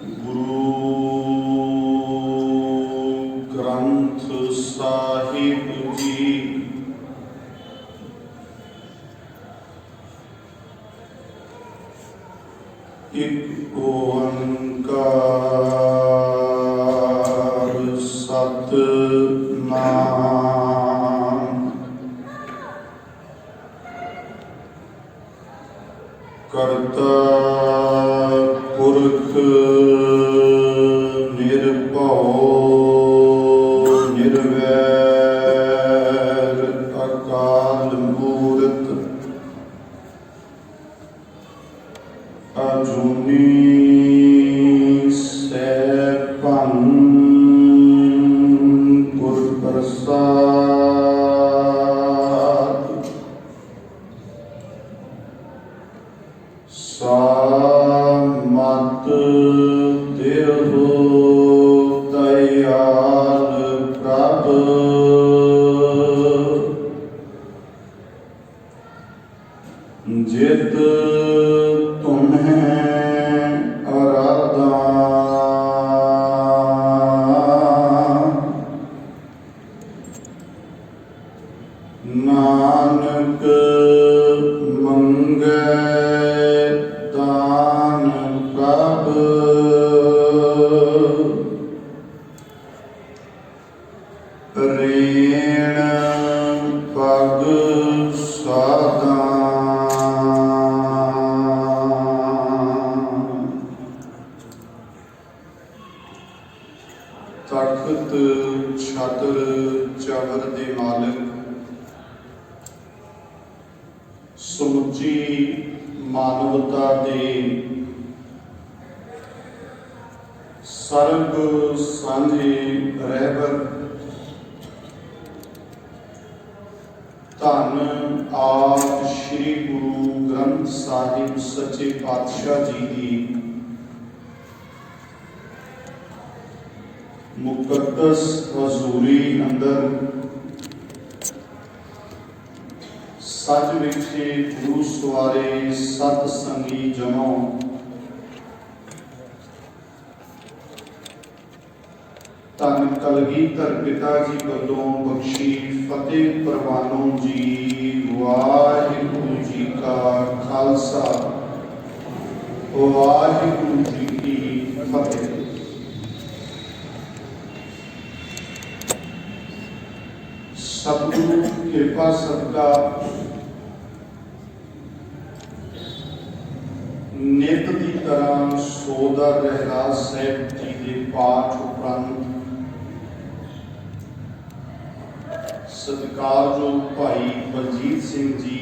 गुरु ग्रंथ साहिब जी एक ओंकार सतनाम करता पुरख निर्भव निर्वैर अकाल मूरत अजूनी सैभं गुर प्रसाद सामत देहो दयाल प्रभ जित तुम्हें आराधा नानक मंगै दान प्रभ रेण पग साधा तखत छतर चवर दे मालिक समुची मानवता दे सर्ब सांझे रहबर धन आप श्री गुरु ग्रंथ साहिब सच्चे पातशाह जी की मुकद्दस हजूरी अंदर सच विखे गुरु सवारे सत संगी जनो धन कलगीधर पिता जी वालों बख्शी फतेह परवानों जी वाहिगुरु जी का खालसा वाहिगुरु जी की फतेह। सतगुरु कृपा सदका नित की तरह सोदा रहराज साहिब जी के पाठ उपरंत सत्कारयोग भाई बलजीत सिंह जी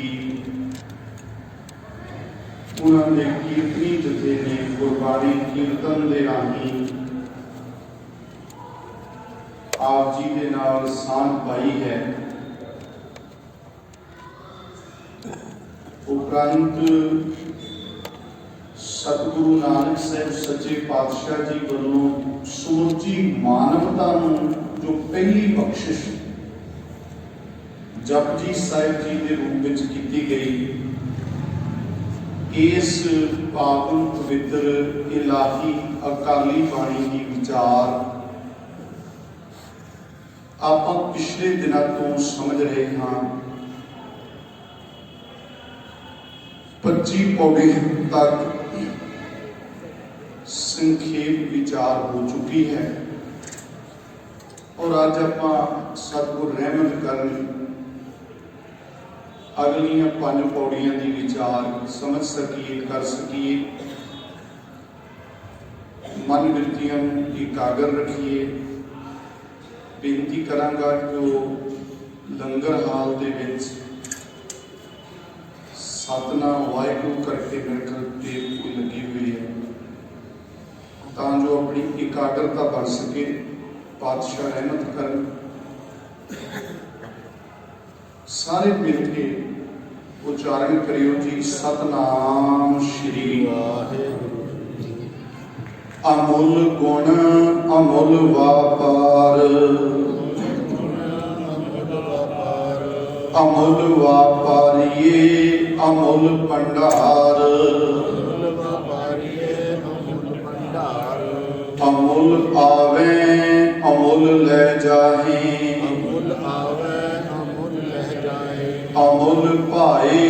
उन्होंने कीर्तनी जथे ने गुरबाणी कीर्तन के राही आप जी के नाल सांझ पाई है। उपरंत सतगुरु नानक साहब सच्चे पातशाह जी वालों समूची मानवता जो पहली बख्शिश जपजी साहिब जी के रूप में की गई इस पावन पवित्र इलाही अकाली बाणी की विचार आप पिछले दिनों तो समझ रहे हाँ 25 पौड़ी तक संखेप विचार हो चुकी है और आज आप सतगुर रहमत कर अगलियां 5 पौड़ियां की विचार समझ सकीए कर सकीए मन वृत्तियां एकागर रखिए। बेनती करांगा जो लंगर हाल दे विच सतनाम वाहिगुरू करके मेरे ख्याल टेप कोई लगी हुई है तां जो अपनी एकाग्रता बन सके। पातशाह रहमत कर सारे मिल के उच्चारण करियो जी सतनाम श्री वाहिगुरू। अमुल गुण अमुल वापार अमुल वापारिये अमुल भंडार अमुल आवे अमुल ले जाहे, अमुल आवे अमुल लह जाए। अमुल पाए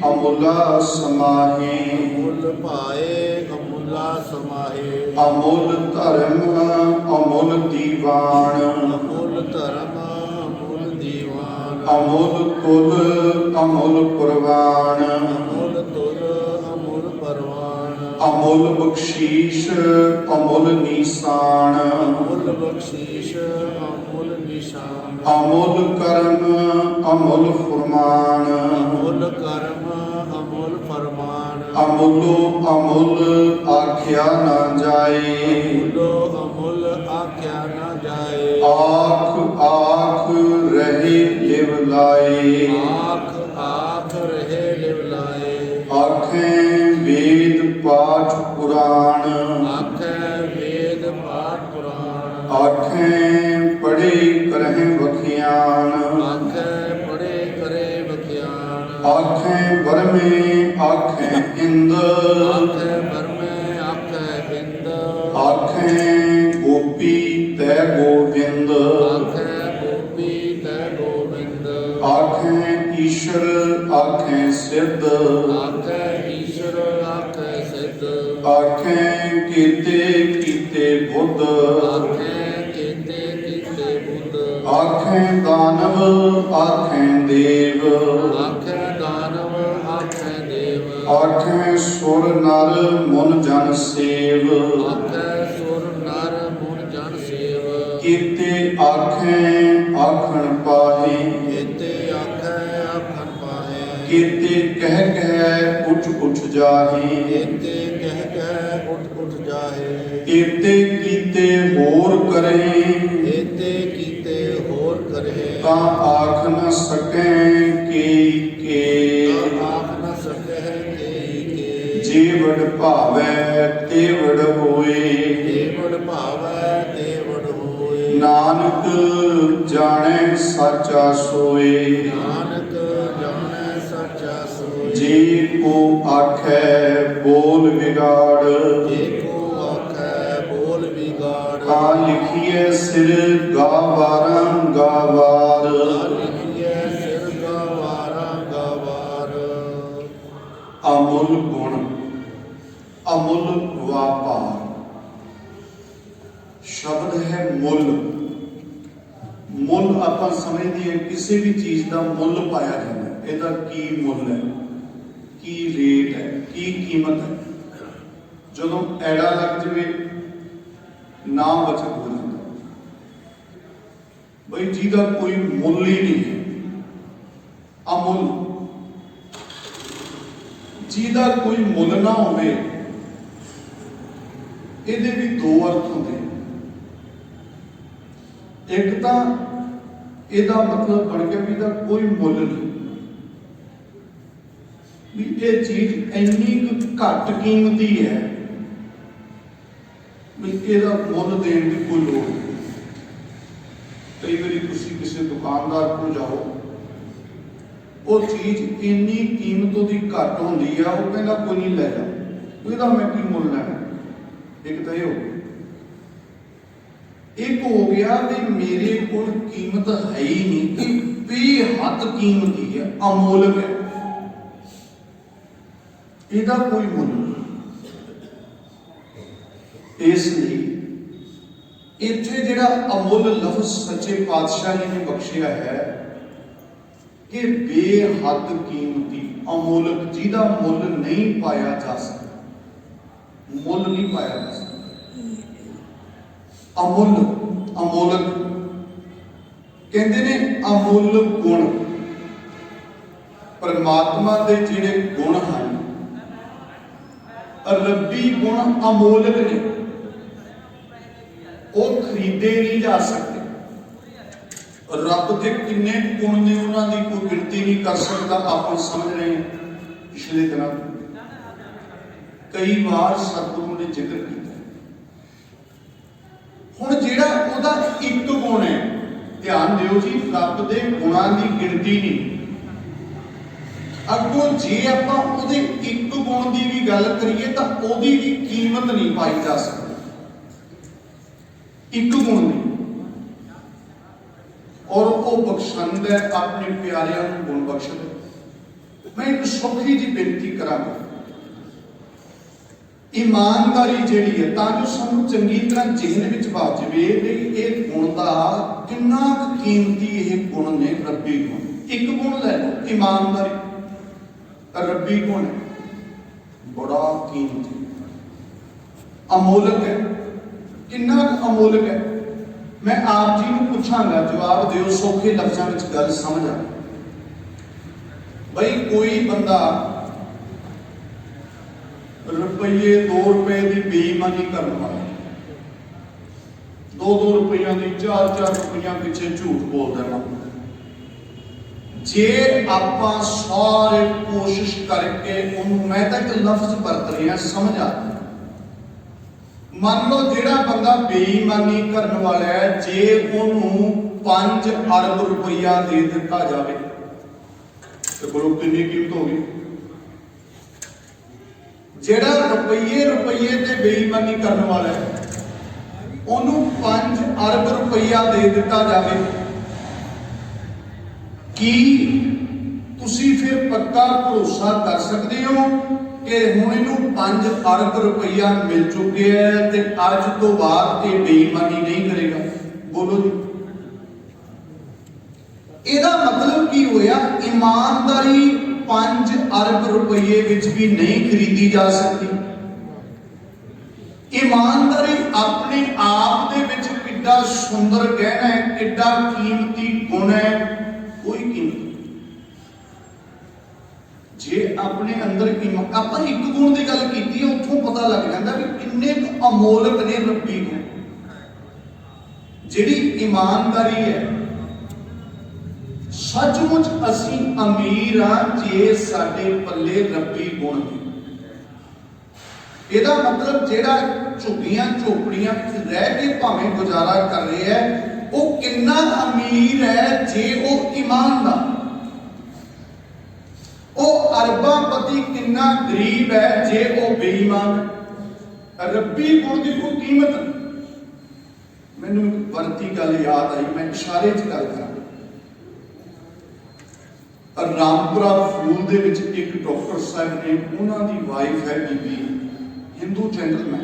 अमुला समाहे, अमुल पाए अमुला समाए। अमुल धर्म अमुल दीवान, अमुल धर्म अमुल दीवान। अमुल कुल अमुल कुर्बान, अमुल तुल अमुल परवान। अमुल बख्शीश अमुल निशान, अमुल बख्शीश अमुल निशान। अमुल कर्म अमुल फरमान, अमुल कर्म अमुल फरमान। अमुलो अमुल आख्या न जाए, अमुलो अमुल आख्या न जाए। आख आख रहे लिव लाए, आख आख रहे लिवलाए। आखें वेद पाठ पुराण, आखें वेद पाठ पुराण। आखें पढ़े करें वखियान, आखें पढ़े करे बख्यान। आखें बरमे आखें इंद, आखें बरमे आखें इंद। आखें गोपी तय गोविंद, आखें गोपी तय गोविंद। आखें ईश्वर आखें सिद्ध, आखें ईश्वर आखें सिद्ध। आखें कीते कीते बुद्ध, आखें केते कीते बुद्ध। आखें दानव आखें देव, आखें दानव आखें देव। आखें सुर नर मुन जन सेव, आखें सुर नर मुन जन सेव। कीते आखें आखण पाहे, केते आखें आखन पाहे। कीते कह उठ उठ जाहे, केते कह उठ उठ जाहे। कीते कीते होर करे, केते कीते होर करे। ता आख न सकें के आख न सके के। जीवड़ भावै तेवड़ होए, देवड़ भावै देवड़ होए। नानक जाने साचा सोए, नानक जाने सच्चा सोए। जी को आखै बोल विगाड़, जे को आखै बोल बिगाड़। का लिखिए सिर गावारं गावार, लिखिए सिर गवारा गवार। अमुल गुण अमुल व्यापार। शब्द है मुल। मुल ਆਪਾਂ ਸਮਝਦੇ ਹਾਂ ਕਿਸੇ ਵੀ ਚੀਜ਼ ਦਾ ਮੁੱਲ ਪਾਇਆ ਜਾਂਦਾ ਹੈ। ਇਹਦਾ ਕੀ ਮੁੱਲ ਹੈ, ਕੀ ਰੇਟ ਹੈ, ਕੀ ਕੀਮਤ ਹੈ। ਜਦੋਂ ਐੜਾ ਲੱਗ ਜਵੇ ਨਾ ਬਚਤ ਹੋ ਜਾਂਦਾ ਬਈ ਜਿਹਦਾ ਕੋਈ ਮੁੱਲ ਹੀ ਨਹੀਂ ਹੈ। ਅਮੁੱਲ ਜਿਹਦਾ ਕੋਈ ਮੁੱਲ ਨਾ ਹੋਵੇ, ਇਹਦੇ ਵੀ ਦੋ ਅਰਥ ਹੁੰਦੇ। ਇੱਕ ਤਾਂ ਇਹਦਾ ਮਤਲਬ ਬਣ ਗਿਆ ਵੀ ਇਹਦਾ ਕੋਈ ਮੁੱਲ ਨਹੀਂ, ਵੀ ਇਹ ਚੀਜ਼ ਇੰਨੀ ਕੁ ਘੱਟ ਕੀਮਤੀ ਹੈ ਵੀ ਇਹਦਾ ਮੁੱਲ ਦੇਣ ਦੀ ਕੋਈ ਲੋੜ ਨਹੀਂ। ਕਈ ਵਾਰੀ ਤੁਸੀਂ ਕਿਸੇ ਦੁਕਾਨਦਾਰ ਕੋਲ ਜਾਓ, ਉਹ ਚੀਜ਼ ਇੰਨੀ ਕੀਮਤ ਉਹਦੀ ਘੱਟ ਹੁੰਦੀ ਆ, ਉਹ ਕਹਿੰਦਾ ਕੋਈ ਨਹੀਂ ਲੈ ਜਾ, ਇਹਦਾ ਮੈਂ ਕੀ ਮੁੱਲ ਲੈਣਾ। ਇੱਕ ਤਾਂ ਇਹ ਹੋ ਗਿਆ। ਇੱਕ ਹੋ ਗਿਆ ਵੀ ਮੇਰੇ ਕੋਲ ਕੀਮਤ ਹੈ ਹੀ ਨਹੀਂ, ਕਿ ਬੇਹੱਦ ਕੀਮਤੀ ਹੈ, ਅਮੋਲਕ ਹੈ, ਇਹਦਾ ਕੋਈ ਮੁੱਲ ਨਹੀਂ। ਇਸ ਲਈ ਇੱਥੇ ਜਿਹੜਾ ਅਮੁੱਲ ਲਫ਼ਜ਼ ਸੱਚੇ ਪਾਤਸ਼ਾਹ ਜੀ ਨੇ ਬਖਸ਼ਿਆ ਹੈ ਕਿ ਬੇਹੱਦ ਕੀਮਤੀ ਅਮੋਲਕ, ਜਿਹਦਾ ਮੁੱਲ ਨਹੀਂ ਪਾਇਆ ਜਾ ਸਕਦਾ, ਮੁੱਲ ਨਹੀਂ ਪਾਇਆ ਜਾ ਸਕਦਾ। ਅਮੁੱਲ ਅਮੋਲਕ ਕਹਿੰਦੇ ਨੇ। ਅਮੁੱਲ ਗੁਣ ਪਰਮਾਤਮਾ ਦੇ ਜਿਹੜੇ ਗੁਣ ਹਨ, ਰੱਬੀ ਗੁਣ ਅਮੋਲਕ ਨੇ, ਉਹ ਖਰੀਦੇ ਨਹੀਂ ਜਾ ਸਕਦੇ। ਰੱਬ ਦੇ ਕਿੰਨੇ ਗੁਣ ਨੇ ਉਹਨਾਂ ਦੀ ਕੋਈ ਗਿਣਤੀ ਨਹੀਂ ਕਰ ਸਕਦਾ। ਆਪਾਂ ਸਮਝ ਰਹੇ ਹਾਂ ਪਿਛਲੇ ਦਿਨਾਂ ਕਈ ਵਾਰ ਸਤਿਗੁਰੂ ਨੇ ਜ਼ਿਕਰ ਕੀਤਾ। ਹੁਣ ਜਿਹੜਾ ਉਹਦਾ ਇੱਕ ਗੁਣ ਹੈ, ਧਿਆਨ ਦਿਓ ਜੀ, ਰੱਬ ਦੇ ਗੁਣਾਂ ਦੀ ਗਿਣਤੀ ਨਹੀਂ। ਅੱਗੋਂ ਜੇ ਆਪਾਂ ਉਹਦੇ ਇੱਕ ਗੁਣ ਦੀ ਵੀ ਗੱਲ ਕਰੀਏ ਤਾਂ ਉਹਦੀ ਵੀ ਕੀਮਤ ਨਹੀਂ ਪਾਈ ਜਾ ਸਕਦੀ। एक गुण नहीं, और वो बख्शंद है अपने प्यारिਆਂ ਨੂੰ गुण बख्शद। मैं एक सौखी जी बेनती करांगा, ईमानदारी जिहड़ी है तां जो सानू चंगी तरह जिहन विच बाज जावे भी ये गुण दा किन्ना कीमती ये गुण ने, रब्बी गुण। एक गुण लै लो ईमानदारी, रब्बी गुण है, बड़ा कीमती अमोलक है। किन्ना अमोलक है, मैं आप जी को पूछांगा, जवाब दिओ, सौखे लफ्जां विच गल समझ आ। भाई कोई बंदा रुपये 2 रुपए की बेईमानी करने वाला, 2 रुपया की 4 रुपया पीछे झूठ बोल देना, जे आपां सारे कोशिश करके उन्होंने, मैं तो एक लफ्ज बरत रही समझ आ, मान लो जेड़ा बंदा बेईमानी करने वाला है, जे उन्होंने 5 अरब रुपया दे दिता जाए तो बोलो कितनी कीमत होगी। जेड़ा रुपये ते बेईमानी करने वाला है, उन्होंने 5 अरब रुपया दे दिता जाए, कि तुसी फिर पक्का भरोसा कर सकते हो कि हुण इनू 5 अरब रुपया मिल चुके हैं ते अज तो बाद ये बेईमानी नहीं करेगा? बोलो जी, ਇਹਦਾ मतलब की होया? ईमानदारी 5 अरब रुपये विच भी नहीं खरीदी जा सकती। ईमानदारी अपने आप दे विच किड्डा सुंदर गहना है, किड्डा कीमती गुण है, कोई कीमत जे अपने अंदर आपां एक गुण की गल कीती, उत्थों पता लग जाता भी किन्ने अमोलक ने रब्बी गुण। जिहड़ी ईमानदारी है, सचमुच असी अमीर हाँ जे साडे पल्ले रब्बी गुण ने। ਇਹਦਾ मतलब ਜਿਹੜਾ ਝੁੱਗੀਆਂ ਝੋਪੜੀਆਂ ਵਿੱਚ ਰਹਿ ਕੇ ਭਾਵੇਂ ਗੁਜ਼ਾਰਾ ਕਰ ਰਿਹਾ ਹੈ, ਉਹ ਕਿੰਨਾ ਅਮੀਰ ਹੈ ਜੇ ਉਹ ਈਮਾਨਦਾਰ। ਉਹ ਅਰਬਾਪਤੀ ਕਿੰਨਾ ਗਰੀਬ ਹੈ ਜੇ ਉਹ ਬੇਈਮਾਨ ਹੈ। ਰੱਬੀ ਗੁਣ ਦੀ ਕੋਈ ਕੀਮਤ ਨਹੀਂ। ਮੈਨੂੰ ਇੱਕ ਵਰਤੀ ਗੱਲ ਯਾਦ ਆਈ, ਮੈਂ ਇਸ਼ਾਰੇ 'ਚ ਗੱਲ ਕਰਾਂ। ਰਾਮਪੁਰਾ ਫੂਲ ਦੇ ਵਿੱਚ ਇੱਕ ਡਾਕਟਰ ਸਾਹਿਬ ਨੇ, ਉਹਨਾਂ ਦੀ ਵਾਈਫ ਹੈ ਬੀਬੀ, हिंदू जेंटलमैन,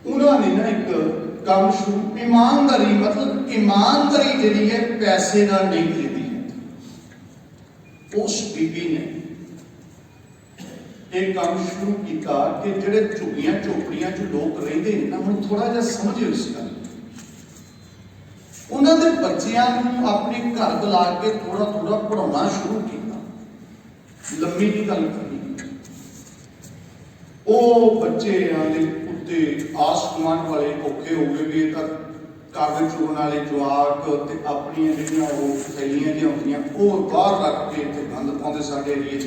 उन्होंने ना एक काम शुरू, ईमानदारी मतलब ईमानदारी जी है पैसे ना नहीं खरीदी है। उस बीबी ने एक काम शुरू किया कि जेडे झुग्गियां झोपड़ियां च लोग रहते हैं ना, हम थोड़ा जिहा समझो इस गल। उन्होंने बच्चों को अपने घर बुला के थोड़ा थोड़ा पढ़ाना शुरू किया। लंबी नहीं गल करनी, बच्चे उत्ते आस गुआंढ वाले औखे हो गए भी कागज चुगन वाले जवाक ते अपनी जिहड़ियां वो थैलियां जिहियां होंदियां वो बाहर रख के ते गंद पाउंदे साडे एरिए च।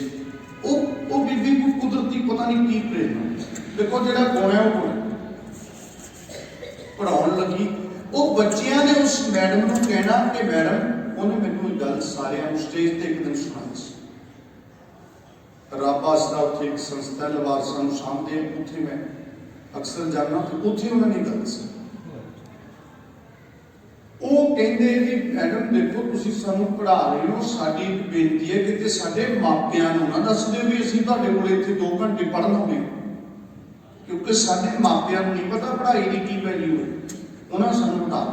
वो बीबी को कुदरती पता नहीं की प्रेरणा, देखो जिहड़ा गुण है वो पढ़ाउण लगी। वो बच्चियां ने उस मैडम नूं कहना कि मैडम, उन्हें मैनूं एक गल सारियां नूं स्टेज ते एक दिन सुणाई सी। राबास का उत्थे एक संस्था लवारसां नूं सामभदे, उत्थे मैं अक्सर जाना, तो उत्थे उन्होंने गल सी। वो कहंदे कि मैडम देखो, तुसीं सानूं पढ़ा रहे हो, साडी एक बेनती है कि साडे मापियां नूं ना दस दिओ भी असीं तुहाडे कोल इत्थे 2 घंटे पढ़न आउणे, क्योंकि साडे मापियां नूं नहीं पता पढ़ाई की की वैल्यू है, उन्हां सानूं पढ़ा।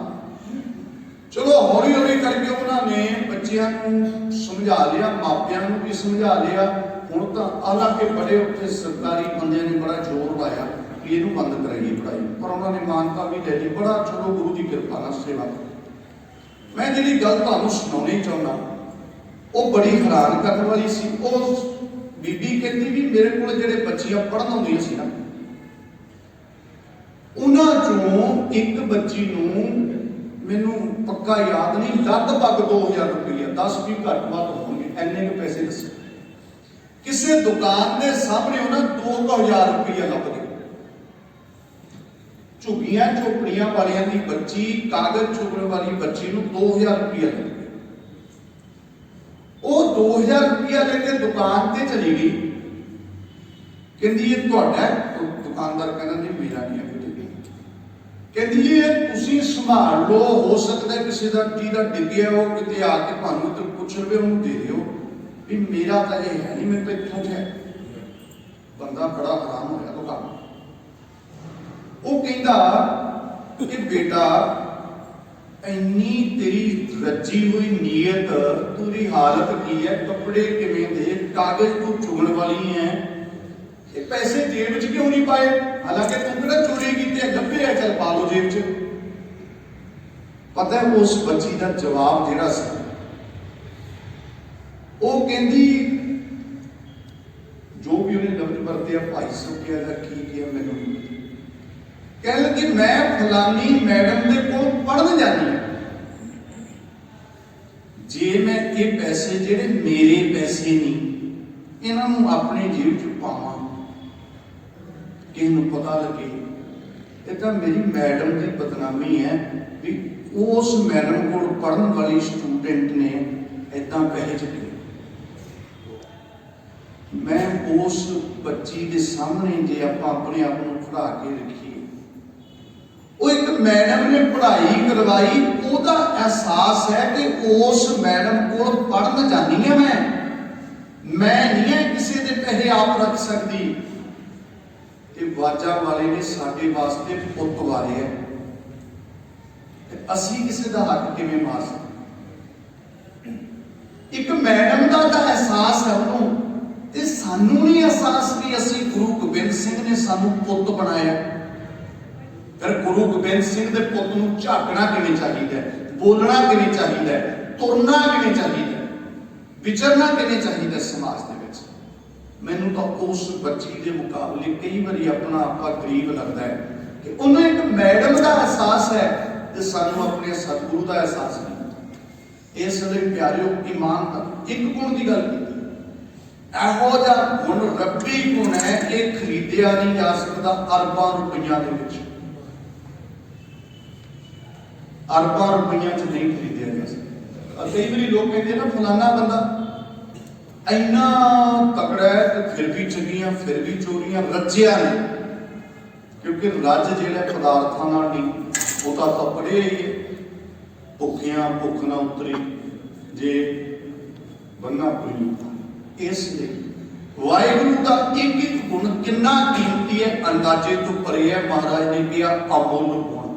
चलो हौली हौली करके उन्होंने बच्चों को समझा लिया, मापियां को भी समझा लिया। हुण तो हालांकि बड़े उत्थे सरकारी बंदे ने बड़ा जोर लाया कि इहनूं बंद कराइए पढ़ाई, पर उन्होंने मानता भी ले ली। बड़ा चलो गुरु की कृपा नाल सेवा। मैं जिहड़ी गल तुहानूं सुणाउणी चाहुंदा, वो बड़ी हैरान करने वाली सी। वो बीबी कहती भी मेरे को जिहड़े बच्चियां पढ़न आउंदियां सी ना, उन्हां चों एक बच्ची नूं मैनूं पक्का याद नहीं, लगभग 2000 रुपया, 10 भी घट वध होणगे, इन्ने के पैसे दसे। किसी दुकान के सामने उन्हें 2000 रुपया लग गए। झुग्गियां झोपड़ियां वालियां दी बच्ची, कागज चुगण वाली बच्ची नूं 2000 रुपया लग गए। वो 2000 रुपया लेके दुकान ते चली गई, कहंदी ये तुहाडा है? दुकानदार कहना नहीं मेरा नहीं है बेटे, कहती ये तुसीं संभाल लो, हो सकता है किसी का ਜਿਹਦਾ ਡਿੱਗਿਆ ਉਹ ਕਿਤੇ ਆ ਕੇ ਤੁਹਾਨੂੰ ਤੇ ਪੁੱਛ ਲਵੇ, ਉਹਨੂੰ ਦੇ ਦਿਓ ਵੀ ਮੇਰਾ ਤਾਂ ਇਹ ਹੈ ਨਹੀਂ, ਮੈਨੂੰ ਤਾਂ ਇੱਥੋਂ ਹੈ। ਬੰਦਾ ਬੜਾ ਹੈਰਾਨ ਹੋਇਆ ਲੋਕਾਂ ਨੂੰ। ਉਹ ਕਹਿੰਦਾ ਕਿ ਬੇਟਾ ਇੰਨੀ ਤੇਰੀ ਰੱਜੀ ਹੋਈ ਨੀयत, ਤੇਰੀ ਹਾਲਤ ਕੀ ਹੈ, ਕੱਪੜੇ ਕਿਵੇਂ ਦੇ, ਕਾਗਜ਼ ਤੂੰ ਚੁਗਣ ਵਾਲੀ ਹੈ, ਇਹ ਪੈਸੇ ਜੇਬ 'ਚ ਕਿਉਂ ਨਹੀਂ ਪਾਏ? ਹਾਲਾਂਕਿ ਤੂੰ ਕਿਹੜਾ ਚੋਰੀ ਕੀਤੇ, ਲੱਭੇ ਆ, ਚੱਲ ਪਾ ਲਓ ਜੇਬ 'ਚ। ਪਤਾ ਹੈ ਉਸ ਬੱਚੀ ਦਾ ਜਵਾਬ ਜਿਹੜਾ ਸੀ, ਉਹ ਕਹਿੰਦੀ ਜੋ ਵੀ ਉਹਨੇ ਲਫ਼ਜ਼ ਵਰਤਿਆ, ਭਾਈ ਸੁੱਕਿਆ ਦਾ ਕੀ ਕਿਹਾ ਮੈਨੂੰ ਕਹਿਣ ਲੱਗੀ, ਮੈਂ ਫਲਾਨੀ ਮੈਡਮ ਦੇ ਕੋਲ ਪੜ੍ਹਨ ਜਾਂਦੀ ਹਾਂ, ਜੇ ਮੈਂ ਇਹ ਪੈਸੇ ਜਿਹੜੇ ਮੇਰੇ ਪੈਸੇ ਨਹੀਂ, ਇਹਨਾਂ ਨੂੰ ਆਪਣੇ ਜੇਬ 'ਚ ਪਾਵਾਂ, ਕਿਸੇ ਨੂੰ ਪਤਾ ਲੱਗੇ, ਇਹ ਤਾਂ ਮੇਰੀ ਮੈਡਮ ਦੀ ਬਦਨਾਮੀ ਹੈ ਵੀ ਉਸ ਮੈਡਮ ਕੋਲ ਪੜ੍ਹਨ ਵਾਲੀ ਸਟੂਡੈਂਟ ਨੇ ਏਦਾਂ ਪੈਸੇ ਚੱਕੇ। ਮੈਂ ਉਸ ਬੱਚੀ ਦੇ ਸਾਹਮਣੇ ਜੇ ਆਪਾਂ ਆਪਣੇ ਆਪ ਨੂੰ ਖੜਾ ਕੇ ਰੱਖੀਏ, ਉਹ ਇੱਕ ਮੈਡਮ ਨੇ ਪੜ੍ਹਾਈ ਕਰਵਾਈ, ਉਹਦਾ ਅਹਿਸਾਸ ਹੈ ਕਿ ਉਸ ਮੈਡਮ ਕੋਲ ਪੜ੍ਹਨ ਜਾਂਦੀ ਹਾਂ ਮੈਂ ਨਹੀਂ ਹੈ ਕਿਸੇ ਦੇ ਪੈਸੇ ਆਪ ਰੱਖ ਸਕਦੀ। ਤੇ ਵਾਜਾ ਵਾਲੇ ਨੇ ਸਾਡੇ ਵਾਸਤੇ ਪੁੱਤ ਵਾਰੇ ਹੈ, ਤੇ ਅਸੀਂ ਕਿਸੇ ਦਾ ਹੱਕ ਕਿਵੇਂ ਮਾਰ ਸਕਦੇ? ਇੱਕ ਮੈਡਮ ਦਾ ਤਾਂ ਅਹਿਸਾਸ ਹੈ ਉਹਨੂੰ, ਤੇ ਸਾਨੂੰ ਨਹੀਂ ਅਹਿਸਾਸ ਵੀ ਅਸੀਂ ਗੁਰੂ ਗੋਬਿੰਦ ਸਿੰਘ ਨੇ ਸਾਨੂੰ ਪੁੱਤ ਬਣਾਇਆ। ਫਿਰ ਗੁਰੂ ਗੋਬਿੰਦ ਸਿੰਘ ਦੇ ਪੁੱਤ ਨੂੰ ਝਾਕਣਾ ਕਿਵੇਂ ਚਾਹੀਦਾ, ਬੋਲਣਾ ਕਿਵੇਂ ਚਾਹੀਦਾ, ਤੁਰਨਾ ਕਿਵੇਂ ਚਾਹੀਦਾ, ਵਿਚਰਨਾ ਕਿਵੇਂ ਚਾਹੀਦਾ ਸਮਾਜ ਦੇ ਵਿੱਚ। ਮੈਨੂੰ ਤਾਂ ਉਸ ਬੱਚੀ ਦੇ ਮੁਕਾਬਲੇ ਕਈ ਵਾਰੀ ਆਪਣਾ ਆਪਾ ਗਰੀਬ ਲੱਗਦਾ ਹੈ ਕਿ ਉਹਨੂੰ ਇੱਕ ਮੈਡਮ ਦਾ ਅਹਿਸਾਸ ਹੈ ਤੇ ਸਾਨੂੰ ਆਪਣੇ ਸਤਿਗੁਰੂ ਦਾ ਅਹਿਸਾਸ ਨਹੀਂ। ਇਸ ਲਈ ਪਿਆਰਿਓ, ਇਮਾਨਦਾਰ ਇੱਕ ਗੁਣ ਦੀ ਗੱਲ ਕੀਤੀ, ਇਹੋ ਜਿਹਾ ਗੁਣ ਰੱਬੀ ਗੁਣ ਹੈ, ਇਹ ਖਰੀਦਿਆ ਨਹੀਂ ਜਾ ਸਕਦਾ ਅਰਬਾਂ ਰੁਪਈਆਂ ਦੇ ਵਿੱਚ, ਅਰਬਾਂ ਰੁਪਈਆਂ 'ਚ ਨਹੀਂ ਖਰੀਦਿਆ ਜਾ ਸਕਦਾ। ਕਈ ਵਾਰੀ ਲੋਕ ਕਹਿੰਦੇ ਨਾ ਫਲਾਨਾ ਬੰਦਾ ਇੰਨਾ ਤਕੜਾ ਹੈ ਤੇ ਫਿਰ ਵੀ ਚੰਗੀਆਂ, ਫਿਰ ਵੀ ਚੋਰੀਆਂ, ਰੱਜਿਆ ਨਹੀਂ, ਕਿਉਂਕਿ ਰੱਜ ਜਿਹੜਾ ਪਦਾਰਥਾਂ ਨਾਲ ਨਹੀਂ, ਉਹ ਤਾਂ ਪੜ੍ਹਿਆ ਹੀ ਹੈ। ਭੁੱਖਿਆਂ ਭੁੱਖ ਨਾ ਉਤਰੀ ਜੇ ਬੰਨਾ ਕੋਈ। ਇਸ ਲਈ ਵਾਹਿਗੁਰੂ ਦਾ ਇੱਕ ਇੱਕ ਗੁਣ ਕਿੰਨਾ ਕੀਮਤੀ ਹੈ, ਅੰਦਾਜ਼ੇ ਤੋਂ ਪਰੇ ਹੈ। ਮਹਾਰਾਜ ਨੇ ਕਿਹਾ ਅਮੁੱਲ ਗੁਣ,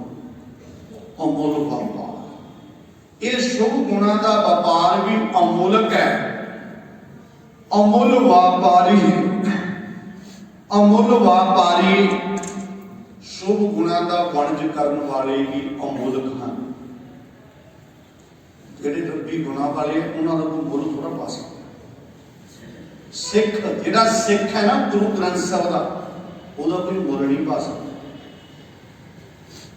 ਅਮੁੱਲ ਵਪਾਰ। ਇਹ ਸ਼ੁਭ ਗੁਣਾਂ ਦਾ ਵਪਾਰ ਵੀ ਅਮੁੱਲਕ ਹੈ, ਅਮੁੱਲ ਵਪਾਰੀ, ਅਮੁੱਲ ਵਪਾਰੀ। ਸ਼ੁਭ ਗੁਣਾਂ ਦਾ ਵਣਜ ਕਰਨ ਵਾਲੇ ਵੀ ਅਮੁੱਲਕ ਹਨ। ਜਿਹੜੇ ਰੱਬੀ ਗੁਣਾਂ ਵਾਲੇ ਉਹਨਾਂ ਦਾ ਕੋਈ ਮੁੱਲ ਥੋੜਾ ਪਾ ਸਕਦਾ। ਸਿੱਖ ਜਿਹੜਾ ਸਿੱਖ ਹੈ ਨਾ ਗੁਰੂ ਗ੍ਰੰਥ ਸਾਹਿਬ ਦਾ, ਉਹਦਾ ਕੋਈ ਮੁੱਲ ਨਹੀਂ ਪਾ ਸਕਦਾ।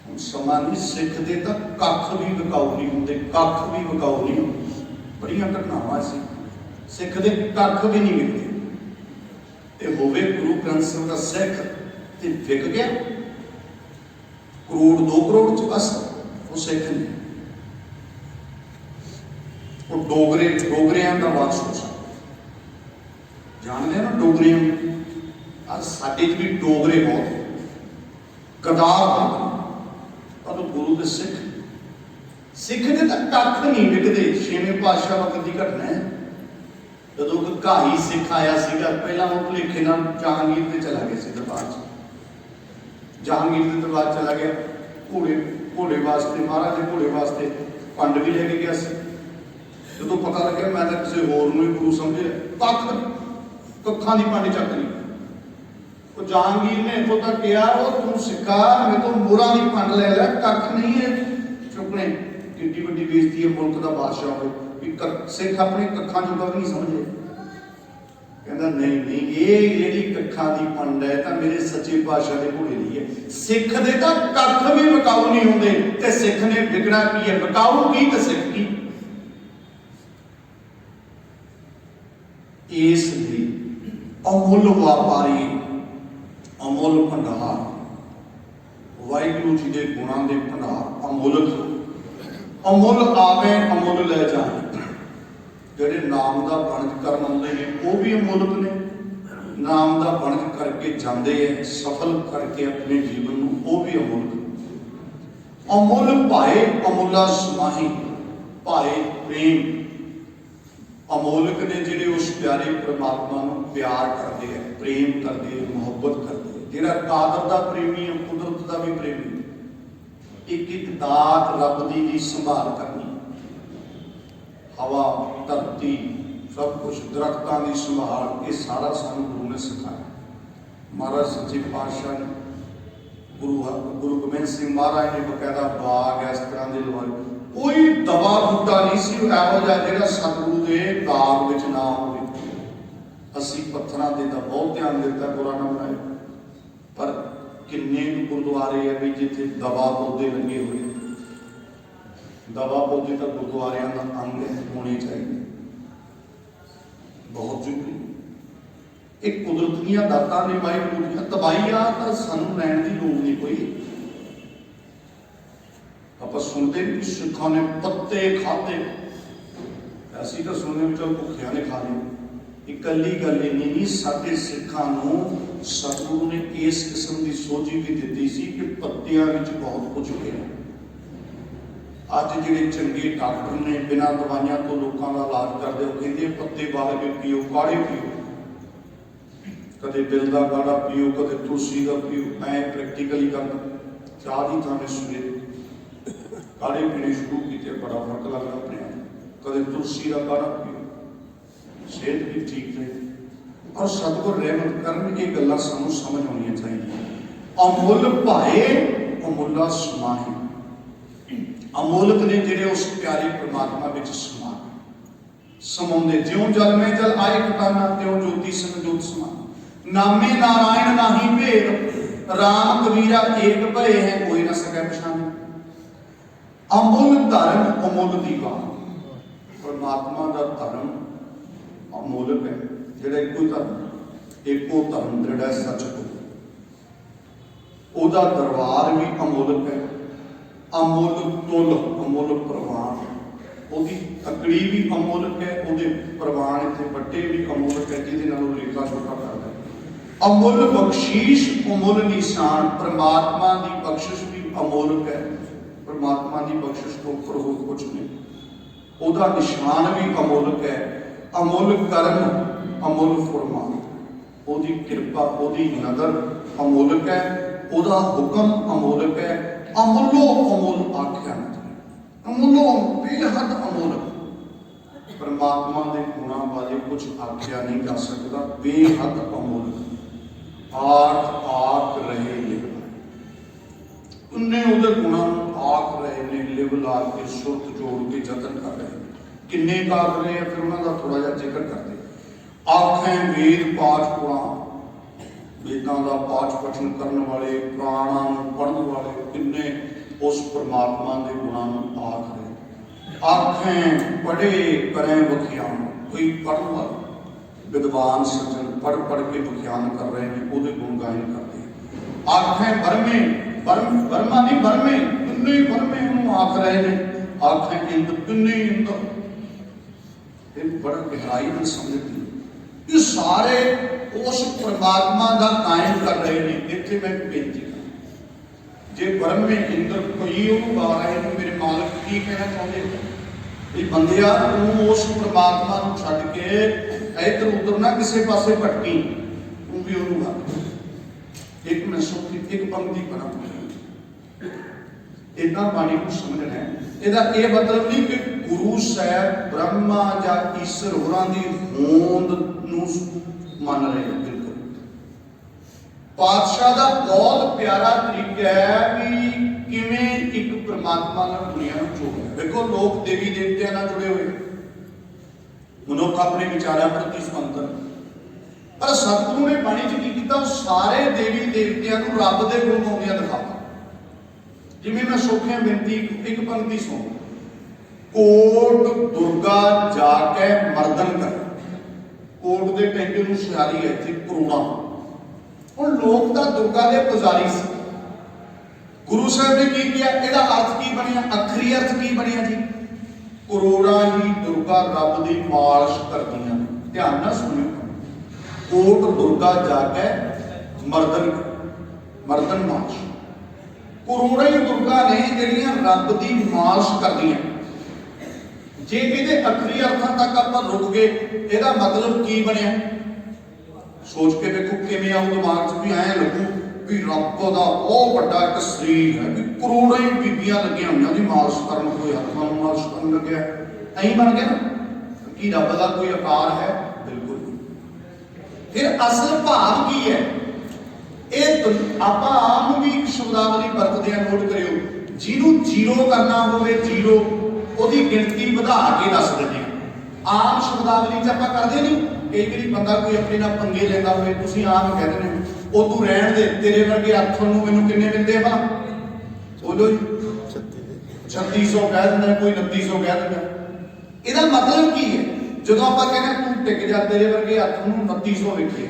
ਹੁਣ ਸਮਾਂ ਨਹੀਂ, ਸਿੱਖ ਦੇ ਤਾਂ ਕੱਖ ਵੀ ਵਿਕਾਊ ਨਹੀਂ ਹੁੰਦੇ, ਕੱਖ ਵੀ ਵਿਕਾਊ ਨਹੀਂ ਹੁੰਦੇ। ਬੜੀਆਂ ਘਟਨਾਵਾਂ ਸੀ, ਸਿੱਖ ਦੇ ਕੱਖ ਵੀ ਨਹੀਂ ਵਿਕਦੇ। ਤੇ ਹੋਵੇ ਗੁਰੂ ਗ੍ਰੰਥ ਸਾਹਿਬ ਦਾ ਸਿੱਖ ਤੇ ਵਿਕ ਗਿਆ ਕਰੋੜ 2 ਕਰੋੜ 'ਚ, ਬਸ ਉਹ ਸਿੱਖ ਨਹੀਂ, ਉਹ ਡੋਗਰਿਆਂ ਦਾ ਵਾਰਸ। ਜਾਣਦੇ ਆ ਨਾ ਡੋਗਰਿਆਂ ਨੂੰ, ਅੱਜ ਸਾਡੇ 'ਚ ਵੀ ਡੋਗਰੇ ਬਹੁਤ ਗਦਾਰ ਹਨ, ਪਰ ਗੁਰੂ ਦੇ ਸਿੱਖ ਦੇ ਤਾਂ ਕੱਖ ਨਹੀਂ ਵਿਕਦੇ। ਛੇਵੇਂ ਪਾਤਸ਼ਾਹ ਵਕਤ ਦੀ ਘਟਨਾ ਹੈ, ਜਦੋਂ ਕੋਈ ਘਾਈ ਸਿੱਖ ਆਇਆ ਸੀਗਾ, ਪਹਿਲਾਂ ਉਹ ਭੁਲੇਖੇ ਨਾਲ ਜਹਾਂਗੀਰ ਤੇ ਚਲਾ ਗਿਆ ਸੀ ਦਰਬਾਰ 'ਚ। ਜਹਾਂਗੀਰ ਦੇ ਦਰਬਾਰ ਚਲਾ ਗਿਆ, ਘੋੜੇ ਵਾਸਤੇ, ਮਹਾਰਾਜ ਦੇ ਘੋੜੇ ਵਾਸਤੇ ਪੰਡ ਵੀ ਲੈ ਕੇ ਗਿਆ ਸੀ। ਜਦੋਂ ਪਤਾ ਲੱਗਿਆ ਮੈਂ ਤਾਂ ਕਿਸੇ ਹੋਰ ਨੂੰ ਹੀ ਗੁਰੂ ਸਮਝਿਆ, ਕੱਖਾਂ ਦੀ ਪੰਡ ਚੱਕ ਲਈ। ਉਹ ਜਹਾਂਗੀਰ ਨੇ ਇੱਥੋਂ ਤੱਕ ਕਿਹਾ, ਉਹ ਤੂੰ ਸਿੱਖਾ ਮੇਰੇ ਤੋਂ ਮੋਹਰਾਂ ਦੀ ਪੰਡ ਲੈ ਲੈ, ਕੱਖ ਨਹੀਂ ਹੈ ਚੁੱਕਣੇ। ਕਿੱਡੀ ਵੱਡੀ ਬੇਇੱਜ਼ਤੀ ਹੈ ਮੁਲਕ ਦਾ ਬਾਦਸ਼ਾਹ ਹੋਵੇ ਵੀ ਸਿੱਖ ਆਪਣੇ ਕੱਖਾਂ ਜੋਗਾ ਵੀ ਨਹੀਂ ਸਮਝੇ। ਕਹਿੰਦਾ ਨਹੀਂ, ਇਹ ਜਿਹੜੀ ਕੱਖਾਂ ਦੀ ਪੰਡ ਹੈ ਤਾਂ ਮੇਰੇ ਸੱਚੇ ਪਾਤਸ਼ਾਹ ਦੇ ਘੋੜੇ ਦੀ ਹੈ। ਸਿੱਖ ਦੇ ਤਾਂ ਕੱਖ ਵੀ ਵਿਕਾਊ ਨਹੀਂ ਹੁੰਦੇ, ਤੇ ਸਿੱਖ ਨੇ ਵਿਕਣਾ ਕੀ ਹੈ, ਵਿਕਾਊ ਕੀ ਤੇ ਸਿੱਖ ਕੀ। ਇਸ ਲਈ ਅਮੁੱਲ ਵਪਾਰੀ, ਅਮੁੱਲ ਭੰਡਾਰ, ਵਾਹਿਗੁਰੂ ਜੀ ਦੇ ਗੁਣਾਂ ਦੇ ਭੰਡਾਰ ਅਮੁੱਲਕ। ਅਮੁੱਲ ਆਵੇ ਅਮੁੱਲ ਲੈ ਜਾਣ। ਜਿਹੜੇ ਨਾਮ ਦਾ ਵਣਜ ਕਰਨ ਆਉਂਦੇ ਨੇ ਉਹ ਵੀ ਅਮੁੱਲਕ ਨੇ, ਨਾਮ ਦਾ ਵਣਜ ਕਰਕੇ ਜਾਂਦੇ ਹੈ ਸਫਲ ਕਰਕੇ ਆਪਣੇ ਜੀਵਨ ਨੂੰ, ਉਹ ਵੀ ਅਮੁੱਲਕ। अमुल भाए अमुला समाही, भाए प्रेम, अमोलक ने जिहड़े उस प्यारे परमात्मा नूं प्यार करते हैं, प्रेम करते हैं, मुहब्बत करते हैं। जिहड़ा कादर दा प्रेमी है, कुदरत दा भी प्रेमी, एक एक दात रब दी संभाल करनी, हवा धरती सब कुछ, दरख्तां की संभाल, ये सारा सानू गुरु ने सिखाया। महाराज सच्चे पातशाह ने गुरु गोबिंद सिंह महाराज ने बकायदा बाग इस तरह के लवाए, कोई दवा बूटा नहीं सी इहो जिहा जिहड़ा सतगुरु के बाग विच ना होवे। असीं पत्थरां ते तां बहुत ध्यान दिता, बुरा ना बनाए, पर किन्ने गुरुद्वारे है भी जिथे दवा पौधे लगे हुए। दवा पौधे तो गुरुद्वारियां का अंग है, होने चाहिए, बहुत जरूरी। एक कुदरत दीआं दातां ने वाहिगुरू दीआं, तबाहियां तां सानूं लैण दी लोड़ नहीं कोई। आप सुनते भी सिखों ने पत्ते खाते, असीं तो सुनने में चल भुखिया ने खा लिए। इकली गल नहीं, साडे सिखां नूं सतगुरु ने इस किस्म की सोझी भी दी सी कि पत्तियां विच बहुत कुछ है। अज जिहड़े चंगे डॉक्टर ने बिना दवाइयां तो लोगों का इलाज करते, वो कहते पत्ते बाल के पीओ, काढ़े पीओ, कदे दिल का काढ़ा पीओ, कदे तुलसी का पीओ। मैं प्रैक्टिकली करना, चाह की थाने सवेरे काढ़े पीने शुरू किए, बड़ा फर्क लगता अपने आप। कदे तुलसी का काढ़ा पीओ, सेहत भी ठीक रहे। और सतगुर रहमत करन, ये गल्लां सानूं समझ आउणियां चाहिए। अमुल भाए अमुला समाही, अमोलक ने जिहड़े उस प्यारे परमात्मा विच समाउंदे, ज्यों जल में जल आए खटाना, त्यों ज्योति सन ज्योत समा। नामे नारायण नाही भेद, राम कबीरा एक भय है, कोई ना सकै पछाने। अमुल धर्म अमुल दीवान, परमात्मा का धर्म अमोलक है, जिहड़ा इक्को धर्म, एको धर्म जिहड़ा सच को, ओहदा दरबार भी अमोलक है। अमुल तुल अमुल प्रवान, ओहदी तकड़ी भी अमोलक है, ओहदे प्रवान इत्थे बट्टे भी अमोलक है, जिहदे नाल ओह रेखा छोटा करदा है। अमुल बख्शीश अमुल निशान, परमात्मा की बख्शिश भी अमोलक है, परमात्मा की बख्शिश तो उपर होर कुछ नहीं। ओहदा निशान भी अमोलक है। अमुल कर्म अमुल फरमान, ओहदी कृपा ओहदी नदर अमोलक है, ओहदा हुक्म अमोलक है। अमुलो अमुल आख्या, अमुलो बेहद अमोलक, परमात्मा के गुणों बारे कुछ आख्या नहीं जा सकता, बेहद अमोलक। आख आख रहे लिव, उन्हें उहदे गुणों आख रहे ने, लिव ला के सुरत जोड़ के जतन कर रहे। किन्ने कर रहे हैं, फिर उन्होंने थोड़ा जिहा जिक्र करते। आखें वेद पाठ पुराण, वेदां का पाठ पठन करने वाले, पुराणों पढ़ने वाले, किन्ने उस परमात्मा के गुणों आख रहे। आखें पढ़े करें बख्यान, कोई पढ़ने वाला विद्वान सज्जन पढ़ पढ़ के बख्यान कर रहे हैं, वो गुण गायन करते। आखें बरमे, बर्मा नहीं बरमे, किन्ने बरमे उन्होंने आख रहे हैं। आखें इंद, किन्ने इंद, बड़ा गहराई में समझती। ये सारे उस परमात्मा का कायम कर रहे हैं। इतने मैं बेनती कर, जे ब्रह्मे इंद्र कोई उन्होंने गा रहे हैं, मेरे मालिक की कहना चाहते बंदिया, तू उस परमात्मा को छड्ड के इधर उधर ना किसी पासे भटकी, तू भी उन्होंने गा। एक मैं सुखी एक पंक्ति बना, इतना बाणी को समझना है। ਇਹਦਾ ਇਹ मतलब नहीं कि गुरु साहब ब्रह्मा या ईश्वर होरां दी होंद नूं मन रहे हैं। बिल्कुल पातशाह का बहुत प्यारा तरीका है भी किवें एक परमात्मा नाल दुनिया नूं जोड़ना। देखो लोग देवी देवतियां नाल जुड़े हुए, मनुख अपने विचारां प्रति सुतंत्र, पर सतगुरु ने बाणी च की कीता, सारे देवी देवतियां नूं रब दे गुण आउंदियां दिखाता। जिमें मैं सौखिया बेनती एक पंक्ति सुन, कोट दुर्गा जाके मर्दन कर, कोट के टेंके में सियारी है इतनी करोड़ा। हम लोग तो दुर्गा के पुजारी से, गुरु साहब ने की किया, इसका अर्थ की बनिया, अखरी अर्थ की बनिया जी, करोड़ा ही दुर्गा रब की मालिश करदियां। ध्यान ना सुनियो, कोट दुर्गा जाके मर्दन, मर्दन मालिश, ਕਰੋੜਾਂ ਹੀ ਦੁਰਗਾ ਨੇ ਜਿਹੜੀਆਂ ਰੱਬ ਦੀ ਮਾਲਸ਼ ਕਰਦੀਆਂ। ਜੇ ਇਹਦੇ ਅਖਰੀ ਅਰਥਾਂ ਤੱਕ ਆਪਾਂ ਰੁਕ ਗਏ, ਇਹਦਾ ਮਤਲਬ ਕੀ ਬਣਿਆ? ਸੋਚ ਕੇ ਵੇਖੋ ਕਿਵੇਂ ਆਉ ਦਿਮਾਗ 'ਚ ਵੀ ਐਂ ਲੱਗੂ ਵੀ ਰੱਬ ਦਾ ਬਹੁਤ ਵੱਡਾ ਇੱਕ ਸਰੀਰ ਹੈ, ਵੀ ਕਰੋੜਾਂ ਹੀ ਬੀਬੀਆਂ ਲੱਗੀਆਂ ਹੋਈਆਂ ਉਹਦੀ ਮਾਲਸ਼ ਕਰਨ, ਕੋਈ ਹੱਥਾਂ ਨੂੰ ਮਾਲਸ਼ ਕਰਨ ਲੱਗਿਆ, ਐਂ ਬਣ ਗਿਆ ਨਾ ਕਿ ਰੱਬ ਦਾ ਕੋਈ ਆਕਾਰ ਹੈ? ਬਿਲਕੁਲ ਨਹੀਂ। ਫਿਰ ਅਸਲ ਭਾਵ ਕੀ ਹੈ? ਇਹ ਆਪਾਂ ਆਮ ਵੀ ਇੱਕ ਸ਼ਬਦਾਵਲੀ ਵਰਤਦੇ ਆ, ਨੋਟ ਕਰਿਓ, ਜਿਹਨੂੰ ਜ਼ੀਰੋ ਕਰਨਾ ਹੋਵੇ ਜ਼ੀਰੋ ਉਹਦੀ ਗਿਣਤੀ ਵਧਾ ਕੇ ਦੱਸ ਦਿੰਦੇ ਆ। ਆਮ ਸ਼ਬਦਾਵਲੀ 'ਚ ਆਪਾਂ ਕਰਦੇ ਨਹੀਂ, ਕਈ ਵਾਰੀ ਬੰਦਾ ਕੋਈ ਆਪਣੇ ਨਾਲ ਪੰਗੇ ਲੈਂਦਾ ਹੋਵੇ, ਤੁਸੀਂ ਆਮ ਕਹਿ ਦਿੰਦੇ ਹੋ ਉਹ ਤੂੰ ਰਹਿਣ ਦੇ, ਤੇਰੇ ਵਰਗੇ ਅਰਥ ਨੂੰ ਮੈਨੂੰ ਕਿੰਨੇ ਮਿਲਦੇ ਆ ਭਲਾ? ਬੋਲੋ ਜੀ। 3600 ਕਹਿ ਦਿੰਦਾ, ਕੋਈ 2900 ਕਹਿ ਦਿੰਦਾ। ਇਹਦਾ ਮਤਲਬ ਕੀ ਹੈ? ਜਦੋਂ ਆਪਾਂ ਕਹਿੰਦੇ ਤੂੰ ਟਿਕ ਜਾ, ਤੇਰੇ ਵਰਗੇ ਅਰਥ ਨੂੰ 2900 ਵੇਖੇ,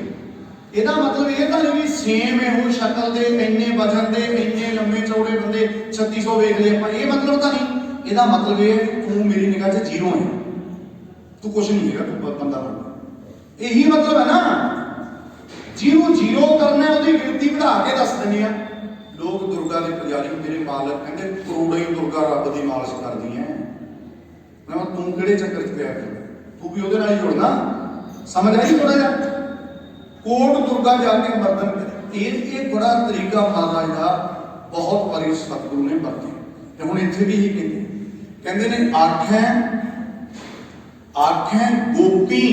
ਇਹਦਾ ਮਤਲਬ ਇਹ ਤਾਂ ਨਹੀਂ ਵੀ ਸੇਮ ਇਹੋ ਸ਼ਕਲ ਦੇ, ਇੰਨੇ ਵਜਨ ਦੇ, ਇੰਨੇ ਲੰਮੇ ਚੌੜੇ ਬੰਦੇ 3600 ਵੇਖ ਲਏ ਆਪਾਂ, ਇਹ ਮਤਲਬ ਤਾਂ ਨਹੀਂ। ਇਹਦਾ ਮਤਲਬ ਇਹ ਹੈ ਕਿ ਤੂੰ ਮੇਰੀ ਨਿਗਾਹ 'ਚ ਜ਼ੀਰੋ ਹੈ, ਤੂੰ ਕੁਛ ਨਹੀਂ ਹੈਗਾ, ਤੂੰ ਬੰਦਾ ਬਣ। ਇਹੀ ਮਤਲਬ ਹੈ ਨਾ। ਜਿਹਨੂੰ ਜ਼ੀਰੋ ਕਰਨਾ ਉਹਦੀ ਗਿਣਤੀ ਵਧਾ ਕੇ ਦੱਸ ਦਿੰਦੇ ਆ ਲੋਕ। ਦੁਰਗਾ ਦੇ ਪੁਜਾਰੀ ਮੇਰੇ ਮਾਲਕ ਕਹਿੰਦੇ ਕਰੋੜਾਂ ਹੀ ਦੁਰਗਾ ਰੱਬ ਦੀ ਮਾਲਸ਼ ਕਰਦੀ ਹੈ। ਮੈਂ ਕਿਹਾ ਤੂੰ ਕਿਹੜੇ ਚੱਕਰ 'ਚ ਪਿਆ ਫਿਰ? ਤੂੰ ਵੀ ਉਹਦੇ ਨਾਲ ਹੀ ਜੁੜਨਾ, ਸਮਝ ਆਈ ਥੋੜਾ ਜਿਹਾ? ਕੋਟ ਦੁਰਗਾ ਜਾ ਕੇ ਵਰਤਨ ਕਰੇ, ਇਹ ਬੜਾ ਤਰੀਕਾ ਮਹਾਰਾਜ ਦਾ ਬਹੁਤ ਵਾਰੀ ਸਤਿਗੁਰੂ ਨੇ ਵਰਤੇ। ਤੇ ਹੁਣ ਇੱਥੇ ਵੀ ਹੀ ਕਹਿੰਦੇ ਨੇ ਆਖੇ ਗੋਪੀ,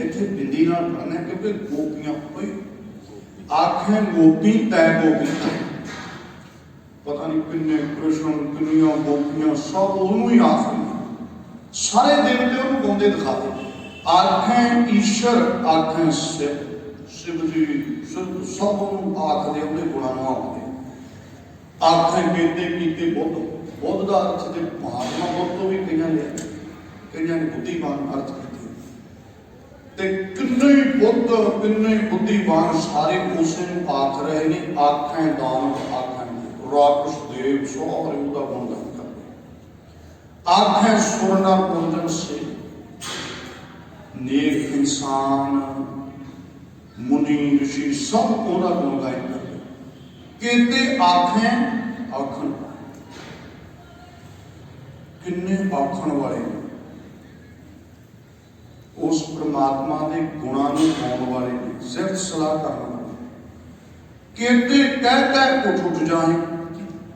ਇੱਥੇ ਬਿੰਦੀ ਨਾਲ ਪੜਨਾ ਕਿਉਂਕਿ ਗੋਪੀਆਂ ਕੋਈ ਆਖੇ ਗੋਪੀ ਤੈ ਗੋਪੀ, ਪਤਾ ਨਹੀਂ ਕਿੰਨੇ ਕ੍ਰਿਸ਼ਨ ਕਿੰਨੀਆਂ ਗੋਪੀਆਂ ਸਭ ਉਹਨੂੰ ਹੀ ਆਖਦੇ, ਸਾਰੇ ਦੇਵਤੇ ਉਹਨੂੰ ਗਾਉਂਦੇ ਦਿਖਾਦੇ। ਆਖੇ ਈਸ਼ਰ ਆਖੇ शिव जी सब आखते ਉਹਦੇ ਗੁਣਾਂ ਨੂੰ ਆਖਦੇ। ਆਖੇ ਬੇਤੇ ਕੀਤੇ बुद्ध का अर्थ तो महात्मा बुद्ध तो भी कई लिया, कई ने बुद्धिमान अर्थ किए। किन्ने बुद्ध किन्ने बुद्धिमान सारे उसे आख रहे ने। आखें दानव आखें राक्षस देव सारे उसका गुणगान करते। आखें सुरना पूजन से नेक इंसान मुनि ऋषि सब उसका गुणगान करते। कहते आखें आखन किन्ने आखण वाले उस परमात्मा के गुणों को पाने वाले सिर्फ सलाह करने वाले। कहते कह कह उठ उठ जाए,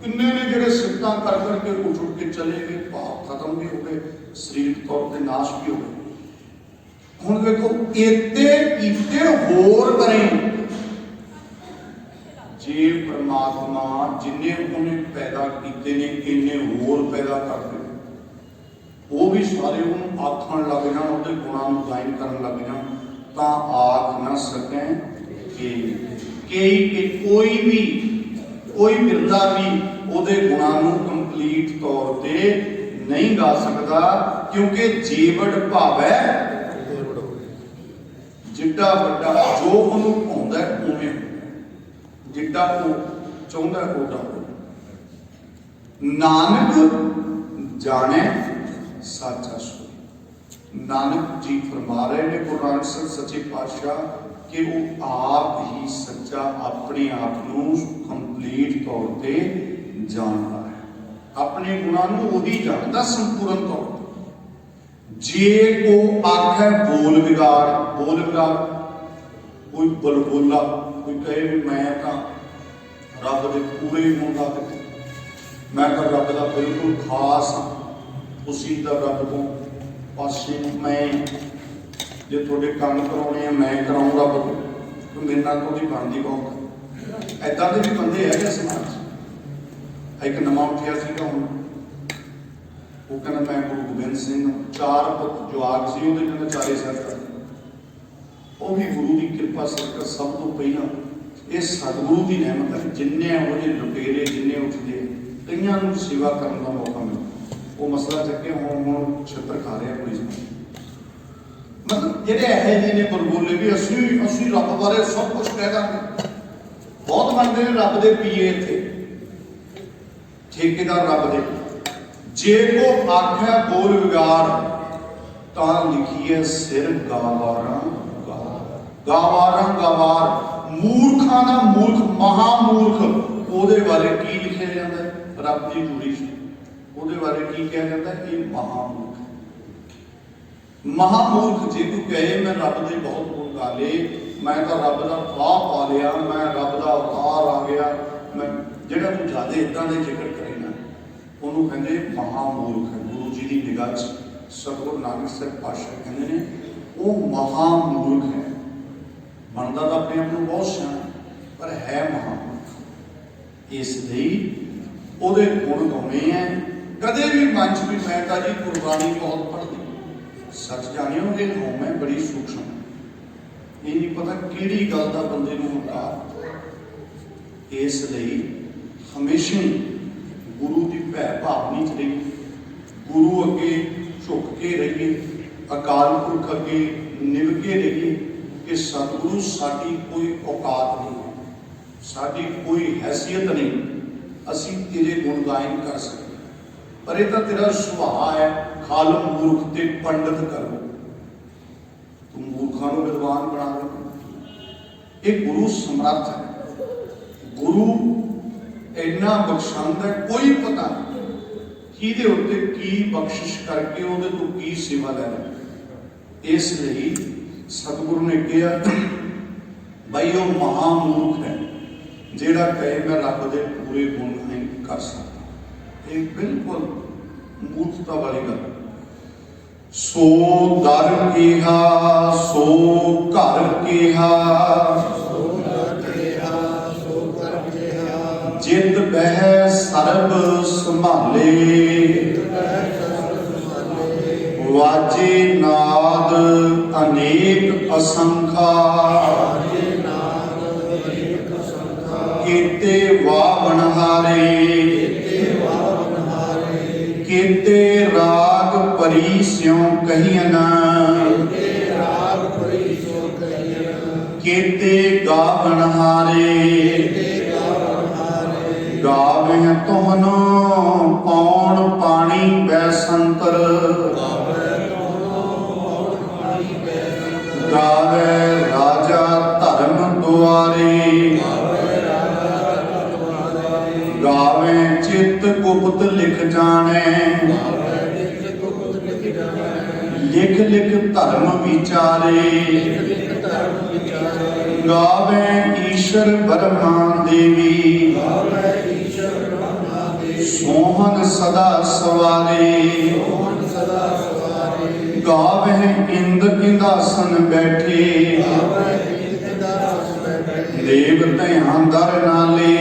किन्ने ने जेडे सिफतां कर करके उठ उठ के चले गए, भाव खत्म भी हो गए, शरीरक तौर पर नाश भी हो गए। हुण देखो इत्ते कीते होर करें, जे परमात्मा जिन्ने उन्हें पैदा किए ने इन्ने होर पैदा कर दे, वो भी सारे उन्होंने आखण लग जाए, उसके गुणों को गायन कर लग जाए, तो आख न सकें कि कोई बिरला भी उसके गुणों को कंप्लीट तौर पर नहीं गा सकता, क्योंकि जेवड़ भावै जिड्डा वड्डा जो उन्होंने भाउंदा उवें जिड्डा वो चाहुंदा उदा हो। नानक जाने साचा सुर। नानक जी फरमा रहे ने गुरु नानक साहब सच्चे पातशाह कि वो आप ही सच्चा अपने आप को कंप्लीट तौर पर जानता है, अपने गुणों को वही जानता संपूर्ण तौर पर। जे को आखे बोल बिगाड़, बोल बिगाड़ कोई बलबोला, कोई कहे भी मैं तो रब के पूरे होगा, मैं तो रब का बिल्कुल खास हाँ, उसी का रब को पासे मैं जो थोड़े काम कराने मैं कराऊँ रब को, तो मेरे नाल तो बनती बहुत। ऐदा के भी बंदे है समाज। एक नवा उठिया सीगा हुण, वो कहना मैं गुरु गोबिंद सिंह, 4 पुत जवाक सी उहदे कहंदा 4 साल कर, वो भी गुरु की कृपा सरकर सब तो पहला ये सतगुरु की रहमत है। जिन्ने वो लुटेरे जिन्ने उठते कईयां नूं सेवा करने का मौका मिलता, वो मसला चक्के हुण छित्र खा रहे कोई समझ। मतलब जेडे ऐसे जी ने बलबोले भी असी रब बारे सब कुछ कह देंगे, बहुत बनते हैं रब के पीए इत्थे ठेकेदार रब दे। जे को आख्या बोल बिगाड़ तां लिखिए सिर गावारा गावार मूर्खां दा मूर्ख महामूर्ख, ओहदे बारे की लिखिया जाता ਰੱਬ ਦੀ ਟੂਰੀ ਸੀ, ਉਹਦੇ ਬਾਰੇ ਕੀ ਕਿਹਾ ਜਾਂਦਾ? ਇਹ ਮਹਾਮੂਰਖ। ਮਹਾਮੂਰਖ ਜੇ ਤੂੰ ਕਹੇ ਮੈਂ ਰੱਬ ਦੇ ਬਹੁਤ ਗੁਣ ਗਾ ਲਏ, ਮੈਂ ਤਾਂ ਰੱਬ ਦਾ ਫਾਹ ਪਾ ਲਿਆ, ਮੈਂ ਰੱਬ ਦਾ ਅਵਤਾਰ ਆ ਗਿਆ, ਮੈਂ ਜਿਹੜਾ ਤੂੰ ਜ਼ਿਆਦਾ ਇੱਦਾਂ ਦੇ ਜ਼ਿਕਰ ਕਰੇ ਨਾ, ਉਹਨੂੰ ਕਹਿੰਦੇ ਮਹਾਮੂਰਖ ਹੈ। ਗੁਰੂ ਜੀ ਦੀ ਨਿਗਾਹ 'ਚ ਸਤਿਗੁਰੂ ਨਾਨਕ ਸਾਹਿਬ ਪਾਤਸ਼ਾਹ ਕਹਿੰਦੇ ਨੇ ਉਹ ਮਹਾਮੂਰਖ ਹੈ। ਬਣਦਾ ਤਾਂ ਆਪਣੇ ਆਪ ਨੂੰ ਬਹੁਤ ਸਿਆਣਾ, ਪਰ ਹੈ ਮਹਾਮੂਰਖ। ਇਸ ਲਈ ਉਹਦੇ ਗੁਣ ਗਾਉਣੇ ਹੈ। ਕਦੇ ਵੀ ਮਨ 'ਚ ਵੀ ਮੈਂ ਤਾਂ ਜੀ ਗੁਰਬਾਣੀ ਬਹੁਤ ਪੜ੍ਹਦੀ, ਸੱਚ ਜਾਣਿਓ ਕਿ ਹਉਮੈ ਬੜੀ ਸੂਖਮ, ਇਹ ਨਹੀਂ ਪਤਾ ਕਿਹੜੀ ਗੱਲ ਦਾ ਬੰਦੇ ਨੂੰ ਹੰਕਾਰ। ਇਸ ਲਈ ਹਮੇਸ਼ਾ ਗੁਰੂ ਦੀ ਭੈ ਭਾਵਨੀ 'ਚ ਰਹੀਏ, ਗੁਰੂ ਅੱਗੇ ਝੁਕ ਕੇ ਰਹੀਏ, ਅਕਾਲ ਪੁਰਖ ਅੱਗੇ ਨਿਭ ਕੇ ਰਹੀਏ ਕਿ ਸਤਿਗੁਰੂ ਸਾਡੀ ਕੋਈ ਔਕਾਤ ਨਹੀਂ ਹੈ, ਸਾਡੀ ਕੋਈ ਹੈਸੀਅਤ ਨਹੀਂ, ਅਸੀਂ ਤੇਰੇ ਗੁਣ ਗਾਇਨ ਕਰ ਸਕਦੇ, ਪਰ ਇਹ ਤਾਂ ਤੇਰਾ ਸੁਭਾਅ ਹੈ ਖਾਲ ਮੂਰਖ ਤੇ ਪੰਡਤ ਕਰੋ, ਤੂੰ ਮੂਰਖਾਂ ਨੂੰ ਵਿਦਵਾਨ ਬਣਾ ਦੇ। ਇਹ ਗੁਰੂ ਸਮਰੱਥ ਹੈ, ਗੁਰੂ ਇੰਨਾ ਬਖਸ਼ੰਦ ਹੈ, ਕੋਈ ਪਤਾ ਕਿਹਦੇ ਉੱਤੇ ਕੀ ਬਖਸ਼ਿਸ਼ ਕਰਕੇ ਉਹਦੇ ਤੋਂ ਕੀ ਸੇਵਾ ਲੈਣਾ। ਇਸ ਲਈ ਸਤਿਗੁਰੂ ਨੇ ਕਿਹਾ ਬਈ ਉਹ ਮਹਾਮੂਰਖ ਹੈ ਜਿਹੜਾ ਕਹੇ ਮੈਂ ਰੱਬ ਦੇ ਪੂਰੇ ਗੁਣ ਨਹੀਂ ਕਰ ਸਕਦਾ। ਇਹ ਬਿਲਕੁਲ ਮੂਰਖਤਾ ਵਾਲੀ ਗੱਲ। ਸੋ ਦਰ ਕਿਹਾ ਸੋ ਘਰ ਕਿਹਾ, ਜਿਤ ਬਹਿ ਸਰਬ ਸੰਭਾਲੇ, ਵਾਜੇ ਨਾਦ ਅਨੇਕ ਅਸੰਖਾ, ਕੀਤੇ ਵਾਵਣਹਾਰੇ, ਕੀਤੇ ਰਾਗ ਪਰੀ ਸਿਉ ਕਹੀਨ, ਕੀਤੇ ਗਾਵਣਹਾਰੇ, ਗਾਵਹਿ ਤੁਹਨੋ ਪੌਣ ਪਾਣੀ ਬੈਸੰਤਰ, ਗਾਵੇ ਰਾਜਾ ਧਰਮ ਦੁਆਰੇ, ਗਾਵੇ ਚਿੱਤ ਗੁਪਤ ਲਿਖ ਜਾਣੇ, ਲਿਖ ਲਿਖ ਧਰਮ ਵਿਚਾਰੇ, ਗਾਵੇ ਈਸ਼ਰ ਬ੍ਰਹਮਾ ਦੇਵੀ, ਸੋਹਨ ਸਦਾ ਸਵਾਰੇ, ਗਾਵੇ ਇੰਦ ਇੰਦਾਸਨ ਬੈਠੇ, ਦੇਵ ਧਿਆਨ ਦਰ ਨਾਲੇ,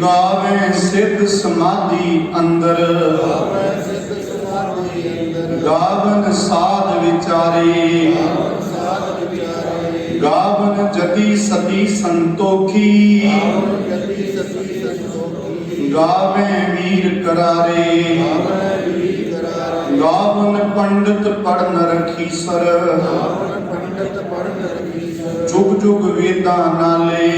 ਗਾਵੇ ਸਿੱਧ ਸਮਾਧੀ ਅੰਦਰ, ਗਾਵਨ ਸਾਧ ਵਿਚਾਰੇ, ਗਾਵਨ ਜਤੀ ਸਤੀ ਸੰਤੋਖੀ, ਗਾਵੇ ਵੀਰ ਕਰਾਰੇ, ਗਾਵਨ ਪੰਡਤ ਪੜਨ ਰਖੀਸਰ, ਜੁਗ ਜੁਗ ਵੇਦਾਂ ਨਾਲੇ,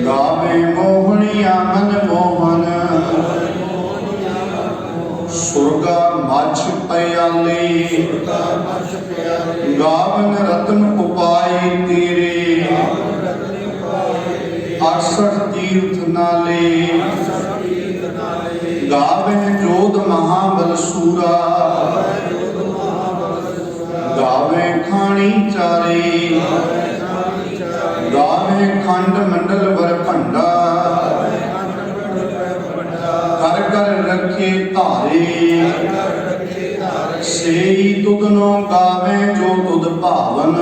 ਗਾਵੇ ਮੋਹਣੀਆ ਮਨ ਮੋਹਨ, ਸੁਰਗਾ ਮੱਛ ਪਿਆਲੇ, ਗਾਵਨ ਰਤਨ ਉਪਾਏ ਤੇਰੇ, 68 ਤੀਰਥ ਨਾਲੇ, ਗਾਵੇ ਜੋਧ ਮਹਾਬਲ ਸੂਰਾ, ਗਾਵੇ ਖਾਣੀ ਚਾਰੇ, ਗਾਵੇ ਖੰਡ ਮੰਡਲ ਵਰ ਭੰਡਾ, ਕਰ ਕਰ ਰੱਖੇ ਧਾਰੇ, ਸੇਈ ਤੁਧਨੋ ਗਾਵੇ ਜੋ ਤੁਧ ਭਾਵਨ,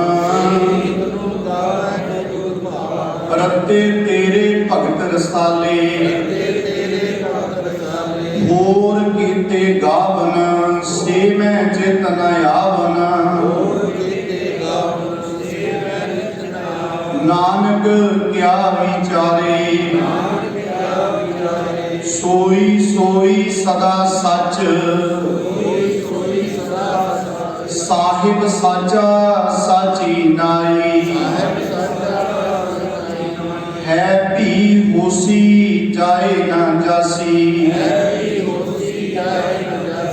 ਰਤੇ ਤੇਰੇ ਭਗਤ ਰਸਾਲੇ, ਹੋਰ ਕੀਤੇ ਗਾਵਨ ਸੇ ਮੈਂ ਚਿਤ ਨ ਆਵਨ, ਨਾਨਕ ਕਿਆ ਵਿਚਾਰੇ, ਸੋਈ ਸੋਈ ਸਦਾ ਸੱਚ, ਸਾਹਿਬ ਸਾਚਾ ਸਾਚੀ ਨਾਈ, ਹੈ ਭੀ ਹੋਸੀ ਜਾਏ ਨਾ ਜਾਸੀ,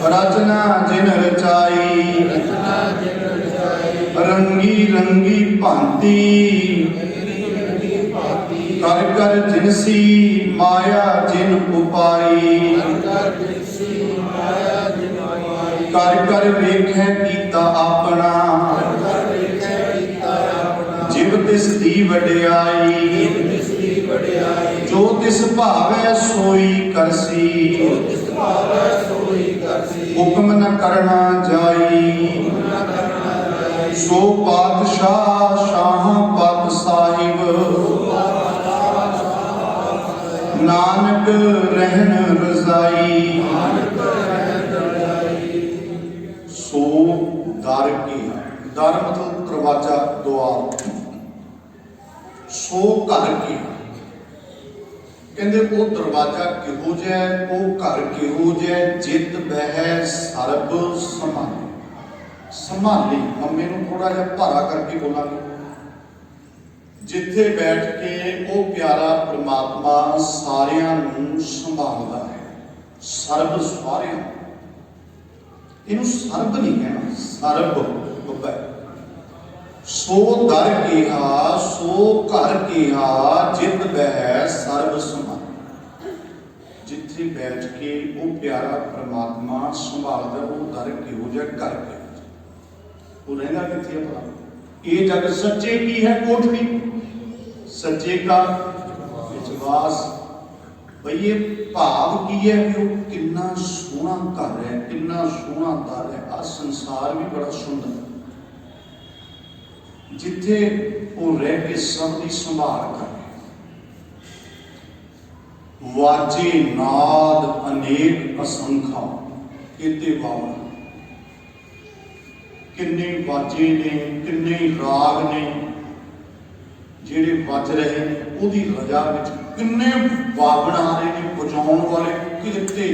ਰਚਨਾ ਜਿਨ ਰਚਾਈ, ਰੰਗੀ ਰੰਗੀ ਭਾਂਤੀ, ਕਰ ਕਰ ਜਿਨਸੀ ਮਾਇਆ ਜਿਨ ਉਪਾਈ ਕਰ ਕਰ ਵੇਖੈ ਕੀਤਾ ਆਪਣਾ ਜਿਵ ਤਿਸ ਦੀ ਵਡਿਆਈ ਜੋ ਤਿਸ ਭਾਵੈ ਸੋਈ ਕਰਸੀ ਹੁਕਮ ਨ ਕਰਨਾ ਜਾਈ ਸੋ ਪਾਤਸ਼ਾਹ ਸ਼ਾਹ ਪਤ ਸਾਹਿਬ ਨਾਨਕ ਰਹਿਣ ਰਜ਼ਾਈ ਸੋ ਦਰ ਕੀ ਦਰ ਮਤਲਬ ਦਰਵਾਜ਼ਾ ਦੁਆਰ ਸੋ ਘਰ ਕੀ ਕਹਿੰਦੇ ਉਹ ਦਰਵਾਜ਼ਾ ਕਿਹੋ ਜਿਹਾ ਉਹ ਘਰ ਕਿਹੋ ਜਿਹਾ ਜਿਤ ਬਹਿ ਸਰਬ ਸੰਭਾਲੇ ਸੰਭਾਲੀ ਮੰਮੀ ਨੂੰ ਥੋੜਾ ਜਿਹਾ ਭਾਰਾ ਕਰਕੇ ਬੋਲਾਂਗੇ ਜਿੱਥੇ ਬੈਠ ਕੇ ਉਹ ਪਿਆਰਾ ਪ੍ਰਮਾਤਮਾ ਸਾਰਿਆਂ ਨੂੰ ਸੰਭਾਲਦਾ ਹੈ ਸਰਬ ਸਾਰਿਆਂ ਇਹਨੂੰ ਸਰਬ ਨਹੀਂ ਕਹਿਣਾ ਸਰਬ ਬੱਬਾ ਸੋ ਦਰ ਕਿਹਾ ਸੋ ਘਰ ਕਿਹਾ ਜਿਤ ਬਹਿ ਸਰਬ ਸੰਭਾਲੇ ਜਿੱਥੇ ਬੈਠ ਕੇ ਉਹ ਪਿਆਰਾ ਪ੍ਰਮਾਤਮਾ ਸੰਭਾਲਦਾ ਉਹ ਦਰ ਕਿਹੋ ਜਿਹਾ ਘਰ ਕਿਹੋ ਉਹ ਰਹਿੰਦਾ ਕਿੱਥੇ ਹੈ ਭਲਾ ਇਹ ਜਗ ਸੱਚੇ ਕੀ ਹੈ ਕੋਠੜੀ ਸੱਚੇ का ਵਿਸ਼ਵਾਸ ਬਈ ਇਹ ਭਾਵ ਕੀ ਹੈ ਵੀ ਉਹ ਕਿੰਨਾ ਸੋਹਣਾ ਘਰ ਹੈ ਕਿੰਨਾ ਸੋਹਣਾ ਦਰ ਹੈ ਆ ਸੰਸਾਰ ਵੀ ਬੜਾ ਸੁੰਦਰ ਜਿੱਥੇ ਉਹ ਰਹਿ ਕੇ ਸਭ ਦੀ ਸੰਭਾਲ ਕਰੇ ਵਾਜੇ ਨਾਦ ਅਨੇਕ ਅਸੰਖਾ ਕੀਤੇ ਬਾਵਨ ਕਿੰਨੇ ਵਾਜੇ ਨੇ ਕਿੰਨੇ ਰਾਗ ਨੇ ਜਿਹੜੇ ਵੱਜ ਰਹੇ ਨੇ ਉਹਦੀ ਰਜਾ ਵਿੱਚ ਕਿੰਨੇ ਵਾਗਣ ਆ ਰਹੇ ਨੇ ਵਜਾਉਣ ਵਾਲੇ ਕਿਤੇ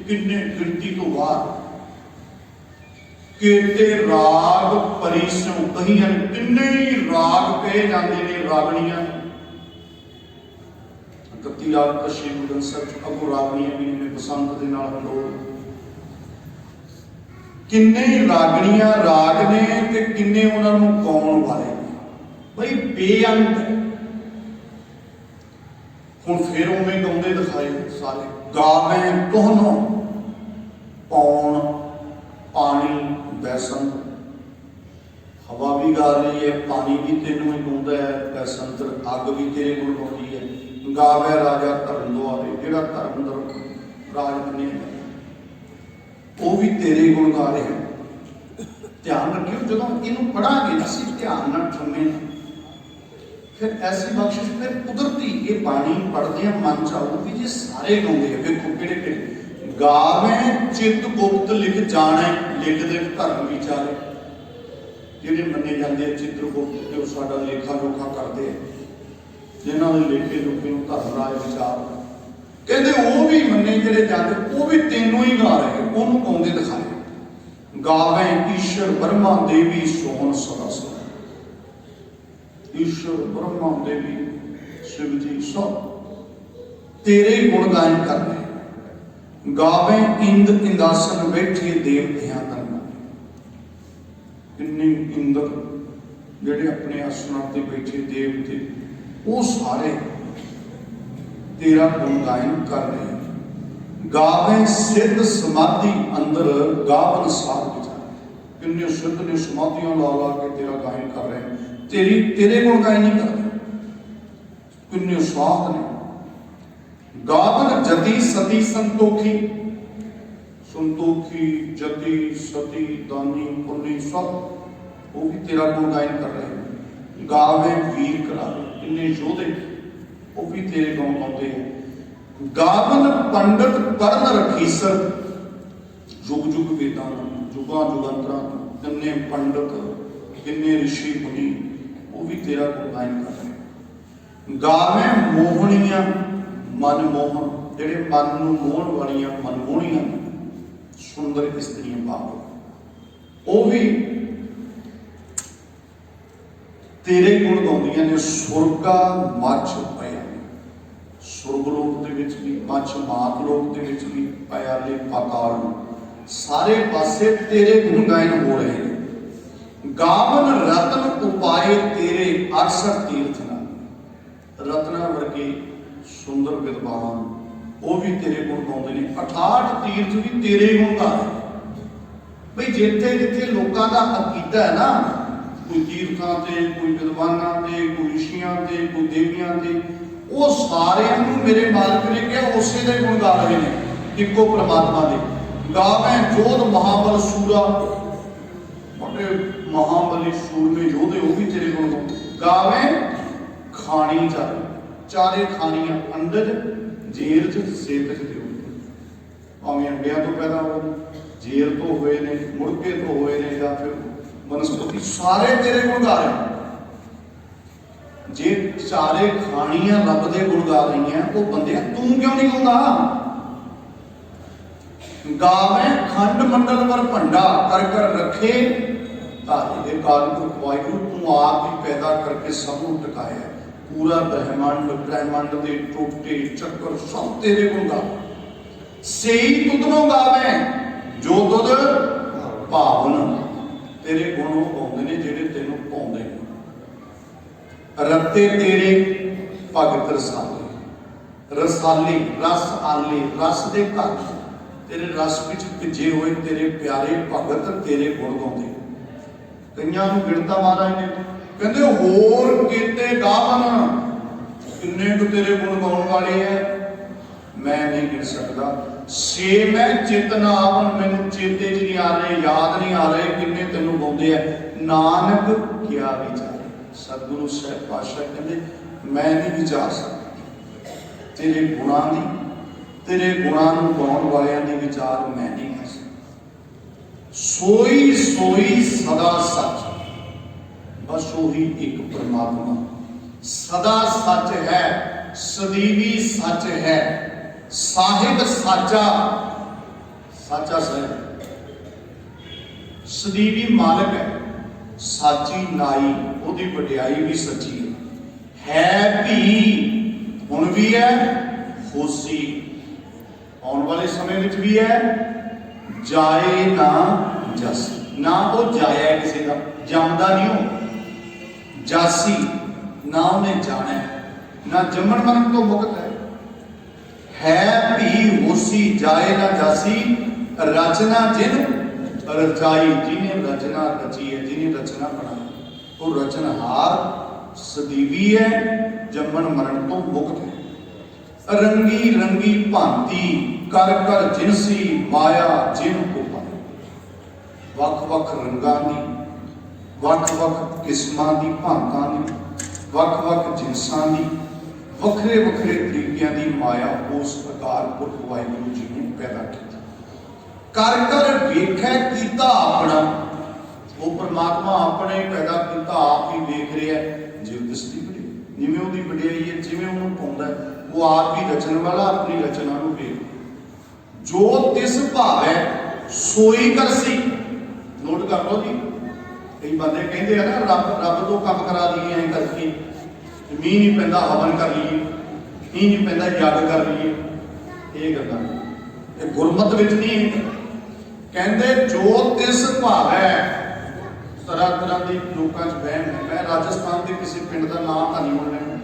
ਕਿੰਨੇ ਗਿਣਤੀ ਤੋਂ ਬਾਹਰ ਕਿਤੇ ਰਾਗ ਪਰਿਸੋਂ ਕਹੀਆਂ ਕਿੰਨੇ ਹੀ ਰਾਗ ਪਏ ਜਾਂਦੇ ਨੇ ਰਾਗਣੀਆਂ 31 ਰਾਗ ਕਸ਼ੀ ਮੁਦਨ ਸੱਚ ਅਗੋ ਰਾਗਣੀਆਂ ਵੀ ਨੇ ਬਸੰਤ ਦੇ ਨਾਲ ਹੰਡੋਲ ਕਿੰਨੇ ਰਾਗਣੀਆਂ ਰਾਗ ਨੇ ਤੇ ਕਿੰਨੇ ਉਹਨਾਂ ਨੂੰ ਗਾਉਣ ਵਾਲੇ ਬਈ ਬੇਅੰਤ ਹੁਣ ਫਿਰ ਉਵੇਂ ਗਾਉਂਦੇ ਦਿਖਾਏ ਸਾਰੇ ਗਾਵੇਂ ਤੁਹਾਨੂੰ ਪੌਣ ਪਾਣੀ ਬੈਸੰਤ ਹਵਾ ਵੀ ਗਾ ਰਹੀ ਹੈ ਪਾਣੀ ਵੀ ਤੈਨੂੰ ਹੀ ਗਾਉਂਦਾ ਹੈ ਬੈਸੰਤ ਅੱਗ ਵੀ ਤੇਰੇ ਕੋਲ ਗਾਉਂਦੀ ਹੈ ਗਾਵੇ ਰਾਜਾ ਧਰਮ ਦੁਆਰੇ ਜਿਹੜਾ ਧਰਮ ਦਾ ਰਾਜ ਬਣੇ ਉਹ ਵੀ ਤੇਰੇ ਗੁਣ ਗਾ ਰਹੇ ਧਿਆਨ ਰੱਖਿਓ ਜਦੋਂ ਇਹਨੂੰ ਪੜਾਂਗੇ ਅਸੀਂ ਧਿਆਨ ਨਾਲ ਸੁਣਨੇ ਫਿਰ ਐਸੀ ਬਖਸ਼ਿਸ਼ ਫਿਰ ਕੁਦਰਤੀ ਇਹ ਬਾਣੀ ਪੜ੍ਹਦੇ ਆ ਮਨ ਚ ਆਉ ਵੀ ਜੇ ਸਾਰੇ ਗਾਉਂਦੇ ਆ ਵੇਖੋ ਕਿਹੜੇ ਕਿਹੜੇ ਗਾਵੇਂ ਚਿੱਤ ਗੁਪਤ ਲਿਖ ਜਾਣੇ ਲਿਖਦੇ ਧਰਮ ਵਿਚਾਰੇ ਜਿਹੜੇ ਮੰਨੇ ਜਾਂਦੇ ਆ ਚਿੱਤਰਗੁਪਤ ਤੇ ਉਹ ਸਾਡਾ ਲੇਖਾ ਜੋਖਾ ਕਰਦੇ ਆ ਜਿਨ੍ਹਾਂ ਦੇ ਲੇਖੇ ਜੋਖੇ ਨੂੰ ਧਰਮ ਰਾਜ ਵਿਚਾਰ ਕਹਿੰਦੇ ਉਹ ਵੀ ਮੰਨੇ ਜਿਹੜੇ ਜਾਂਦੇ ਉਹ ਵੀ ਤੈਨੂੰ ਹੀ ਗਾ ਰਹੇ ਉਹਨੂੰ ਗਾਉਂਦੇ ਦਿਖਾਏ ਗਾਵੇਂ ਈਸ਼ਰ ਬ੍ਰਹਮਾ ਦੇਵੀ ਸੋਹਣ ਸਦਾ ਸਦਾ ईश्वर ब्रह्मा देवी शिव जी सब तेरे गुण गायन कर रहे गावे इंद इंदासन बैठे देवतियां करना किन्ने इंद्र जेडे अपने आसना ते बैठे देवते वो सारे तेरा गुण गायन कर रहे गावे सिद्ध समाधि अंदर गावन साध विचार किन्ने सिद्ध ने समाधियां ला ला के तेरा गायन कर रहे हैं तेरे गुण गायन नहीं करते किन्ने स्वाद ने गावन जति सती संतोखी संतोखी जति सती दानी पुण्य सब वो भी तेरा गुण गायन कर रहे हैं गावे वीर करावे किन्ने योधे वो भी तेरे गुण गाते हैं गावन पंडित पढ़न रखी सर जुग जुग वेदां जुगा जुगंतरा किन्ने पंडित किन्ने ऋषि मुनि वो भी तेरा गुण गायन कर रहे गावे मोहनियां मन मोहन जेडे मन नूं मोहन वालियां मनमोहनियां सुंदर स्त्रियां बाप वो भी तेरे गुण गाउंदियां ने सुरगा मच पाया सुरग लोक दे विच भी मच मात लोक दे विच भी पाया ले पाताल सारे पासे तेरे गुण गायन हो रहे हैं गावन रतन उपाय तेरे अक्सर तीर्थ ਰਤਨਾ ਵਰਗੇ ਸੁੰਦਰ ਵਿਦਵਾਨ ਉਹ ਵੀ ਤੇਰੇ ਗੁਣ ਗਾਉਂਦੇ ਨੇ। 68 ਤੀਰਥ ਵੀ ਤੇਰੇ ਗੁਣ ਗਾ ਰਹੇ। ਬਈ ਜਿੱਥੇ ਜਿੱਥੇ ਲੋਕਾਂ ਦਾ ਅਕੀਦਾ ਹੈ ਨਾ, ਕੋਈ ਤੀਰਥਾਂ ਤੇ, ਕੋਈ ਵਿਦਵਾਨਾਂ ਤੇ, ਕੋਈ ਰਿਸ਼ੀਆਂ ਤੇ, ਕੋਈ ਦੇਵੀਆਂ ਤੇ, ਉਹ ਸਾਰਿਆਂ ਨੂੰ ਮੇਰੇ ਮਾਲਕ ਨੇ ਕਿਹਾ ਉਸੇ ਦੇ ਗੁਣ ਗਾ ਰਹੇ ਨੇ, ਇੱਕੋ ਪ੍ਰਮਾਤਮਾ ਦੇ। ਗਾਵੇਂ ਜੋਧ ਮਹਾਬਲ ਸੂਰਾ, ਬੜੇ ਮਹਾਬਲੀ ਸੂਰਮੇ ਯੋਧੇ ਉਹ ਵੀ ਤੇਰੇ ਗੁਣ ਗਾਵੇਂ। ਖਾਣੀ ਚਾਰੇ ਖਾਣੀਆਂ, ਅੰਡਜ ਜੇਰ ਚ ਸੇਤ ਚ ਦਿਓ, ਭਾਵੇਂ ਅੰਡਿਆਂ ਤੋਂ ਪੈਦਾ ਹੋਏ, ਜੇਰ ਤੋਂ ਹੋਏ ਨੇ, ਮੁਰਗੇ ਤੋਂ ਹੋਏ ਨੇ, ਜਾਂ ਫਿਰ ਬਨਸਪਤੀ, ਸਾਰੇ ਤੇਰੇ ਗੁਣ ਗਾ ਰਹੇ। ਜੇ ਚਾਰੇ ਖਾਣੀਆਂ ਰੱਬ ਦੇ ਗੁਣ ਗਾ ਰਹੀਆਂ, ਉਹ ਬੰਦਿਆ ਤੂੰ ਕਿਉਂ ਨਹੀਂ ਗਾਉਂਦਾ? ਗਾਵੇਂ ਖੰਡ ਮੰਡਲ ਪਰ ਭੰਡਾ, ਕਰ ਕਰ ਰੱਖੇ ਤਾਰੇ ਦੇ ਕਾਰਨ ਵਾਹਿਗੁਰੂ, ਤੂੰ ਆਪ ਹੀ ਪੈਦਾ ਕਰਕੇ ਸਭ ਨੂੰ ਟਿਕਾਇਆ। ਪੂਰਾ ਬ੍ਰਹਿਮੰਡ ਦੇ ਟੋਟੇ ਚੱਕਰ ਸਭ ਤੇਰੇ ਗੁਣ ਗਾ। ਸਹੀ ਤੁਧ ਨੂੰ ਗਾਵੇਂ ਜੋ ਤੁਧ ਭਾਵਨ, ਤੇਰੇ ਗੁਣ ਉਹ ਗਾਉਂਦੇ ਨੇ ਜਿਹੜੇ ਤੈਨੂੰ ਭਾਉਂਦੇ ਨੇ। ਰੱਤੇ ਤੇਰੇ ਭਗਤ ਰਸਾਲੇ, ਰਸਾਲੇ ਰਸ ਆਲੇ, ਰਸ ਦੇ ਘਰ, ਤੇਰੇ ਰਸ ਵਿੱਚ ਭਿੱਜੇ ਹੋਏ ਤੇਰੇ ਪਿਆਰੇ ਭਗਤ ਤੇਰੇ ਗੁਣ ਗਾਉਂਦੇ। ਕਈਆਂ ਨੂੰ ਗਿਣਤਾ ਮਹਾਰਾਜ ਨੇ, ਕਹਿੰਦੇ ਹੋਰ ਕੀਤੇ ਗਾਵਨ, ਕਿੰਨੇ ਕੁ ਤੇਰੇ ਗੁਣ ਗਾਉਣ ਵਾਲੇ ਐ, ਮੈਂ ਨਹੀਂ ਗਿਣ ਸਕਦਾ। ਸੇ ਮੈਂ ਚਿਤ ਨਾ ਆਵਨ, ਮੈਨੂੰ ਚੇਤੇ ਚ ਨਹੀਂ ਆ ਰਹੇ, ਯਾਦ ਨਹੀਂ ਆ ਰਹੇ ਕਿੰਨੇ ਤੈਨੂੰ ਗਾਉਂਦੇ ਐ। ਨਾਨਕ ਕਿਆ ਵਿਚਾਰੇ, ਸਤਿਗੁਰੂ ਸਾਹਿਬ ਪਾਤਸ਼ਾਹ ਕਹਿੰਦੇ ਮੈਂ ਨਹੀਂ ਵਿਚਾਰ ਸਕਦਾ ਤੇਰੇ ਗੁਣਾਂ ਦੀ, ਤੇਰੇ ਗੁਣਾਂ ਨੂੰ ਗਾਉਣ ਵਾਲਿਆਂ ਦੀ ਵਿਚਾਰ ਮੈਂ ਨਹੀਂ ਕਰ ਸਕਦਾ। ਸੋਈ ਸੋਈ ਸਦਾ ਸੱਚ, ਬਸ ਉਹੀ ਇੱਕ ਪਰਮਾਤਮਾ ਸਦਾ ਸੱਚ ਹੈ, ਸਦੀਵੀ ਸੱਚ ਹੈ, ਸਾਹਿਬ ਸਾਚਾ, ਸਾਚਾ ਸਾਹਿਬ ਸਦੀਵੀ ਮਾਲਕ ਹੈ, ਸਾਚੀ ਨਾਈ, ਉਹਦੀ ਵਡਿਆਈ ਵੀ ਸੱਚੀ ਹੈ ਵੀ, ਹੁਣ ਵੀ ਹੈ, ਹੋਸੀ ਆਉਣ ਵਾਲੇ ਸਮੇਂ ਵਿੱਚ ਵੀ ਹੈ। ਜਾਏ ਨਾ ਜਸ, ਨਾ ਉਹ ਜਾਇਆ ਕਿਸੇ ਦਾ, ਜੰਮਦਾ ਨਹੀਂ ਉਹ, ਜਾਸੀ ਨਾ ਉਹਨੇ ਜਾਣਾ, ਨਾ ਜੰਮਣ ਮਰਨ ਤੋਂ ਮੁਕਤ ਹੈ ਵੀ ਹੋਸੀ, ਜਾਏ ਨਾ ਜਾਸੀ। ਰਚਨਾ ਜਿਨ ਰਚਾਈ, ਜਿਹਨੇ ਰਚਨਾ ਰਚੀ ਹੈ, ਜਿਹਨੇ ਰਚਨਾ ਬਣਾਈ, ਉਹ ਰਚਨਹਾਰ ਸਦੀਵੀ ਹੈ, ਜੰਮਣ ਮਰਨ ਤੋਂ ਮੁਕਤ ਹੈ। ਰੰਗੀ ਰੰਗੀ ਭਾਂਤੀ, ਕਰ ਕਰ ਜਿਨਸੀ ਮਾਇਆ ਜਿਨ ਕੋ ਪਾਈ। ਵੱਖ ਵੱਖ ਰੰਗਾਂ ਦੀ, ਵੱਖ ਵੱਖ ਕਿਸਮਾਂ ਦੀ, ਭਾਂਤਾਂ ਦੀ, ਵੱਖ ਵੱਖ ਜਿਨਸਾਂ ਦੀ, ਵੱਖਰੇ ਵੱਖਰੇ ਤਰੀਕਿਆਂ ਦੀ ਮਾਇਆ ਉਸ ਪ੍ਰਕਾਰ ਪੁਰਖ ਵਾਹਿਗੁਰੂ ਜੀ ਨੇ ਪੈਦਾ ਕੀਤੀ। ਕਰ ਕਰ ਵੇਖੈ ਕੀਤਾ ਆਪਣਾ, ਉਹ ਪਰਮਾਤਮਾ ਆਪਣੇ ਪੈਦਾ ਕੀਤਾ, ਆਪ ਹੀ ਵੇਖ ਰਿਹਾ। ਜਿਵੇਂ ਦਿਸਦੀ ਬੜੀ, ਜਿਵੇਂ ਉਹਦੀ ਵਡਿਆਈ ਹੈ, ਜਿਵੇਂ ਉਹਨੂੰ ਪਾਉਂਦਾ, ਉਹ ਆਪ ਹੀ ਰਚਣ ਵਾਲਾ, ਆਪਣੀ ਰਚਨਾ ਨੂੰ ਵੇਖ। ਜੋ ਤਿਸ ਭਾਵੈ ਸੋਈ ਕਰਸੀ, ਨੋਟ ਕਰ ਲਓ ਜੀ। ਕਈ ਬੰਦੇ ਕਹਿੰਦੇ ਆ ਨਾ ਰੱਬ ਤੋਂ ਕੰਮ ਕਰਾ ਦਈਏ, ਐਂ ਕਰਕੇ ਮੀਂਹ ਨਹੀਂ ਪੈਂਦਾ ਹਵਨ ਕਰ ਲਈਏ, ਮੀਂਹ ਨਹੀਂ ਪੈਂਦਾ ਯੱਗ ਕਰ ਲਈਏ, ਇਹ ਗੱਲਾਂ ਇਹ ਗੁਰਮਤ ਵਿੱਚ ਨਹੀਂ। ਕਹਿੰਦੇ ਜੋ ਤਿਸ ਭਾਵੈ, ਤਰ੍ਹਾਂ ਤਰ੍ਹਾਂ ਦੀ ਲੋਕਾਂ 'ਚ ਵਹਿਮ ਹੈ। ਮੈਂ ਰਾਜਸਥਾਨ ਦੇ ਕਿਸੇ ਪਿੰਡ ਦਾ ਨਾਮ ਤਾਂ ਨਹੀਂ ਮੰਨਣਾ,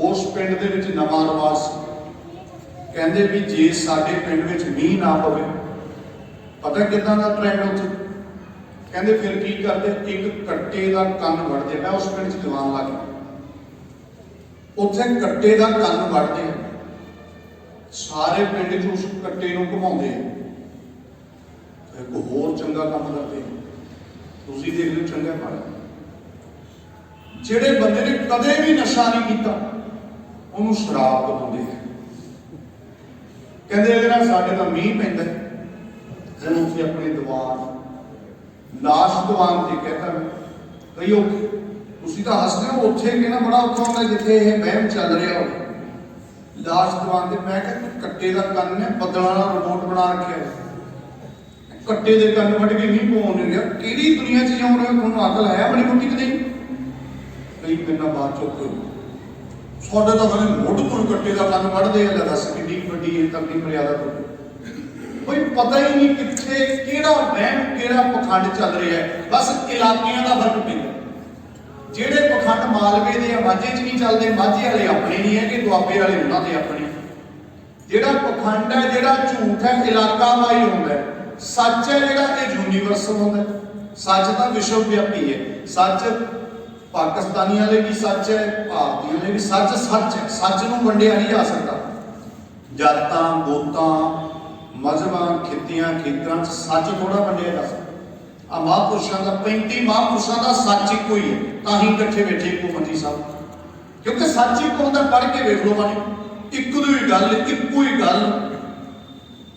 ਉਸ ਪਿੰਡ ਦੇ ਵਿੱਚ ਨਵਾਂ ਰਿਵਾਜ ਸੀ, ਕਹਿੰਦੇ ਵੀ ਜੇ ਸਾਡੇ ਪਿੰਡ ਵਿੱਚ ਮੀਂਹ ਨਾ ਪਵੇ, ਪਤਾ ਕਿੱਦਾਂ ਦਾ ਟ੍ਰੈਂਡ ਉੱਥੇ, ਕਹਿੰਦੇ ਫਿਰ ਕੀ ਕਰਦੇ, ਇੱਕ ਕੱਟੇ ਦਾ ਕੰਨ ਵੱਢਦੇ। ਮੈਂ ਉਸ ਪਿੰਡ 'ਚ ਜਵਾਨ ਲੱਗ ਗਿਆ, ਉੱਥੇ ਕੱਟੇ ਦਾ ਕੰਨ ਵੱਢਦੇ, ਸਾਰੇ ਪਿੰਡ 'ਚ ਉਸ ਕੱਟੇ ਨੂੰ ਘੁਮਾਉਂਦੇ, ਇੱਕ ਹੋਰ ਚੰਗਾ ਕੰਮ ਕਰਦੇ। ਤੁਸੀਂ ਦੇਖ ਲਓ ਚੰਗਾ ਮਾੜਾ। ਜਿਹੜੇ ਬੰਦੇ ਨੇ ਕਦੇ ਵੀ ਨਸ਼ਾ ਨਹੀਂ ਕੀਤਾ, ਉਹਨੂੰ ਸ਼ਰਾਬ ਦਿੰਦੇ ਆ, ਕਹਿੰਦੇ ਇਹਦੇ ਨਾਲ ਸਾਡੇ ਤਾਂ ਮੀਂਹ ਪੈਂਦਾ। ਜਦੋਂ ਉੱਥੇ ਆਪਣੇ ਦੀਵਾਨ ਲਾਸ਼ ਦੀਵਾਨ ਤੇ ਕਹਿੰਦਾ ਕਈ ਤੁਸੀਂ ਤਾਂ ਹੱਸਦੇ ਹੋ, ਉੱਥੇ ਕਿਹਨਾਂ ਬੜਾ ਔਖਾ ਹੁੰਦਾ ਜਿੱਥੇ ਇਹ ਵਹਿਮ ਚੱਲ ਰਿਹਾ ਹੋਵੇ। ਲਾਸ਼ ਦੀਵਾਨ ਤੇ ਮੈਂ ਕਿਹਾ ਕੱਟੇ ਦਾ ਕੰਨ ਨੇ ਬੱਦਲਾਂ ਦਾ ਰਿਮੋਟ ਬਣਾ ਰੱਖਿਆ, ਕੱਟੇ ਦੇ ਕੰਨ ਵੱਢ ਕੇ ਨਹੀਂ ਪਾਉਣ ਰਿਹਾ। ਕਿਹੜੀ ਦੁਨੀਆ 'ਚ ਜਿਉਂ ਰਹੇ, ਤੁਹਾਨੂੰ ਅਕਲ ਹੈ ਬੜੀ ਮੋਟੀ ਕਿ ਨਹੀਂ? ਕਈ ਮੇਰੇ ਬਾਤ ਚੁੱਕ ਸਾਡੇ ਤਾਂ ਹਲੇ ਮੁੱਢ ਤੋਂ ਕੱਟੇ ਦਾ ਕੰਨ ਵੱਢਦੇ ਆ, ਦੱਸ ਕਿੰਨੀ ਵੱਡੀ ਇਹ ਤੱਕ ਦੀ ਮਰਿਆਦਾ ਤੋਂ ਕੋਈ ਪਤਾ ਹੀ ਨਹੀਂ ਕਿੱਥੇ ਕਿਹੜਾ ਵਹਿਮ, ਕਿਹੜਾ ਪਖੰਡ ਚੱਲ ਰਿਹਾ ਹੈ। ਬਸ ਇਲਾਕਿਆਂ ਦਾ ਫਰਕ ਪੈਂਦਾ। ਜਿਹੜੇ ਪਖੰਡ ਮਾਲਵੇ ਦੇ ਮਾਝੇ 'ਚ ਨਹੀਂ ਚੱਲਦੇ, ਮਾਝੇ ਵਾਲੇ ਆਪਣੇ ਨਹੀਂ ਹੈਗੇ, ਦੁਆਬੇ ਵਾਲੇ ਉਹਨਾਂ ਦੇ ਆਪਣੇ। ਜਿਹੜਾ ਪਖੰਡ ਹੈ, ਜਿਹੜਾ ਝੂਠ ਹੈ, ਇਲਾਕਾ ਵਾਈ ਹੁੰਦਾ ਹੈ। ਸੱਚ ਹੈ ਜਿਹੜਾ, ਇਹ ਯੂਨੀਵਰਸਲ ਹੁੰਦਾ ਹੈ। ਸੱਚ ਤਾਂ ਵਿਸ਼ਵ ਵਿਆਪੀ ਹੈ। ਸੱਚ ਪਾਕਿਸਤਾਨੀਆਂ ਲਈ ਵੀ ਸੱਚ ਹੈ, ਭਾਰਤੀਆਂ ਲਈ ਵੀ ਸੱਚ ਸੱਚ ਹੈ। ਸੱਚ ਨੂੰ ਵੰਡਿਆ ਨਹੀਂ ਜਾ ਸਕਦਾ। ਜਾਤਾਂ, ਗੋਤਾਂ, ਮਜ਼ਹਬਾਂ, ਖਿੱਤਿਆਂ, ਖੇਤਰਾਂ 'ਚ ਸੱਚ ਥੋੜਾ ਵੰਡਿਆ ਜਾ ਸਕਦਾ। ਆ ਮਹਾਂਪੁਰਸ਼ਾਂ ਦਾ 35 ਮਹਾਂਪੁਰਸ਼ਾਂ ਦਾ ਸੱਚ ਇੱਕੋ ਹੀ ਹੈ, ਤਾਂ ਹੀ ਇਕੱਠੇ ਬੈਠੇ ਇੱਕੋ ਮੰਜੀ ਸਾਹਿਬ, ਕਿਉਂਕਿ ਸੱਚ ਇੱਕੋ ਹੁੰਦਾ। ਪੜ੍ਹ ਕੇ ਵੇਖ ਲਓ ਬਾਣੀ, ਇੱਕੋ ਹੀ ਗੱਲ, ਇੱਕੋ ਹੀ ਗੱਲ।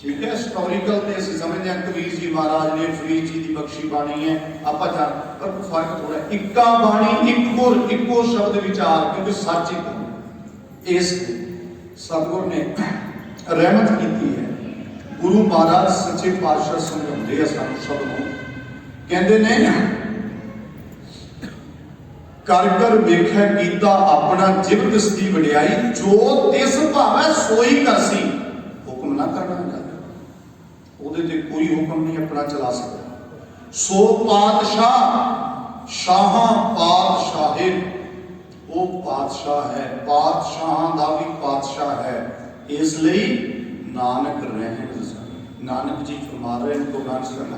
ਠੀਕ ਹੈ, ਹਿਸਟੋਰੀਕਲ ਤੇ ਅਸੀਂ ਸਮਝਦੇ ਹਾਂ ਕਬੀਰ ਜੀ ਮਹਾਰਾਜ ਨੇ, ਫਰੀਦ ਜੀ ਦੀ ਬਖਸ਼ੀ ਬਾਣੀ ਹੈ, ਆਪਾਂ ਜਾਣ, ਪਰ ਕੋਈ ਫਰਕ ਥੋੜਾ। ਇੱਕਾ ਬਾਣੀ, ਇੱਕੋ ਸ਼ਬਦ ਵਿਚਾਰ, ਕਿਉਂਕਿ ਸੱਚ ਇੱਕ। ਇਸ ਸਤਿਗੁਰ ਨੇ ਰਹਿਮਤ ਕੀਤੀ ਹੈ। ਗੁਰੂ ਮਹਾਰਾਜ ਸੱਚੇ ਪਾਤਸ਼ਾਹ ਸਮਝਾਉਂਦੇ ਆ ਸਾਨੂੰ ਸਭ ਨੂੰ, ਕਹਿੰਦੇ ਨੇ ਕਰ ਕਰ ਵੇਖੈ ਕੀਤਾ ਆਪਣਾ ਜਿਵ ਤਿਸ ਦੀ ਵਡਿਆਈ, ਜੋ ਤਿਸ ਭਾਵੈ ਸੋਈ ਕਰਸੀ। ਹੁਕਮ ਨਾ ਕਰਨਾ ਹੁੰਦਾ, ਉਹਦੇ ਤੇ ਕੋਈ ਹੁਕਮ ਨਹੀਂ ਆਪਣਾ ਚਲਾ ਸਕਦਾ। ਸੋ ਪਾਤਸ਼ਾਹ ਸ਼ਾਹਾਂ ਪਾਤਸ਼ਾਹੇ, ਉਹ ਪਾਤਸ਼ਾਹ ਹੈ, ਪਾਤਸ਼ਾਹਾਂ ਦਾ ਵੀ ਪਾਤਸ਼ਾਹ ਹੈ। ਇਸ ਲਈ ਨਾਨਕ ਰਹਿਣ, ਨਾਨਕ ਜੀ ਫਰਮਾ ਰਹੇ ਨੇ ਗੁਰਬਾਣੀ ਕਰਨਾ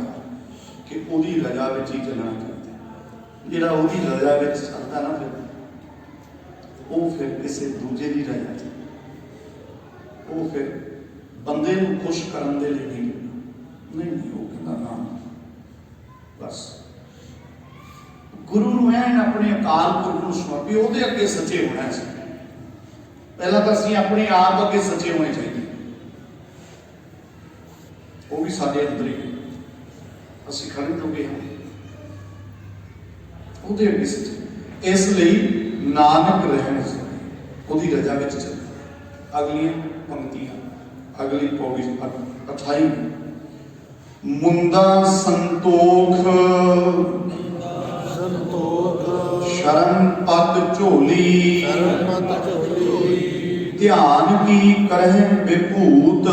ਕਿ ਉਹਦੀ ਰਜ਼ਾ ਵਿੱਚ ਹੀ ਚੱਲਣਾ ਚਾਹੀਦਾ। ਜਿਹੜਾ ਉਹਦੀ ਰਜ਼ਾ ਵਿੱਚ ਚੱਲਦਾ ਨਾ, ਫਿਰ ਉਹ ਫਿਰ ਕਿਸੇ ਦੂਜੇ ਦੀ ਰਜ਼ਾ ਚ, ਉਹ ਫਿਰ ਬੰਦੇ ਨੂੰ ਖੁਸ਼ ਕਰਨ ਦੇ ਲਈ ਨਹੀਂ, ਉਹ ਕਹਿੰਦਾ ਨਾ, ਬਸ ਗੁਰੂ ਨੂੰ ਐਨ ਆਪਣੇ ਅਕਾਲ ਪੁਰਖ ਨੂੰ ਸਮਰਪੀ, ਉਹਦੇ ਅੱਗੇ ਸੱਚੇ ਹੋਣਾ ਸੀ। ਪਹਿਲਾਂ ਤਾਂ ਅਸੀਂ ਆਪਣੇ ਆਪ ਅੱਗੇ ਸੱਚੇ ਹੋਣੇ ਚਾਹੀਦੇ, ਉਹ ਵੀ ਸਾਡੇ ਅੰਦਰ ਹੀ, ਅਸੀਂ ਖੜੇ ਜੋਗੇ ਹਾਂ, ਉਹਦੇ ਅੱਗੇ ਸੱਚੇ। ਇਸ ਲਈ ਨਾਨਕ ਰਹਿਣ, ਉਹਦੀ ਰਜ਼ਾ ਵਿੱਚ ਚੱਲ। ਅਗਲੀਆਂ ਪੰਕਤੀਆਂ, ਅਗਲੀ ਪੌੜੀ 28। ਮੁੰਦਾ ਸੰਤੋਖ ਸ਼ਰਮ ਪਦ ਝੋਲੀ, ਧਿਆਨ ਕੀ ਕਰਹਿ ਵਿਭੂਤ,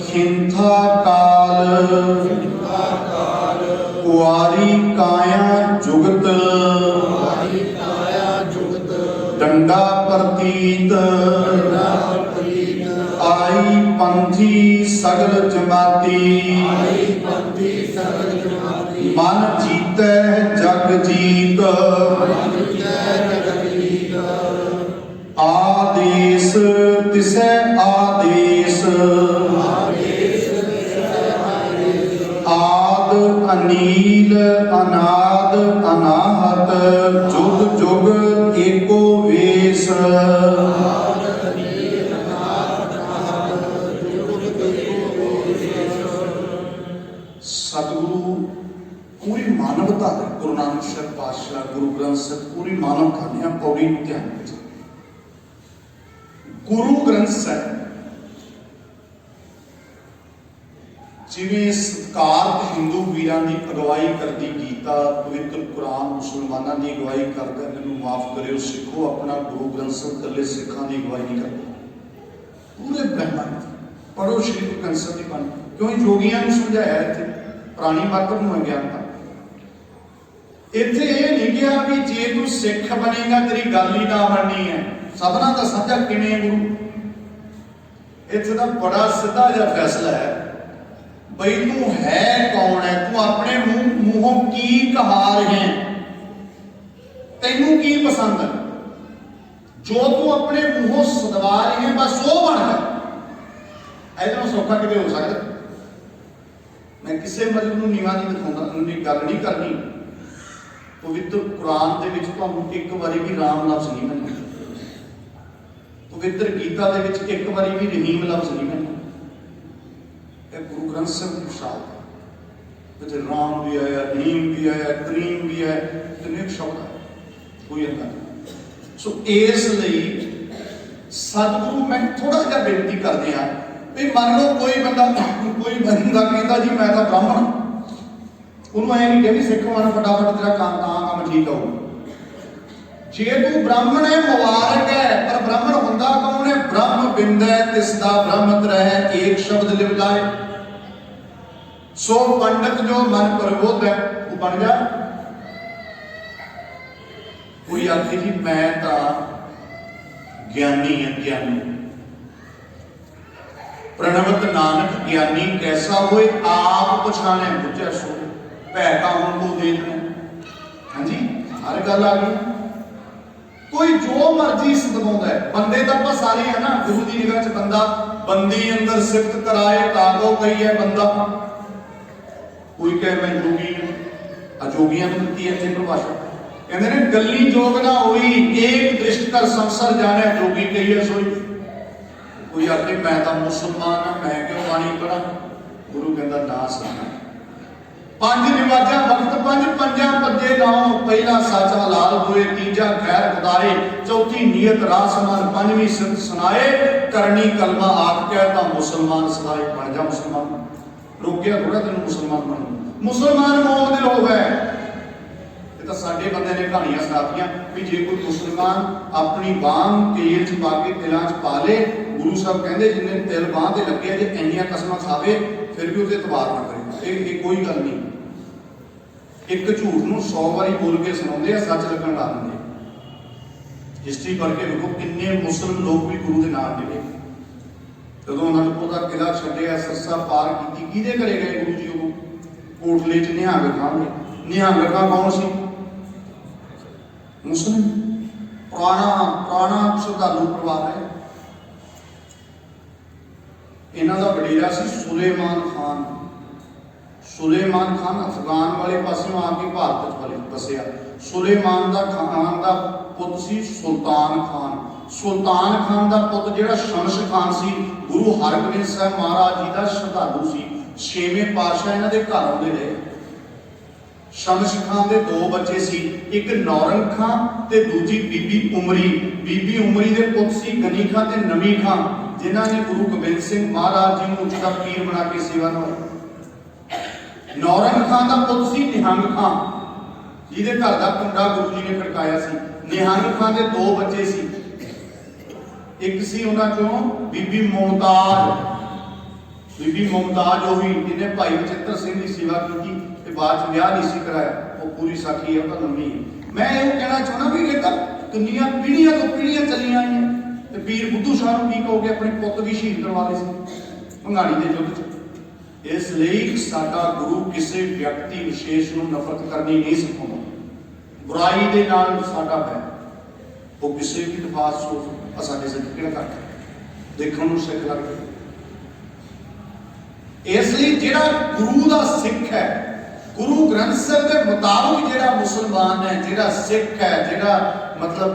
ਖਿੰਥਾ ਕਾਲ ਕੁਆਰੀ ਕਾਇਆ ਜੁਗਤ, ਡੰਡਾ ਪ੍ਰਤੀਤ ਆਈ ਪੰਥੀ ਸਗਲ ਜਮਾਤੀ, ਮਨ ਜੀਤੈ ਜਗ ਜੀਤ, ਆਦੇਸ ਤਿਸੈ ਆਦੇਸ, ਆਦ ਅਨੀਲ ਅਨਾਦ ਅਨਾਹਤ, ਜੁਗ ਜੁਗ ਏਕੋ ਵੇਸ। ਸਤਿਗੁਰੂ ਪੂਰੀ ਮਾਨਵਤਾ ਹੈ, ਗੁਰੂ ਨਾਨਕ ਸਾਹਿਬ ਪਾਤਸ਼ਾਹ, ਗੁਰੂ ਗ੍ਰੰਥ ਸਾਹਿਬ ਪੂਰੀ ਮਾਨਵਤਾ ਨੇ। ਪੌੜੀ ਨੂੰ ਧਿਆਨ ਵਿੱਚ, ਗੁਰੂ ਗ੍ਰੰਥ ਸਾਹਿਬ ਜਿਵੇਂ ਸਤਿਕਾਰਤ ਹਿੰਦੂ ਵੀਰਾਂ ਦੀ ਅਗਵਾਈ ਕਰਦੀ ਗੀਤਾ, ਪਵਿੱਤਰ ਕੁਰਾਨ ਮੁਸਲਮਾਨਾਂ ਦੀ ਅਗਵਾਈ ਕਰਦਾ, ਮੈਨੂੰ ਮਾਫ ਕਰਿਓ ਸਿੱਖੋ, ਆਪਣਾ ਗੁਰੂ ਗ੍ਰੰਥ ਸਾਹਿਬ ਇਕੱਲੇ ਸਿੱਖਾਂ ਦੀ ਅਗਵਾਈ ਨਹੀਂ ਕਰਦਾ, ਪੂਰੇ ਬ੍ਰਹਮੰਡ ਪੜੋ ਸ਼੍ਰੀ ਗੁਰੂ ਗ੍ਰੰਥ ਸਾਹਿਬ ਦੀ ਬਾਣੀ। ਕਿਉਂ ਯੋਗੀਆਂ ਨੂੰ ਸਮਝਾਇਆ, ਇੱਥੇ ਪ੍ਰਾਣੀ ਮਾਤਰ ਨੂੰ ਹੈ ਗਿਆਨਤਾ। ਇੱਥੇ ਇਹ ਨਹੀਂ ਕਿਹਾ ਵੀ ਜੇ ਤੂੰ ਸਿੱਖ ਬਣੇਗਾ ਤੇਰੀ ਗੱਲ ਹੀ ਨਾ ਬਣਨੀ ਹੈ, ਸਭਨਾਂ ਦਾ ਸਾਂਝਾ ਕਿਵੇਂ ਗੁਰੂ। ਇੱਥੇ ਦਾ ਬੜਾ ਸਿੱਧਾ ਜਿਹਾ ਫੈਸਲਾ ਹੈ, ਬਈ ਤੂੰ ਹੈ ਕੌਣ ਹੈ, ਤੂੰ ਆਪਣੇ ਮੂੰਹੋਂ ਕੀ ਕਹਾ ਰਹੇ, ਤੈਨੂੰ ਕੀ ਪਸੰਦ ਹੈ, ਜੋ ਤੂੰ ਆਪਣੇ ਮੂੰਹੋਂ ਸਦਵਾ ਰਹੇ ਹੈ ਬਸ ਉਹ ਬਣ ਜਾ। ਇਹਦੋਂ ਸੌਖਾ ਕਿਤੇ ਹੋ ਸਕਦਾ। ਮੈਂ ਕਿਸੇ ਮਜ਼ਹਬ ਨੂੰ ਨੀਵਾਂ ਨਹੀਂ ਦਿਖਾਉਂਦਾ, ਉਹਦੀ ਗੱਲ ਨਹੀਂ ਕਰਨੀ। ਪਵਿੱਤਰ ਕੁਰਾਨ ਦੇ ਵਿੱਚ ਤੁਹਾਨੂੰ ਇੱਕ ਵਾਰੀ ਵੀ ਰਾਮ ਲਫ਼ਜ਼ ਨਹੀਂ ਮਿਲਣਾ, ਪਵਿੱਤਰ ਗੀਤਾ ਦੇ ਵਿੱਚ ਇੱਕ ਵਾਰੀ ਵੀ ਰਹੀਮ ਲਫ਼ਜ਼ ਨਹੀਂ ਮਿਲਣਾ। ਇਹ ਗੁਰੂ ਗ੍ਰੰਥ ਸਾਹਿਬ ਦੀ ਸ਼ਾਨ ਹੈ। ਇੱਥੇ ਰਾਮ ਵੀ ਆਇਆ, ਰਹੀਮ ਵੀ ਆਇਆ, ਕਰੀਮ ਵੀ ਹੈ, ਕਿੰਨੇ ਸ਼ਬਦ ਹੈ, ਕੋਈ ਅੰਦਰ ਨਹੀਂ। ਸੋ ਇਸ ਲਈ ਸਤਿਗੁਰੂ ਮੈਂ ਥੋੜਾ ਜਿਹਾ ਬੇਨਤੀ ਕਰਦੇ ਹਾਂ ਵੀ ਮੰਨ ਲਓ ਕੋਈ ਬੰਦਾ ਕਹਿੰਦਾ ਜੀ ਮੈਂ ਤਾਂ ਬ੍ਰਾਹਮਣ, ਉਹਨੂੰ ਐ ਨਹੀਂ ਕਹਿੰਦੀ ਸਿੱਖ ਬਣ ਫਟਾਫਟ ਤੇਰਾ ਕੰਮ ਠੀਕ ਆਊ। ਜੇ ਤੂੰ ਬ੍ਰਾਹਮਣ ਹੈ ਮੁਬਾਰਕ ਹੈ, ਪਰ ਬ੍ਰਾਹਮਣ ਹੁੰਦਾ ਕੌਣ ਹੈ? ਬ੍ਰਹਮ ਬਿੰਦੈ ਤਿਸ ਦਾ ਬ੍ਰਹਮ ਤਰਹਿ, ਏਕ ਸ਼ਬਦ ਲਿਵ ਲਾਏ। ਸੋ ਪੰਡਤ ਜੋ ਮਨ ਪ੍ਰਬੋਧ ਹੈ ਉਹ ਬਣ ਜਾ, कोई आखे जी मैं तो ज्ञानी है, ज्ञानी प्रणवत नानक ज्ञानी कैसा होए आप पछाणे बुझे सो भैका हम को देखने। हाँ जी, हर गल आ गई। कोई जो मर्जी सदमाउंदा है, बंदे तो आप सारे है ना गुरु की निगाह च बंदा, बंदी अंदर सिफत कराए ताको कही है बंदा। कोई कहे मैं जोगी हूं, अजोगियां को दिती है इतने परिभाषा, कहते ने गली जोग ना होई एक दृष्ट कर संसार जाने जोगी कही है सोई। कोई आके मैं तो मुसलमान हाँ, मैं क्यों बाणी पढ़ा? गुरु कहता ना सुना। पंज निवाजा वक्त पंज पंजा पंजे गाओ, पहला साचा लाल होए, तीजा खैर खुदाए, चौथी नियत रासमान, पंजवीं सिद्ध सुनाए, करनी कलमा आख के ता मुसलमान सदाए। बन जा मुसलमान, रोकिया थोड़ा तेन मुसलमान बन, मुसलमान मोम दिल हो गए। तो साडे बंदे ने कहानियां सुनातियां भी जे कोई मुसलमान अपनी बांह तेल च पा के तिलां च पा ले, गुरु साहब कहते जिन्हें तिल बांह ते लगे जे इन्नियां कसमां खावे फिर भी उसे एतबार ना करे। ये कोई गल नहीं। एक झूठ नूं 100 बारी बोल के सुनाते हैं, सच लगन ला देंगे। हिस्ट्री पढ़ के देखो किन्ने मुस्लिम लोग भी गुरु के नाल मिले। जदों अनंदपुर का किला छड्डिया, सरसा पार की, किहदे घरे गए गुरु जी? उदों कोटले च निहंग खां गए। निहंग खां कौन सी? मुस्लिम, पुराना श्रद्धालु परिवार है। इन्हां दा वडेरा सी सुलेमान खान। सुलेमान खान अफगान वाले पासों आके भारत वाले बसिया। सुलेमान दा खान दा पुत सी सुल्तान खान। सुल्तान खान दा पुत जिहड़ा शमश खान सी, गुरु हरगोबिंद साहब महाराज जी दा श्रद्धालु सी। 6वें पातशाह इन्हां दे घर आउंदे रहे। शमश खान दे 2 बच्चे सी, एक नौरंग खान ते दूजी बीबी उमरी। बीबी उमरी दे पुत सी गनी खान ते नमी खान, जिन्हां ने गुरु गोबिंद सिंह महाराज जी नूं उसका पीर बना के सेवा निभाई। नौरंग खान का पुत सी निहंग खान, जिहदे घर का कुंडा गुरु जी ने खड़काया सी। निहंग खान के 2 बच्चे सी, एक सी उन्हां चों बीबी मुमताज। बीबी मुमताज वो भी जिन्हें भाई बचित्र सिंह की सेवा की, बाद च ब्याह नहीं सी कराया, वो पूरी साखी है, लंबी है। मैं ये कहना चाहना भी ये दुनिया पीढ़ियां तो पीढ़ियां चली आई हैं। पीर बुद्धू शाह नूं की कहोगे, अपने पुत भी शहीद करवा लए सी भंगाणी के युद्ध च। इसलिए साडा गुरु किसी व्यक्ति विशेष नूं नफरत करनी नहीं सिखाउंदा। बुराई दे नाल साडा है, वो किसी भी लिबास सोच साडे सिख किहड़ा करदा देखण नूं सिख लगदा। इसलिए जिहड़ा गुरु दा सिख है, गुरु ग्रंथ साहिब के मुताबिक जिहड़ा मुसलमान है, जिहड़ा सिख है, जिहड़ा मतलब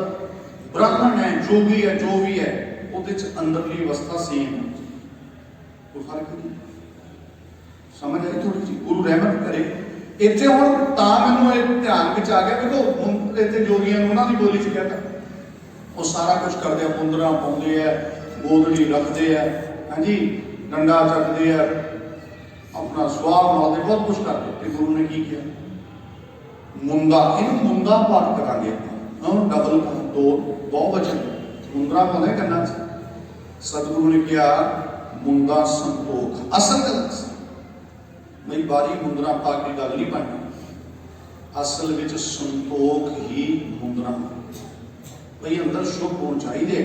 ब्राह्मण है, जो भी है, जो भी है, उहदे च अंदरली अवस्था सेम है, कोई फर्क नहीं। समझ आई थोड़ी जी? गुरु रहमत करे। इत्थे हुण तां मैनूं इह ध्यान विच आ गया, देखो इत्थे जोगियां नूं उन्हां दी बोली च कहता वो सारा कुछ करते हैं, मुंदरा पाउंदे है, गोदड़ी रखते हैं, हाँ जी, डंडा चकते हैं, अपना सुआह मारते, बहुत कुछ करते। गुरु ने की किया? मुंदा, इन्हूं मुंदा पाठ करांगे आपां, डबल 2 बहुवचन मुंदरा पाउंदे कन्नां च। सतगुरु ने किया मुंदा संतोख। असल गल मेरी बारी मुंदरा पा के गल नहीं बननी, असल विच संतोख ही मुंदरा। भाई अंदर शुभ होना चाहिए।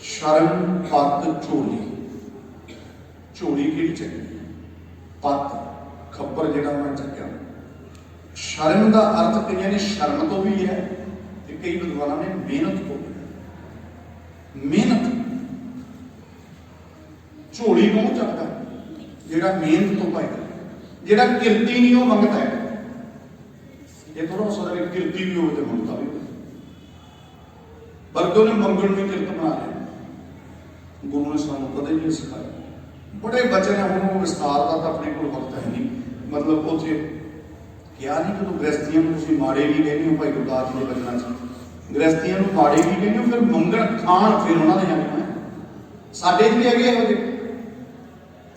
शर्म पत झोली, झोली कि चकी, पत खब्बर जिहड़ा मैं चक्या। शर्म का अर्थ कई ने शर्म तो भी है, कई विद्वानों ने मेहनत तो भी। मेहनत झोली कौन चकता? जिहड़ा मेहनत तो पाएगा, जिहड़ा किरती नहीं वो मंगता है। ये थोड़ा हो सकता है किरती भी हो तो मंगता भी, बल्कि उन्हें मंगण में किरत बना लिया। गुरु ने सानू कदे नहीं सिखाया। बड़े बचन है, उन्होंने विस्तार का तो अपने को वक्त है नहीं, मतलब उसे क्या नहीं कि गृहस्थियों को माड़े भी कहने हो। भाई गुरदास जी के बचना च गृहस्थियों को माड़े भी कहने हो, फिर मंगण खाण फिर उन्होंने जाना है। साडे भी है ये,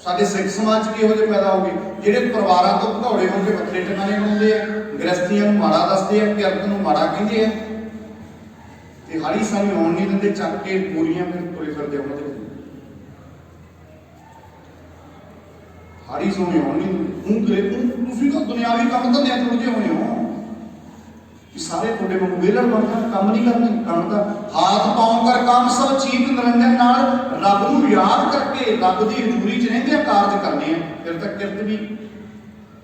साडे सिख समाज भी यहो पैदा हो गए, जिहड़े परिवारों तो भगौड़े होकर वखरे ठिकाने बनाते हैं, गृहस्थियों को माड़ा दसते हैं, किरत को माड़ा कहते हैं, हाड़ी सानू आउण नहीं देंगे, चक के पूरियां फिर तुरे फिरदे उन्होंने। हाड़ी सोने आउण नहीं देंगे। तुसीं तां दुनियावी काम धंधे टुट गए होने हो, कि सारे थोड़े वांगू वेलण बन जाण, काम नहीं करने, काम का हाथ पाउं कर काम सब चीत निरंजन नाल रब नूं याद करके रब दी हजूरी च रहिंदे कारज करने हैं। फिर तक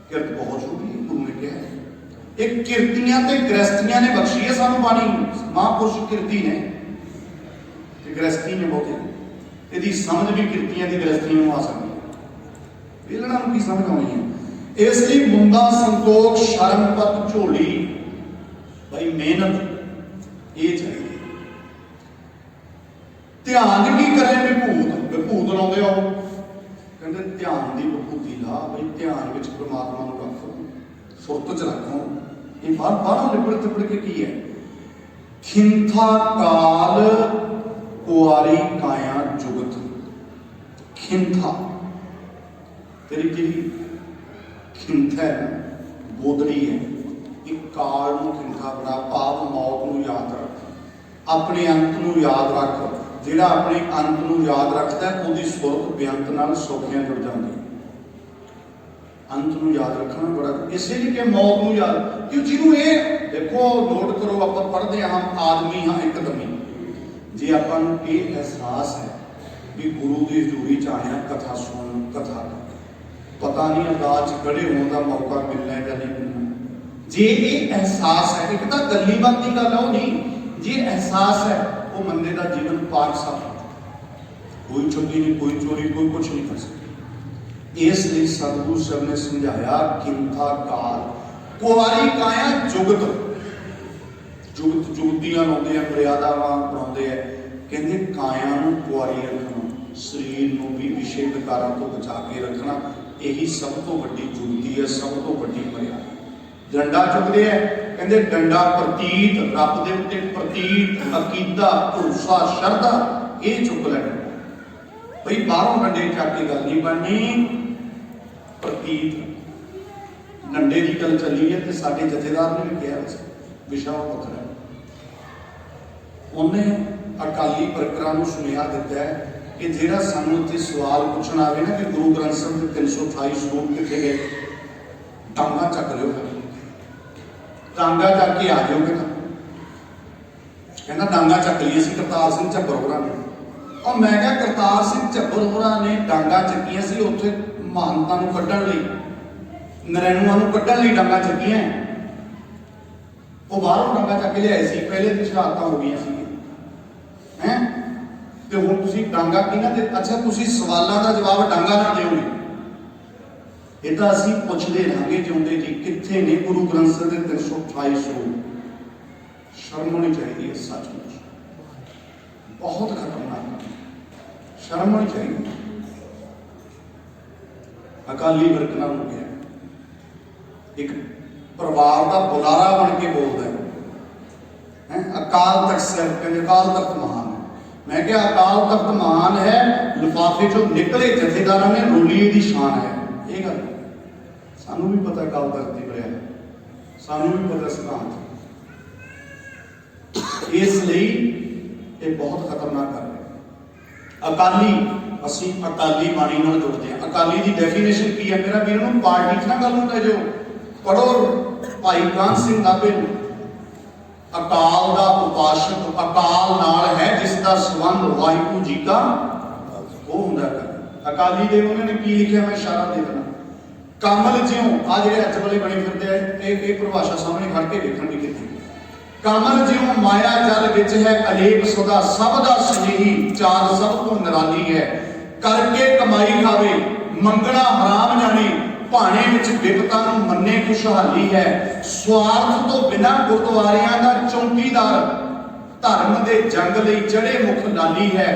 किरत बहुत छोटी है। गुरु ने कहा एक किरतियां ते गृहस्थियां ने बख्शी है सानू बाणी। महापुरुष किरती ने ते गृहस्थी ने बहुते, इहदी समझ भी किरतियां दी गृहस्थियां नूं आ सकदी है। वेलणा नूं की समझ आउणी है। इसलिए मुंदा संतोख शर्म पत झोली भाई मेहनत ये चाहिए। ध्यान की करें विभूत लाउंदे हो, कहते ध्यान की विभूति ला भाई, ध्यान विच परमात्मा नूं रखो, सुरत च रखो। ये बाहरों लिबड़ तिबड़ के की है, खिंथा काल कुआरी काया जुगत। खिंथा तेरी जी खिंथा है, बोदड़ी है, एक काल नूं खिंथा बना, पाप मौत नूं याद रख, अपने अंत नूं याद रख। जिहड़ा अपने अंत नूं याद रखता है उसकी सुरत बेअंत नाल सौखियां जुड़ जाती है। अंत नूं याद रखना बड़ा, इसलिए कि मौत नूं याद, क्यों जिन्हों ये देखो नोट करो, आप पढ़ते हैं हम आदमी हाँ एकदम ही, जे आपां नूं ये एहसास है भी गुरु की हजूरी च आए हैं, कथा सुन कथा पता नहीं अदालत खड़े होने का मौका मिलना है या नहीं मिलना। जे ये एहसास है, एक तो गली बाती गल है नहीं, जे एहसास है वो बंदे का जीवन पाक साफ, कोई ठगी नहीं, कोई चोरी, कोई कुछ नहीं कर सकता। इसलिए सतगुरु साहब ने समझाया किंथा काल कुआरी काया जुगत। जुगत जुगतियां लाउंदे आ, मर्यादावां बनाउंदे आ, कहंदे काया नूं कुआरी रखना, शरीर नूं भी विषय विकारां तो बचा के रखना, यही सब तो वड्डी जुगती है, सब तो वड्डी मर्यादा। डंडा चुकते हैं, कहते डंडा प्रतीत, रब दे उत्ते प्रतीत अकीदा भरोसा शरधा ये चुक लेना भाई। बाहरों डंडे चक के गल नहीं बननी, प्रतीत डंडे की गल चली है तो साडे जथेदार ने भी कहा विषा वखरा। उन्हें अकाली परकरां नूं सुनेहा दिता है कि जिहड़ा सानूं इत्थे सवाल पुछण आवे ना कि गुरु ग्रंथ साहिब दे 328 श्लोक कित्थे गए, डांगा चक लिओ, डांगा चक के आ जाओगे ना। कहना डांगा चक ली सी करतार सिंह झब्बर होरां ने, और मैं क्या करतार सिंह झब्बर होरां ने डांगा चक्कियां सी उत्थे महंतां नूं कड्ढण लई, नरैणुआं नूं कड्ढण लई डांगा चक्कियां। वो बाहरों डांगा चक के लिआए सी, पहले दी शहादतां हो गईयां सी हैं, ते हुण तुसीं डांगा की ना ते अच्छा तुसीं सवालां दा जवाब डांगा ना दिओगे। ये तो असीं पुछदे रहांगे जिउंदे जी, कित्थे ने गुरु ग्रंथ साहिब दे 328 श्लोक। शर्म होनी चाहिए, सचमुच बहुत खतरनाक, शर्म होनी चाहिए। अकाली वर्करां नूं गया एक परिवार का बुलारा बन के बोलता है, अकाल तख्त साहिब कहते अकाल तख्त महान है। मैं क्या अकाल तख्त महान है, लिफाफे चों निकले जथेदारां ने रोली दी शान है। ये गल सानू भी पता अकाल तख्त की मर्यादा, सानू भी पता सिद्धांत। इसलिए ये बहुत खतरनाक गल है। अकाली असीं अकाली बाणी नाल जुड़ते हैं। अकाली की डेफिनेशन की है, मेरा वीर नूं पार्टी च ना गल नूं ले जाओ, पढ़ो भाई कान सिंह नाभे नूं। अकाल दा उपासक अकाल नाल है जिसका संबंध वाहिगुरू जी का वो हुंदा है। अकाली दे उन्होंने की लिखिया, मैं इशारा दे देना, कमल ज्यों आ जिहड़े अज वाले बने फिरदे आ, ये परिभाषा सामने खड़ के देखण दी कीती। कमल ज्यों माया जल विच है अलेप सदा, सब दा स्नेही चार सब तो निराली है। करके कमाई खावे मंगना हराम जाने, भाणे विच विपता नूं मन्ने खुशहाली है। स्वार्थ तो बिना गुरुद्वारियां दा चौकीदार, धर्म दे जंग लई चढ़े मुख लाली है।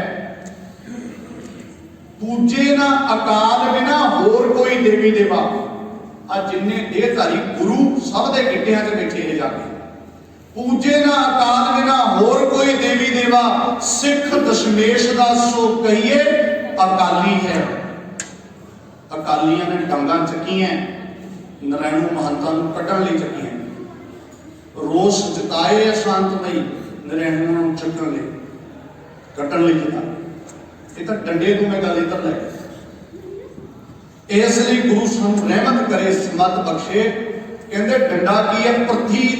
पूजे ना अकाल बिना होर कोई देवी देवा। आ जिन्ने देहधारी गुरु सब दे गिट्टियां च बैठे ने जाके, पूजे ना अकाल बिना होर कोई देवी देवा। सिख दशमेश दा सो कहिए अकाली है। अकालियां ने डांगा चकीयां, नरैणू महंतां नूं कड्ढण लई चकीयां। रोष जताए शांतमई, नरैणूआं नूं चक्कण लई कड्ढण लई जताए। ये तो डंडे को मैं गल इधर लै, इसलिए गुरु सानू रहमत करे, समत बख्शे। कहते डंडा की है प्रतीत,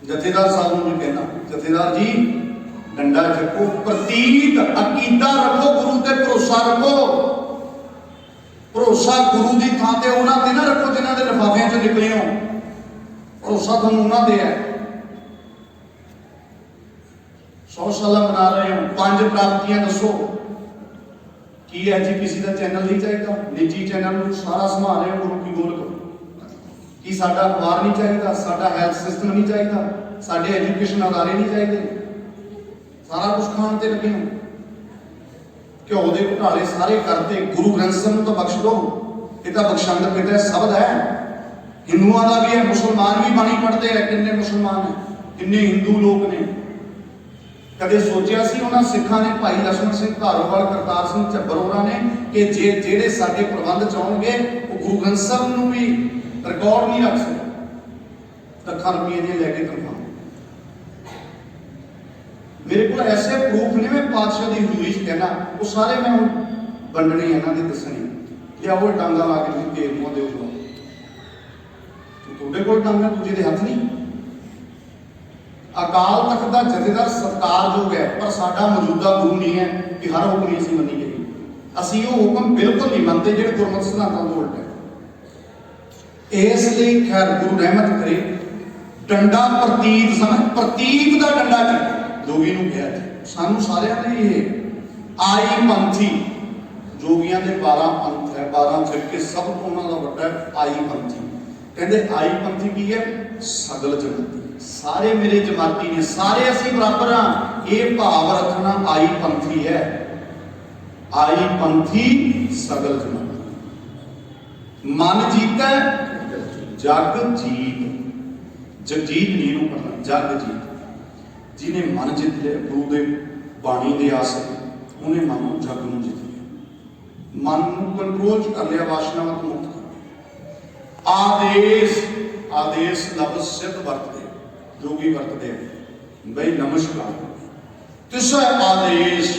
जथेदार साहब ਨੂੰ भी कहना, जथेदार जी डंडा चको, प्रतीक अकीदा रखो, गुरु ते भरोसा रखो। भरोसा गुरु की थां ते उन्हां ते ना रखो जिन्हां दे लिफाफियां चों निकले हो। भरोसा तुहानूं उन्हां ते है। 100 साल मना रहे हो, 5 प्राप्तियां दसो की है जी? किसी का चैनल नहीं चाहिए, निजी चैनल सारा संभाल रहे हो गुरु की गोलक। कि साडा अखबार नहीं चाहिए, साडा हैल्थ सिस्टम नहीं चाहिए, साडे एजुकेशन अदारे नहीं चाहिए, सारा कुछ खाण ते लगे हो। घ्यो के घोटाले सारे करते, गुरु ग्रंथ साहिब तो बख्श दो, ये तो बख्शंद पिता शब्द है। हिंदुओं का भी है, मुसलमान भी बाणी पढ़ते हैं। किन्ने मुसलमान है, किन्ने हिंदू लोग ने। कदे सोचा सी उन्हां सिखां ने, भाई लक्ष्मण सिंह धारोवाल, करतार सिंह झब्बर होरां ने, कि जेड़े साडे प्रबंध च आउणगे वो गुरु ग्रंथ साहिब नूं भी रिकॉर्ड नहीं रख सकते। ਲੱਖਾਂ रुपये दी लैके तनख्वाह। मेरे को ऐसे प्रूफ ने, मैं पातशाह की हजूरी च कहना, वो सारे मैं वंडने इन्हां दे दसने। लिया वो डांगा ला के तुसीं तेल मुँह दे दो, तुहाडे कोल डांगा दूजे दे हथ नहीं। अकाल तख्त का जथेदार सत्कारयोग है, पर साडा मौजूदा गुरु नहीं है कि हर हुक्म ही असीं मन्नीए। असीं वो हुक्म बिल्कुल नहीं मनते जिहड़े गुरमत सिद्धांतां तो उल्ट है। इसलिए खैर गुरु रहमत करे, डंडा प्रतीक समझ, प्रतीक का डंडा चाहिए। जोगी नूं कहा सानू सारियां ने ये आई पंथी, जोगियां दे 12 पंथ है, 12 फिरके, सब तो उन्हां दा वड्डा आई पंथी। कहंदे आई पंथी की है? सगल जमाती, सारे मेरे जमाती ने, सारे असीं बराबर हाँ। ये भाव रखना आई पंथी है। आई पंथी सगल जमाती। मन जीता जग जीत, जगजीत नहीं नूं करना, जग जीत। जिन्हें मन जित लिया गुरु दे बाणी दे आसे, उन्हें मन नूं जग नूं जित लिया। मन नूं कंट्रोल च कर लिया, वासनावां तो मुक्त कर। आदेश, आदेश लफ्ज सिद्ध वरतदे, जोगी वरतदे बई नमस्कार, तिसै आदेश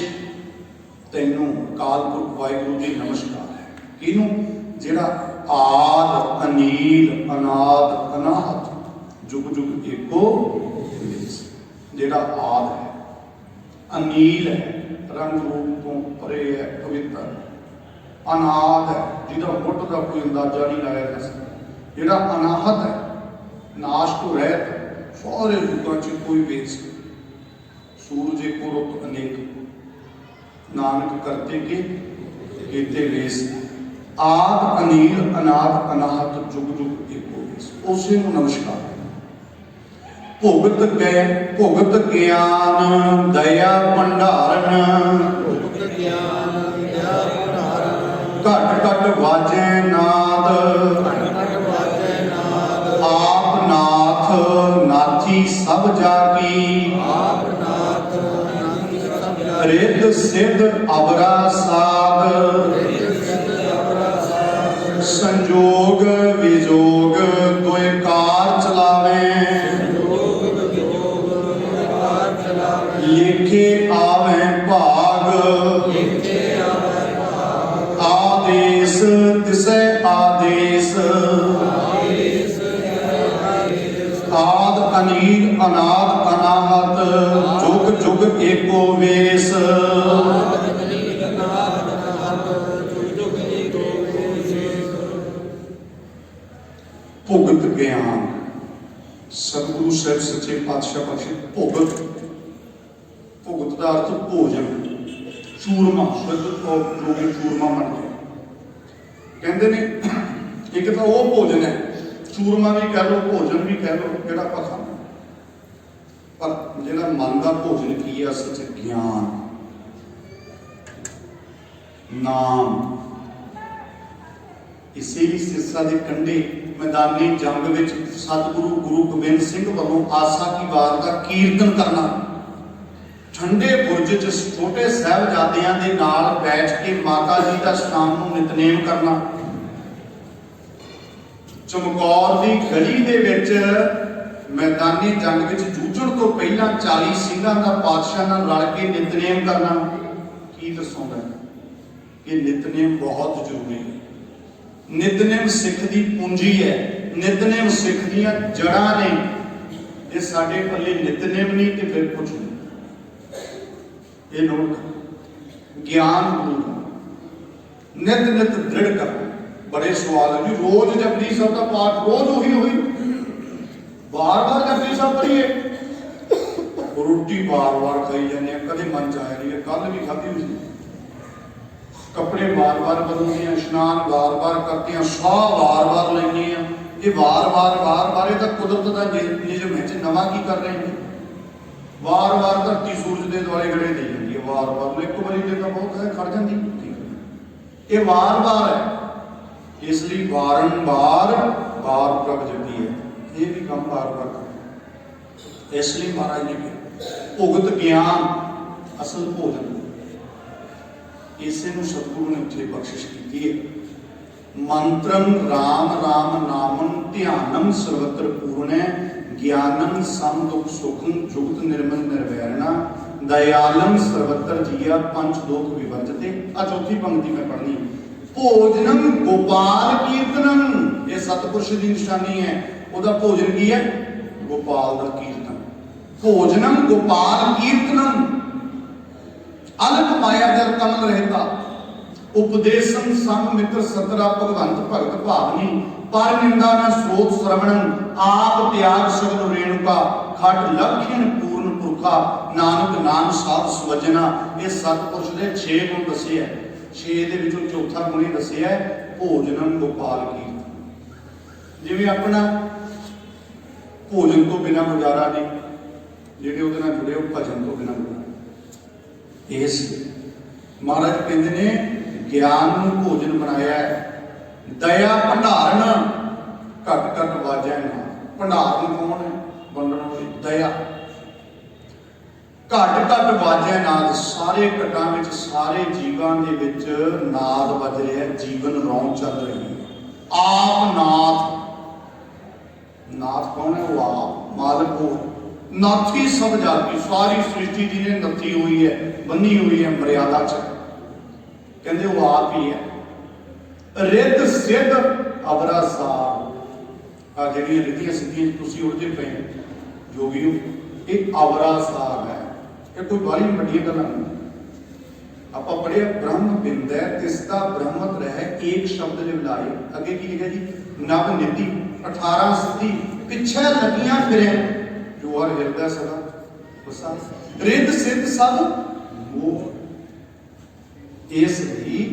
तैनूं अकाल पुरख वाहिगुरू जी नमस्कार है। किनूं? जिहड़ा आद अनील अनाद अनाहत जुग जुग एको वेस। जिहड़ा आद है, अनील है, रंग रूप तो परे है, पवित्र, अनाद है, जिहदा मुੱਢ का कोई अंदाजा नहीं लाया जा सकता। जिहड़ा अनाहत है, नाश तो रहत, सारे रूपों च कोई वेस। सूरज एको रुत अनेक, नानक करते के केते वेस। आद अनील अनाद अनाहत जुग जुग एको वेस, उसे नूं नमस्कार। भुगत गए भुगत ज्ञान दया भंडारन, ਭੁਗਤ ਗਿਆਨ ਦਇਆ ਭੰਡਾਰਨ, घट घट वाजे नाद, ਘਟ ਘਟ ਵਾਜੈ ਨਾਦ, आप नाथ नाथी सब जागी, ਆਪ ਨਾਥ ਨਾਥੀ ਸਭ ਜਾਗੈ, रिद्ध सिद्ध अवरा साध, ਰਿੱਧ ਸਿੱਧ ਅਪਰਾ ਸਾਧ, संजोग विजोग दुए कार चलावे, ਸੰਜੋਗ ਵਿਜੋਗ ਵਿਕਾਰ ਚਲਾਵੈ, लेखे आवे भाग, ਲੇਖੇ ਆਵੈ ਭਾਗ, आदेश तिसै आदेश, ਆਦੇਸ ਆਦੇਸ, आद अनील अनाद अनाहत जुग जुग एको वेस। ਆਦ ਅਨੀਲ ਅਨਾਦ ਅਨਾਹਤ ਜੁਗ ਜੁਗ ਏਕੋ ਵੇਸ। भुगत ज्ञान, सतगुरु साहिब सच्चे पातशाह बख्शे भुगत। भुगत का अर्थ भोजन, चूरमा, शुद्ध और जोगी चूरमा बन गया। कहते ने एक तो वो भोजन है, चूरमा भी कह लो, भोजन भी कह लो, जिहड़ा आपां खांदे। पर जिहड़ा मन का भोजन की है असल च ज्ञान, नाम। इसे ही सिरसा के कंढे मैदानी जंग विच सतगुरु गुरु गोबिंद सिंह वालों आसा की वार का कीर्तन करना, ठंडे बुरज च छोटे साहिबजादियां दे नाल बैठ के माता जी का शाम नूं नितनेम करना, चमकौर की गली दे विच मैदानी जंग विच जूझण तो पहला 40 सिंघां का पातशाह नाल रल के नितनेम करना। की दसोंदा कि नितनेम बहुत जरूरी है। नितनेम सिख की पूंजी है, नितनेम सिख दियां जड़ां ने। ये साडे पल्ले नितनेम नहीं तो फिर कुछ नहीं। ये नोट कर, ज्ञान बोलना, नित नित दृढ़ करना। बड़े सवाल है जी, रोज जपजी साहब का पाठ रोज उही हुई, बार बार जपजी साहब पढ़िए, रोटी बार बार खाई जाने, कदे मन च आया नहीं, कल भी खाधी हुई, कपड़े बार बार बदलते हैं, स्नान बार बार करते हैं, साह बार बार लेने हैं, ये बार बार ये तो कुदरत का नियम है, नवा की कर रहे हैं। बार बार धरती सूरज के दुआले गड़े दे जाती है, बार बार एक बारी देता बहुत है, खड़ जाती, ये बार बार है, इसलिए बारंबार बार प्रभ जपी है, ये भी काम बार बार कर। इसलिए महाराज ने कहा भुगत ज्ञान असल भोजन, इसे सतगुरु ने उत्थे बख्शिश की है। मंत्रम राम राम नामम ध्यानम सर्वत्र पूर्ण ज्ञानम सम दुख सुखम जुगत निर्मल निर्वैरणा दयालम सर्वत्र जिया पंच दोख विवर्जते। चौथी पंक्ति में पढ़नी, भोजनम गोपाल कीर्तनम, ये सतपुरुष की निशानी है, उसका भोजन की है गोपाल का कीर्तन। भोजनम गोपाल कीर्तनम, अल्प माया जल कमल रहता, उपदेशम सम मित्र सतरा भगवंत भगत भावनी, पर निंदा न स्रोत श्रवणन, आप त्याग सगल रेणुका, खट लक्षण पूर्ण पुरखा, नानक नाम साध स्वजना। ये सतपुरुष ने 6 गुण दसे है, 6 दे विचों चौथा गुण ही दसे है भोजनम गोपाल कीर्तन। जिवें अपना भोजन तो बिना गुजारा नहीं, ਜਿਹੜੇ ਉਹਦੇ ਨਾਲ जुड़े भजन तो बिना गुजारा। इस महाराज कहते ने ज्ञान ਨੂੰ भोजन बनाया है, दया भंडारण घट घट वाजै ना। भंडारण कौन है? वंडण वाली दया। घट घट वाजै नाद, सारे घटां विच सारे जीवां दे विच नाद वज रहा है, जीवन रौं चल रही है। आप नाथ, नाथ कौन है? वो आप मालिक हो, नाथी सब जाति, सारी सृष्टि जिन्हें नथी हुई है, बनी हुई है मर्यादा च, कहते वो आप ही है। रिद्ध सिद्ध अवरा सार, जिहड़ियां रिद्धियां सिद्धियां तुसीं उलझे पे जोगियो, एक अवरा सार है, ये कोई बाहली वड्डियां गल्लां नहीं। आपां पढ़िया ब्रह्म बिंद है तिसदा ब्रह्मत रहे एक शब्द जो लाए, अगे की लिखा जी नव निधि 18 सिद्धि पिछे लगियां फिरे, जो हर हृदय सदा बसा, रिद्ध सिद्ध सब मोह। इसलिए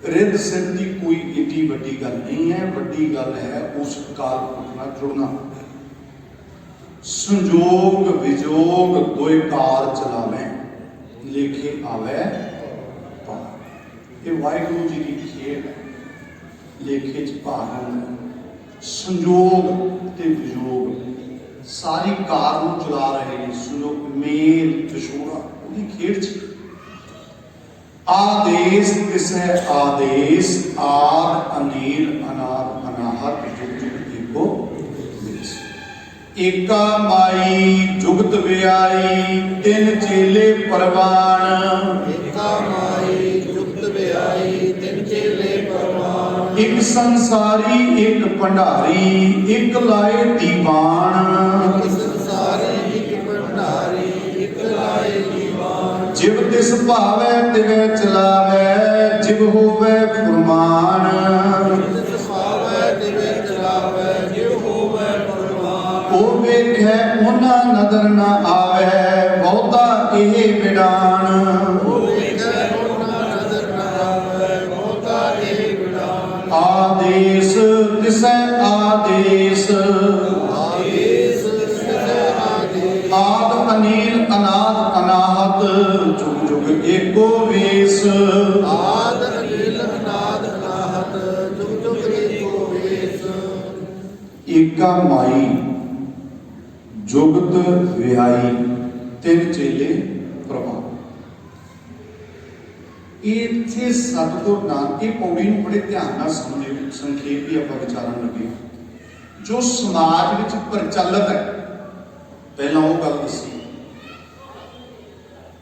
रिद्ध सिद्ध की कोई एडी वड्डी गल नहीं है, वड्डी गल है उस काल पुरख नाल जुड़ना। संजोग विजोग दोए कार चलावे, लेखे आवे पार। ये वाहिगुरु जी की खेल है, लेखे च पार। संजोग ते विजोग सारी कार नूं चला रहे हैं, संजोग मेल विछोड़ा उहदी खेड़ च। आदेश किसै आदेश, आद अनील अनाद अनाहत जुग जुग एको देश। एका माई जुगत व्याई तिन चेले परवान, एका माई जुगत व्याई तिन चेले परवान। एक संसारी एक भंडारी एक लाए दीवान, एक संसारी एक भंडारी एक लाए दीवान। जिव तिस भावै तिवै चलावै, जिव होवै फुरमान। जिस भावै तिवै चलावै, जिव होवै फुरमान। ओ वेखै उना नदर न आवै, बहुता एह विडान। ओ वेखै उना नजर न आवै, बहुता एह विडान। आदेश तिसै आदेश, आदेश तिसै आदेश। आद अनील अनाद अनाहत जुग जुग एको वेश। आद अनील अनाद अनाहत जुग जुग एको वेश। एका माई जुगत व्याई तिन चेले प्रवान। इत्थे सतगुर नानक की पौड़ी नूं बड़े ध्यान नाल समझे, संखेप भी आपां विचारन लगे। जो समाज विच प्रचलित है, पहला वो गल दसी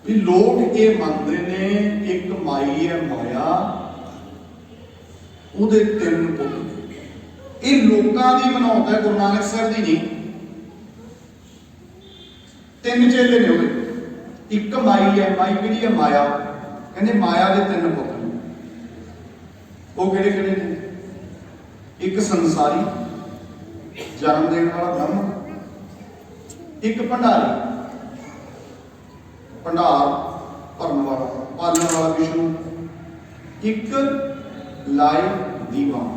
भी लोग ये मनते ने एक माई है माया, उहदे 3 पुत्त। ये लोगों की मनौत है, गुरु नानक साहब की नहीं। तीन चेले ने ਉਹਦੇ, एक माई है, माई किहड़ी है? माया। कहते माया के तीन पुत्र ने, वो किहड़े किहड़े ने? एक संसारी जन्म देने वाला ब्रह्म, एक भंडारी भंडार भरन वाला पालन वाला विष्णु, एक लाए दीवान,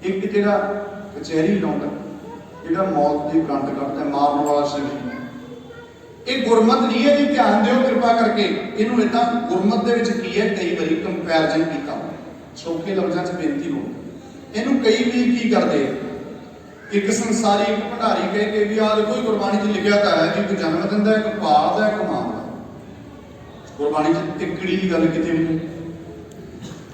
एक जिहड़ा कचहरी लाउंदा, जिहड़ा मौत की गंढ कटदा, मारन वाला शिव। ਇਹ ਗੁਰਮਤ नहीं है जी, ध्यान दिओ कृपा करके। इनू इदा गुरमत दे विच की है, कई बारी कंपैरिजन कीता, सौखे लफ्ज़ां च बेनती हो, इनू कई भी की करदे, एक संसारी एक भंडारी कह के भी आ देखो गुरबाणी च लिखिया तां है कि एक जन्म दिंदा, एक पालदा, एक मारदा। गुरबाणी च तिकड़ी की गल किते नहीं।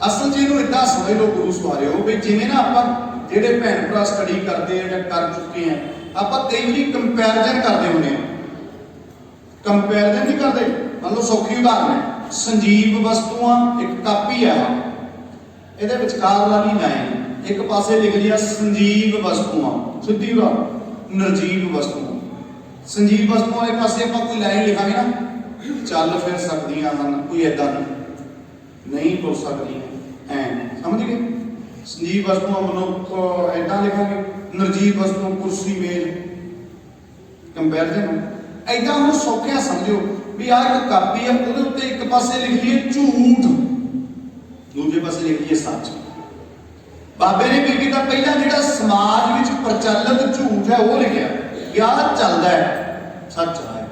असल च इनू इदा समझ लो गुरु सवारिओ भी जिवें ना आपां जिहड़े भैन भरा स्टडी करदे जां कर चुके हैं, आपां कई बारी कंपैरिजन करदे हुंदे हां। कंपैरिजन नहीं करते। मान लो सौखी उदाहरण है, संजीव वस्तुआं एक कापी है, ये विचकार वाली लाइन एक पासे लिख लिया संजीव वस्तुआं, सीधी उदाहरण निर्जीव वस्तुआं। संजीव वस्तुआं एक पासे आप कोई लाइन लिखांगे ना, चल फिर सकदियां हन, कोई ऐदा नहीं हो सकदी, ऐ समझ गए? संजीव वस्तुआं मनुख ऐदा लिखांगे, निर्जीव वस्तुआं कुर्सी मेज, कंपैरिजन। ऐदा हम सौखिया समझो भी आ एक कापी है, ਉਹਦੇ ਉੱਤੇ एक पासे लिख लिए झूठ, दूजे पासे लिख लिए सच। बाबे ने की कीता, पहला जिहड़ा समाज विच प्रचलित झूठ है वो लिखिया, यार चलदा है सच है।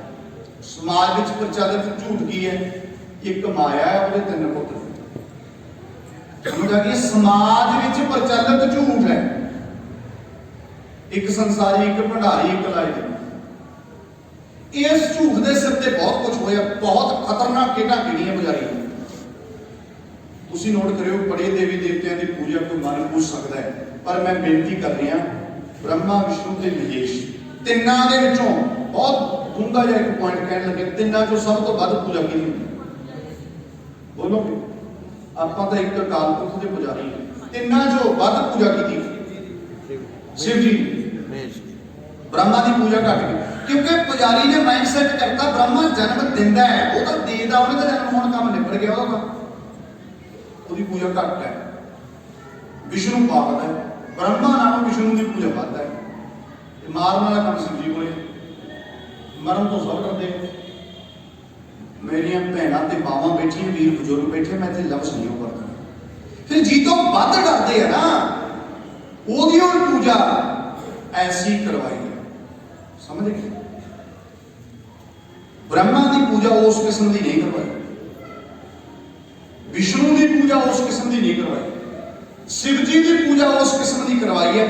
समाज विच प्रचलित झूठ की है? एक माया है, ਉਹਦੇ तीन पुत्र। समझ आ गई? समाज विच प्रचलित झूठ है, एक संसारी, एक भंडारी, एक लाए। इस झूठ के सिर से बहुत कुछ होया, बहुत खतरनाक खेडां खेडियां पुजारी। तुसीं नोट करियो, बड़े देवी देवतियां की पूजा कोई मन पूछ सकता है, पर मैं बेनती कर रहा, ब्रह्मा विष्णु ते महेश तिन्नां दे विचों बहुत डूंगा जिहा एक पॉइंट कहण लगे, तिन्नां चों सब तो वध पूजा किहदी हुंदी? बोलोगे? आपां तां एक अकाल पुरख दे पुजारी हां, तिन्नां चों वध पूजा कीती शिव जी, ब्रह्मा की पूजा घट गई, क्योंकि पुजारी ने माइंड सैट करता ब्रह्मा जन्म दिंदा है, वो तो देदा, उन्हें तो जन्म होने काम निपट गया, उसकी पूजा घट है। विष्णु पावत है, ब्रह्मा नालों विष्णु की पूजा बढ़ता है। मारन वाला काम शिव जी को, मरण तो सब करते। मेरिया भैनां ते मावां बैठियां, वीर बुजुर्ग बैठे, मैं इत्थे लफ्ज़ नहीं करता। फिर जी तो वध डरदे है ना, ओदी पूजा ऐसी करवाई है, समझ गए? ब्रह्मा की पूजा उस किस्म की नहीं करवाई, विष्णु की पूजा उस किस्म की नहीं करवाई, शिव जी की पूजा उस किस्म की करवाई है,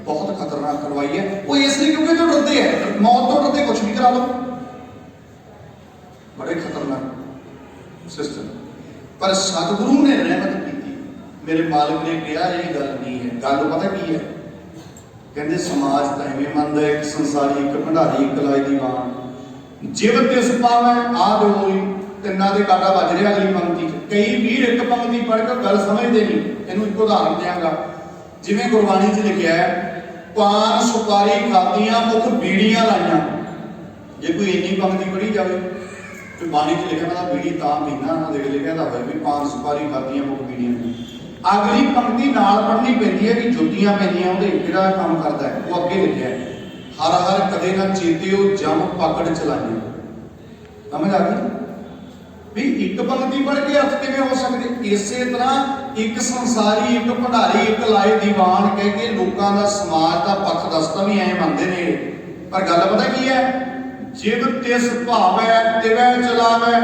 बहुत खतरनाक करवाई है। वो इसलिए क्योंकि जो डरते हैं, मौत तो डरते कुछ भी करा लो, बड़े खतरनाक सिस्टम। पर सतगुरु ने रहमत की, मेरे मालिक ने कहा यही गल नहीं है। गल पता की है? कहते समाज तो इवें मनदा, एक संसारी, एक भंडारी, एक लाए दीवान, जिव तिस पावै आ डोली, तिन्नां दे काटा वज रिहा अगली पंक्ति। कई वीर एक पंक्ति पढ़ के गल समझते नहीं। इहनूं एक उदाहरण देंगा, जिवें गुरबाणी च लिखिया है, पान सुपारी खादियां, मुख बीड़ियां लाइयां। जे कोई इन्नी पंक्ति पढ़ी जाए, तो बाणी च लिखिया ना बीड़ी तां पीना, ना देख लिखिया होवे भी पान सुपारी खादियां, मुख बीड़ियां। अगली पंक्ति नाल पढ़नी पैंदी है कि जुत्तियां पैंदियां, ਉਹਦੇ ਜਿਹੜਾ काम करता है वो अगे लिखिया है, हर हर कदे ना चेतिओ जम पकड़ चलाइए। समझ आ गई भी एक पंक्ति पढ़ के अर्थ किवें हो सकते? इसे तरह एक संसारी, एक भंडारी, एक लाए दीवान कह के लोगों का समाज का पक्ष दसता भी ऐ मनते ने। पर गल पता की है? जिव तिस भावै तिवै चलावै,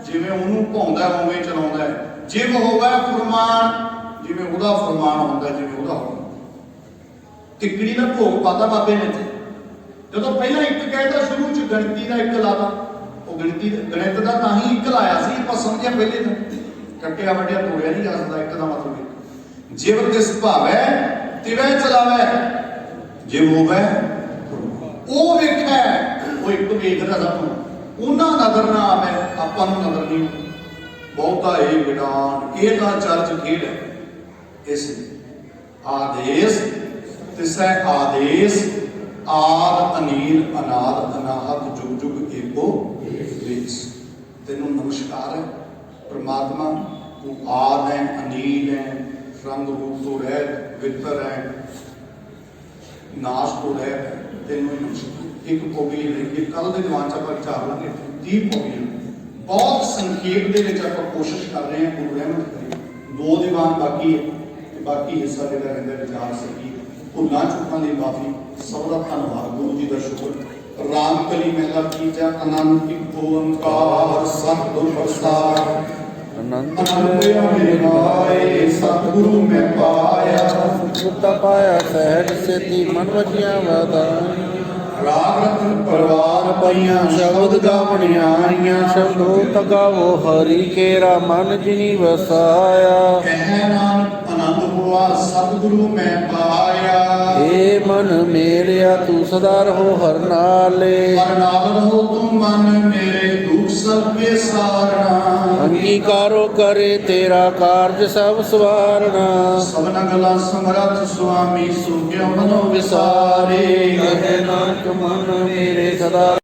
जिवें ਉਹਨੂੰ ਭਾਉਂਦਾ ਉਵੇਂ ਚਲਾਉਂਦਾ है। जिव होवे फरमान, जिवें ਉਹਦਾ फरमान ਹੁੰਦਾ, जिवें ਉਹਦਾ हुक्म। तिकड़ी का भोग पाता बाबे ने। जो पहला एक कहता शुरू च गणती का एक लाता, वो गिणती गणित का तां ही एक लाया सी, पर समझिया पहले तो कट्टिया वड्डिया तोड़िया नहीं जा सकता। एक का मतलब जिव तिस भावै तिवै चलावै, जिव होवे वो वेखै, वो एक वेखदा सब उन्हां नजर ना आवे, आपां नूं नजर नहीं। बहुता ये विडान ये तो चर्च खेड है। इस आदेश तिसै आदेश ਆਦ ਅਨੀਲ ਅਨਾਦ ਅਨਾਹਤ ਜੁਗ ਜੁਗ ਏਕੋ ਵੇਸ। ਤੈਨੂੰ ਨਮਸਕਾਰ ਹੈ ਪ੍ਰਮਾਤਮਾ, ਤੂੰ ਆਦ ਹੈ, ਅਨੀਲ ਹੈ, ਰੰਗ ਰੂਪ ਤੋਂ ਰਹਿਤ, ਵਿਤਰ ਹੈ, ਨਾਸ਼ ਤੋਂ ਰਹਿਤ, ਤੈਨੂੰ ਨਮਸਕਾਰ। ਇੱਕ ਪੌੜੀ ਲਈ ਕੱਲ ਦੇ ਦੀਵਾਨ ਚ ਆਪਾਂ ਵਿਚਾਰ ਲਾਂਗੇ 30 ਪੌੜੀਆਂ, ਬਹੁਤ ਸੰਖੇਪ ਦੇ ਵਿੱਚ ਆਪਾਂ ਕੋਸ਼ਿਸ਼ ਕਰ ਰਹੇ ਹਾਂ ਗੁਰੂ ਰਹਿਮਤ ਕਰੇ। 2 ਦੀਵਾਨ ਬਾਕੀ ਹੈ ਤੇ ਬਾਕੀ ਹਿੱਸਾ ਜਿਹੜਾ ਰਹਿੰਦਾ ਵਿਚਾਰ ਸਕੀ। ਭੁੱਲਾਂ ਚੁੱਕਾਂ ਲਈ ਮਾਫੀ। ਸਭ ਦਾ ਧੰਨਵਾਦ, ਗੁਰੂ ਜੀ ਦਾ ਸ਼ੁਕਰ। ਰਾਮ ਕਲੀ ਮਹਿਲਾ ਤੀਜਾ। ਅਨੰਤ ਇੱਕ ਓੰਕਾਰ ਸਤਿਗੁਰ ਪ੍ਰਸਾਦਿ। ਅਨੰਤ ਮੇਰੇ ਮਾਏ ਸਤਿਗੁਰੂ ਮੈਂ ਪਾਇਆ। ਸੁਤਾ ਪਾਇਆ ਸਹਿਜ ਸੇਤੀ ਮਨ ਵਜੀਆਂ ਵਾਦਾਂ। ਰਾਗ ਰਤਨ ਪਰਵਾਰ ਪਈਆਂ ਸ਼ਬਦ ਗਾਵਣੀਆਂ ਆਈਆਂ। ਸ਼ਬਦੋ ਤਗਾਵੋ ਹਰੀ ਕੇਰਾ ਮਨ ਜਿਨੀ ਵਸਾਇਆ। ਕਹਿ ਨਾਨਕ ਆਨੰਦ ਹੋਆ ਸਤਿਗੁਰੂ ਮੈਂ ਪਾਇਆ। ਏ ਮਨ ਮੇਰਿਆ ਤੂੰ ਸਦਾ ਰਹੋ ਹਰ ਨਾਲੇ। ਹਰ ਨਾਲ ਰਹੋ ਤੂੰ ਮਨ ਮੇਰੇ, ਦੁਖ ਸਭ ਕੇ ਸਾਰਣਾ। ਅੰਗੀਕਾਰੋ ਕਰੇ ਤੇਰਾ ਕਾਰਜ ਸਭ ਸਵਾਰਣਾ। ਸਭਨਾ ਗਲਾ ਸਮਰੱਥ ਸੁਆਮੀ, ਸੋ ਕਿਉ ਮਨੋ ਵਿਸਾਰੇ। ਕਹੇ ਨਾਨਕ ਮਨ ਮੇਰੇ ਸਦਾ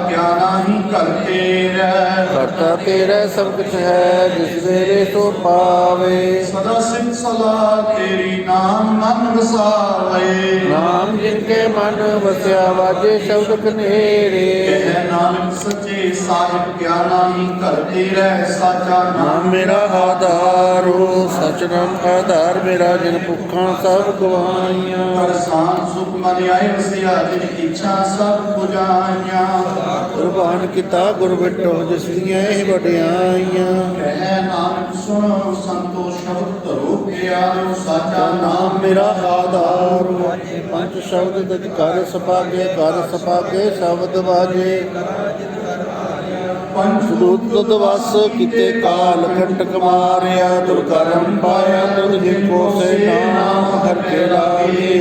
ਕਿਆ ਨਾਹੀ ਕਰਤੇ ਰਹਿ। ਕਰਤਾ ਤੇਰਾ ਸਭ ਕੁਛ ਹੈ ਜਿਸ ਵੇਲੇ ਸੋ ਪਾਵੇ। ਸਦਾ ਸਿਫਤ ਸਲਾਹ ਤੇਰੀ, ਨਾਮ ਮਨ ਵਸਾਵੇ। ਨਾਮ ਜਿਨ ਕੇ ਮਨ ਵਸਿਆ ਵਾਜੇ ਸ਼ਬਦ ਕਨੇਰੇ। ਕਹਿ ਨਾਨਕ ਸੱਚੇ ਸਾਹਿਬ ਕਿਆ ਨਾਹੀ ਕਰਤੇ ਰਹਿ। ਸਾਚਾ ਨਾਮ ਨਾਮ ਮੇਰਾ ਆਧਾਰੋ ਸਚ ਨਾਮ ਆਧਾਰ ਮੇਰਾ। ਜਿਨ ਭੁੱਖਾਂ ਸਭ ਗਵਾਈਆਂ। ਕਰ ਸਾਨ ਸੁਖ ਮਨ ਆਏ ਵਸਿਆ। ਜਿਨ ਇੱਛਾ ਸਭ ਪੁਜਾਈਆਂ। ਕੁਰਬਾਨ ਕੀਤਾ ਗੁਰ ਬਿਟੋ ਜਿਸ ਦੀਆਂ ਇਹ ਵਡਿਆਈਆਂ। ਕਹਿ ਨਾਨਕ ਸੁਣੋ ਸੰਤੋ ਸ਼ਬਦ ਧਰੋ ਪਿਆਰੋ। ਸਾਚਾ ਨਾਮ ਨਾਮ ਮੇਰਾ ਆਧਾਰ ਵਾਜੇ। ਪੰਜ ਸ਼ਬਦ ਤਜ ਕਰ ਸਪਾਗੇ ਸ਼ਬਦ ਵਾਜੇ। ਪੰਜ ਦੁੱਧ ਵਸ ਕੀਤੇ ਕਾਲ ਕੰਟਕ ਮਾਰਿਆ। ਦੁਰਕਰਮ ਪਾਇਆ ਤੁਧ ਜਿਨ ਕੋ ਸੇ ਨਾਮ ਹਰ ਕੇ ਲਾਗੇ।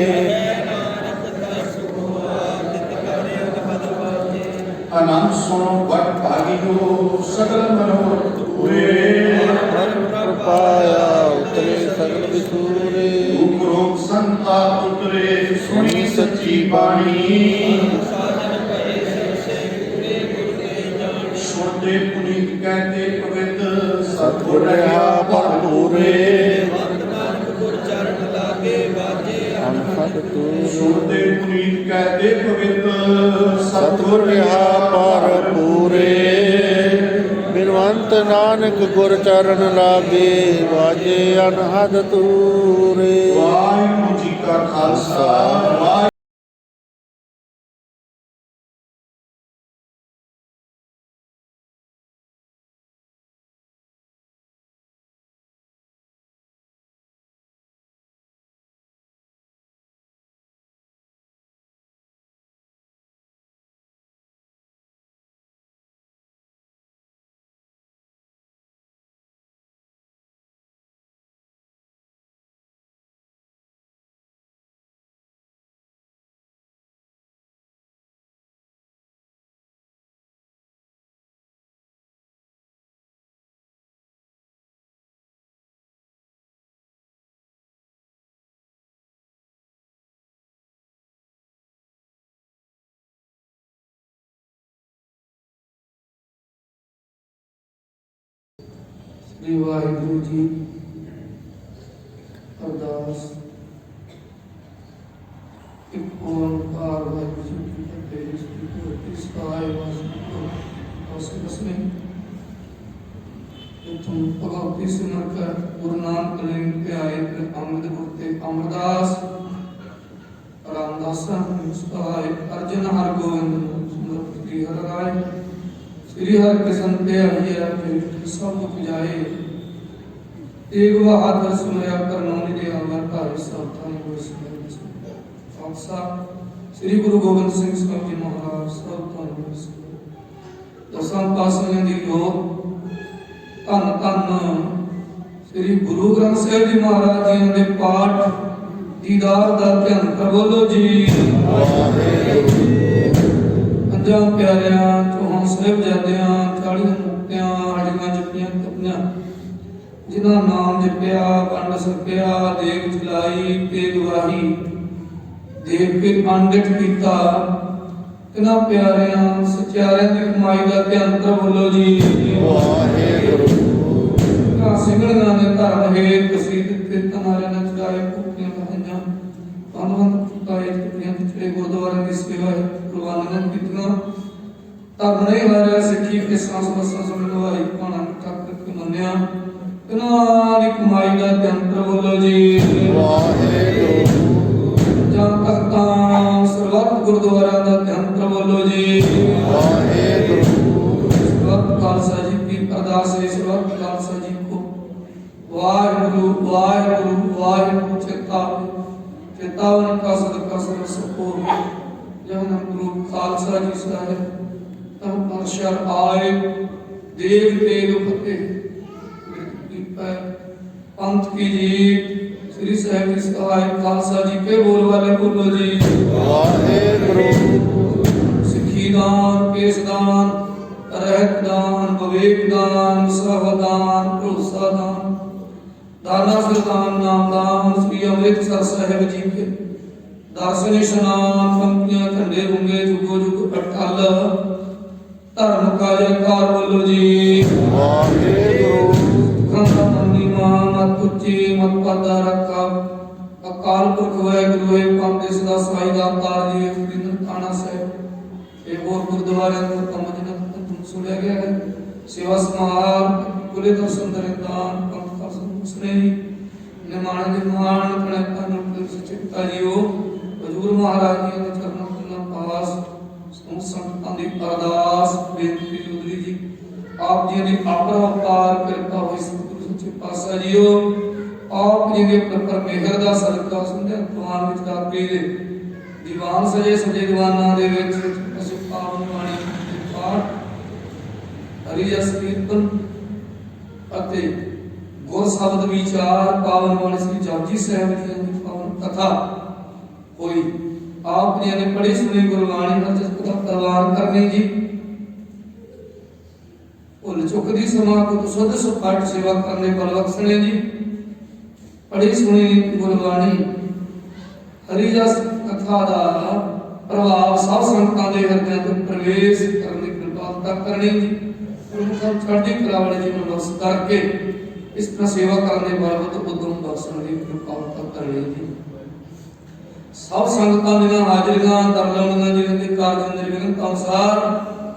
ਆਨੰਦ ਸੁਣੋ ਵਟ ਭਾਗੀਓ ਸਗਲ ਮਨੋਰਥ ਪੂਰੇ। ਪਾਇਆ ਉਤਰੇ ਸਗਲ ਵਿਸੂਰੇ। ਰੂਪ ਰੋਗ ਸੰਤਾਪ ਉਤਰੇ। ਸੁਣੀ ਸੱਚੀ ਬਾਣੀ। ਸੁਣਦੇ ਪੁਨੀਤ ਕਹਿੰਦੇ ਪਵਿੱਤ। ਸਤਿਗੁਰ ਰਹਾ ਭਰਪੂਰੇ। ਅਨਹਦ ਤੂੰ ਸੁਣਦੇ ਪੁਨੀਤ ਕਹਿੰਦੇ ਪਵਿੱਤ। ਸਤਿਗੁਰ ਰਿਹਾ ਪਰ ਪੂਰੇ। ਬਿਨਵੰਤ ਨਾਨਕ ਗੁਰ ਚਰਨ ਲਾਗੇ ਵਾਜੇ ਅਨਹਦ ਤੂਰੇ। ਵਾਹਿਗੁਰੂ ਜੀ ਕਾ ਖਾਲਸਾ ਵਾਹਿਗੁਰੂ श्री वाहिगुरु जी अरदास। एक ओंकार वाहिगुरु जी की फतेह। श्री गुरु सहाय वासुदेव इथों भगवती सिमर कर गुरु नानक लेन पे आए। फिर अमृत गुरते अमरदास रामदास सहाय। अर्जन हर गोविंद सुंदर श्री हर राय। श्री हर कृष्ण पे आइए सब दुख जाए। एक बहादुर सुमरिया करनौनी दे अमर भाई सावधान हो खालसा। श्री गुरु गोबिंद सिंह साहब जी महाराज सावधान हो। दसां पातशाहियां दी जोत धन धन श्री गुरु ग्रंथ साहिब जी महाराज जी दे पाठ दीदार दा ध्यान कर बोलो जी। पंजां प्यारियां चौहां साहिबजादियां 40 मुक्तियां हड़ियां जपियां तपियां जिन्हां नाम जपिया वंड सकिया देग चलाई तेग वाही ਦੇਖ ਕੇ ਅੰਡਿਤ ਕੀਤਾ ਕਿਨਾ ਪਿਆਰਿਆਂ ਸਚਿਆਰਿਆਂ ਦੀ ਕਮਾਈ ਦਾ ਧਿਆਨ ਬੋਲੋ ਜੀ ਵਾਹਿਗੁਰੂ ਕਾ ਸਿੰਘਾਂ ਨੇ ਧਰਮ ਹੇਤ ਕਸੀਦ ਤੇ ਤਨਾਰੇ ਨਚਾਏ ਭੁੱਖੀਆਂ ਕਹਾਈਆਂ ਅਨੰਦ ਕੁਤਾਏ ਕੁੜੀਆਂ ਜਿਹੜੇ ਗੁਰਦੁਆਰਿਆਂ ਦੀ ਸੇਵਾ ਹੈ ਕੁਰਬਾਨੀਆਂ ਕੀਤੀਆਂ ਧਰਮ ਨਹੀਂ ਹਾਰਿਆ ਸਿੱਖੀ ਕੇ ਸਾਂਸ ਬਸਾਂ ਸਮਝਵਾਈ ਪਾਣਾ ਤੱਕ ਕੇ ਮੰਨਿਆ ਕਿਨਾ ਦੀ ਕਮਾਈ ਦਾ ਧਿਆਨ ਬੋਲੋ ਜੀ ਵਾਹਿਗੁਰੂ ਜਨ ਤਖਤਾਂ ਸਰਬੱਤ ਗੁਰਦੁਆਰਿਆਂ ਦਾ ਧਿਆਨ ਬੋਲੋ ਜੀ ਵਾਹਿਗੁਰੂ ਸਰਬੱਤ ਖਾਲਸਾ ਜੀ ਕੀ ਅਰਦਾਸ ਹੈ ਸਰਬੱਤ ਖਾਲਸਾ ਜੀ ਕੋ ਵਾਹਿਗੁਰੂ ਵਾਹਿਗੁਰੂ ਵਾਹਿਗੁਰੂ ਚੇਤਾਵਨ ਕਾ ਸਦਕਾ ਸਰਬ ਸੁਖੋ ਜਨ ਗੁਰੂ ਖਾਲਸਾ ਜੀ ਸਾਹਿਬ ਤਮ ਪਰਸ਼ਰ ਆਏ ਦੇਵ ਤੇਗ ਫਤਿਹ पंथ की जीत श्री साहिब की सहाय खालसा जी के बोल वाले बोलो जी वाहेगुरु सिखी दान केस दान रहत दान विवेक दान सहदान भरोसा दान दाना दान नाम दान श्री अमृतसर साहिब जी के दर्शन स्नान पंक्तियां झंडे होंगे जुगो जुग अटल धर्म का जयकार बोलो जी वाहेगुरु मत उच्ची मत पदा रखा अकाल पुरख वाहिगुरु है पांदे सदा सहाय दातार जी बिन थाना साहिब एक और गुरुद्वारे को तमजन सुनया गया है सेवा समार कुले दर्शन दरदान पंथ का सुने निमान निमान कणे तन सचिता जीओ हजूर महाराज जी ने चरणों में पास संतां दी अरदास बेनती उदरी जी आप जी ने अपना अवतार कृपा होई सतगुरु सच्चे पातशाह जीओ आप जी के पर मेहर दा सदका सुनदे प्रवान विच दाते दे दीवान सजे सजे दीवानां दे विच असि पावन बाणी दे पाठ हरि जस कीर्तन ਅਤੇ ਗੁਰ ਸ਼ਬਦ ਵਿਚਾਰ ਪਾਵਨ ਬਾਣੀ ਸ੍ਰੀ ਜਪਜੀ ਸਾਹਿਬ ਜੀ ਦੀ ਪਾਵਨ ਕਥਾ ਹੋਈ ਆਪ ਜੀ ਨੇ ਪੜ੍ਹੀ ਸੁਣੀ ਗੁਰਬਾਣੀ ਦਾ ਜਸ ਪ੍ਰਵਾਨ ਕਰਨੀ ਜੀ ਭੁੱਲ ਚੁੱਕ ਦੀ ਸਮਾ ਕੋ ਸੁਧ ਸੁਪਾਠ ਸੇਵਾ ਕਰਨੇ ਬਲ ਬਖਸ਼ਣੇ ਜੀ ਪੜ੍ਹੀ ਸੁਣੀ ਗੁਰਬਾਣੀ ਹਰੀ ਜਸ ਕਥਾ ਦਾ ਪ੍ਰਭਾਵ ਸਭ ਸੰਤਾਂ ਦੇ ਹਿਰਦਿਆਂ ਤੇ ਪ੍ਰਵੇਸ਼ ਕਰਨ ਦੀ ਕਿਰਪਾਲਤਾ ਕਰਨੀ ਜੀ ਉਹਨਾਂ ਚੜ੍ਹਦੀ ਕਲਾ ਵਾਲੇ ਜੀ ਨੂੰ ਬਖਸ਼ ਕਰਕੇ ਇਸ ਤਰ੍ਹਾਂ ਸੇਵਾ ਕਰਨ ਦੇ ਬਲਵਤ ਉਦਮ ਬਖਸ਼ਣ ਦੀ ਕਿਰਪਾਲਤਾ ਕਰਨੀ ਜੀ ਸਭ ਸੰਗਤਾਂ ਦੀਆਂ ਹਾਜ਼ਰੀਆਂ ਦਰਲਾਉਣੀਆਂ ਜੀ ਦੇ ਕਾਰਜ ਅੰਦਰ ਵਿਗਨ ਅਨੁਸਾਰ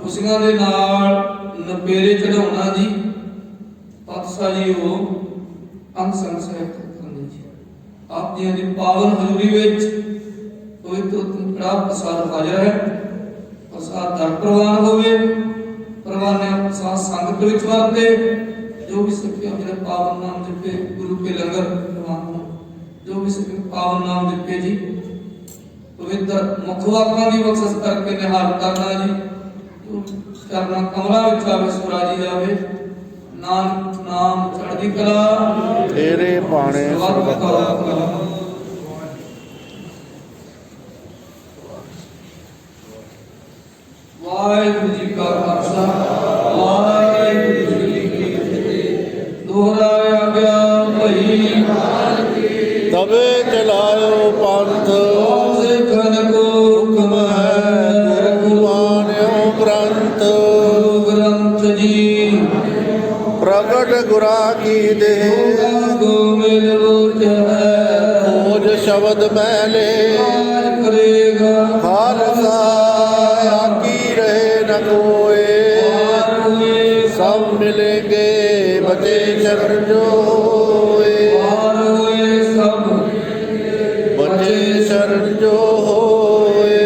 ਖੁਸ਼ੀਆਂ ਦੇ ਨਾਲ ਨਪੇਰੇ ਚੜਾਉਣਾ ਜੀ ਪਾਤਸ਼ਾਹ ਜੀ ਉਹ ਅੰਗ ਸੰਗ ਸਾਹਿਬ ਕਰਨੀ ਜੀ ਆਪ ਜੀ ਦੀ ਪਾਵਨ ਹਜ਼ੂਰੀ ਵਿੱਚ ਪਵਿੱਤਰ ਤੁਮੜਾ ਪ੍ਰਸਾਦ ਹਾਜ਼ਰ ਹੈ ਪ੍ਰਸਾਦ ਦਰ ਪ੍ਰਵਾਨ ਹੋਵੇ ਪ੍ਰਵਾਨਿਆ ਪ੍ਰਸਾਦ ਸੰਗਤ ਵਿੱਚ ਵਰਤੇ ਜੋ ਵੀ ਸਿੱਖਿਆ ਮੇਰੇ ਪਾਵਨ ਨਾਮ ਜਪੇ ਗੁਰੂ ਕੇ ਲੰਗਰ ਪ੍ਰਵਾਨ ਜੋ ਵੀ ਸਿੱਖਿਆ ਪਾਵਨ ਨਾਮ ਜਪੇ ਜੀ ਪਵਿੱਤਰ ਮੁਖ ਵਾਕਾਂ ਦੀ ਬਖਸ਼ਿਸ਼ ਕਰਕੇ ਨਿਹਾਲ ਕਰਨਾ ਜੀ ਕਰਨਾ ਕਮਲਾ ਵਿੱਚ ਆਵੇ ਸੁਰਾਜੀ ਆਵੇ ਨਾਨਕ ਨਾਮ ਚੜ੍ਹਦੀ ਕਲਾ ਤੇਰੇ ਬਾਣੇ ਸਰਬਤ ਵਾਹਿਗੁਰੂ ਜੀ ਕਾ ਖਾਲਸਾ ਵਾਹਿਗੁਰੂ ਜੀ ਕੀ ਫਤਿਹ ਦੁਹਰਾਇਆ ਗਿਆ ਭਈ ਤਵੇ ਚਲਾਇਓ ਪੰਥ ਸਿੱਖਨ ਕੋ ਹੁਕਮ ਹੈ ਗੁਰਬਾਣਿਓ ਗ੍ਰੰਥ ਗੁਰੂ ਗ੍ਰੰਥ ਜੀ ਪ੍ਰਗਟ ਗੁਰਾਂ ਕੀ ਦੇਹ ਗੋ ਮਿਲ ਰੋਜ ਹੈ ਖੋਜ ਸ਼ਬਦ ਮੈਲੇ ਕਾਜ ਕਰੇਗਾ ਖਾਲਸਾ ਆਕੀ ਰਹੇ ਨ ਕੋਏ ਸਭ ਮਿਲੇਗੇ ਬਤੇ ਚਰਨ ਜੋਏ ਪਾਰ ਹੋਏ ਸਭ ਬਤੇ ਚਰਨ ਜੋ ਹੋਏ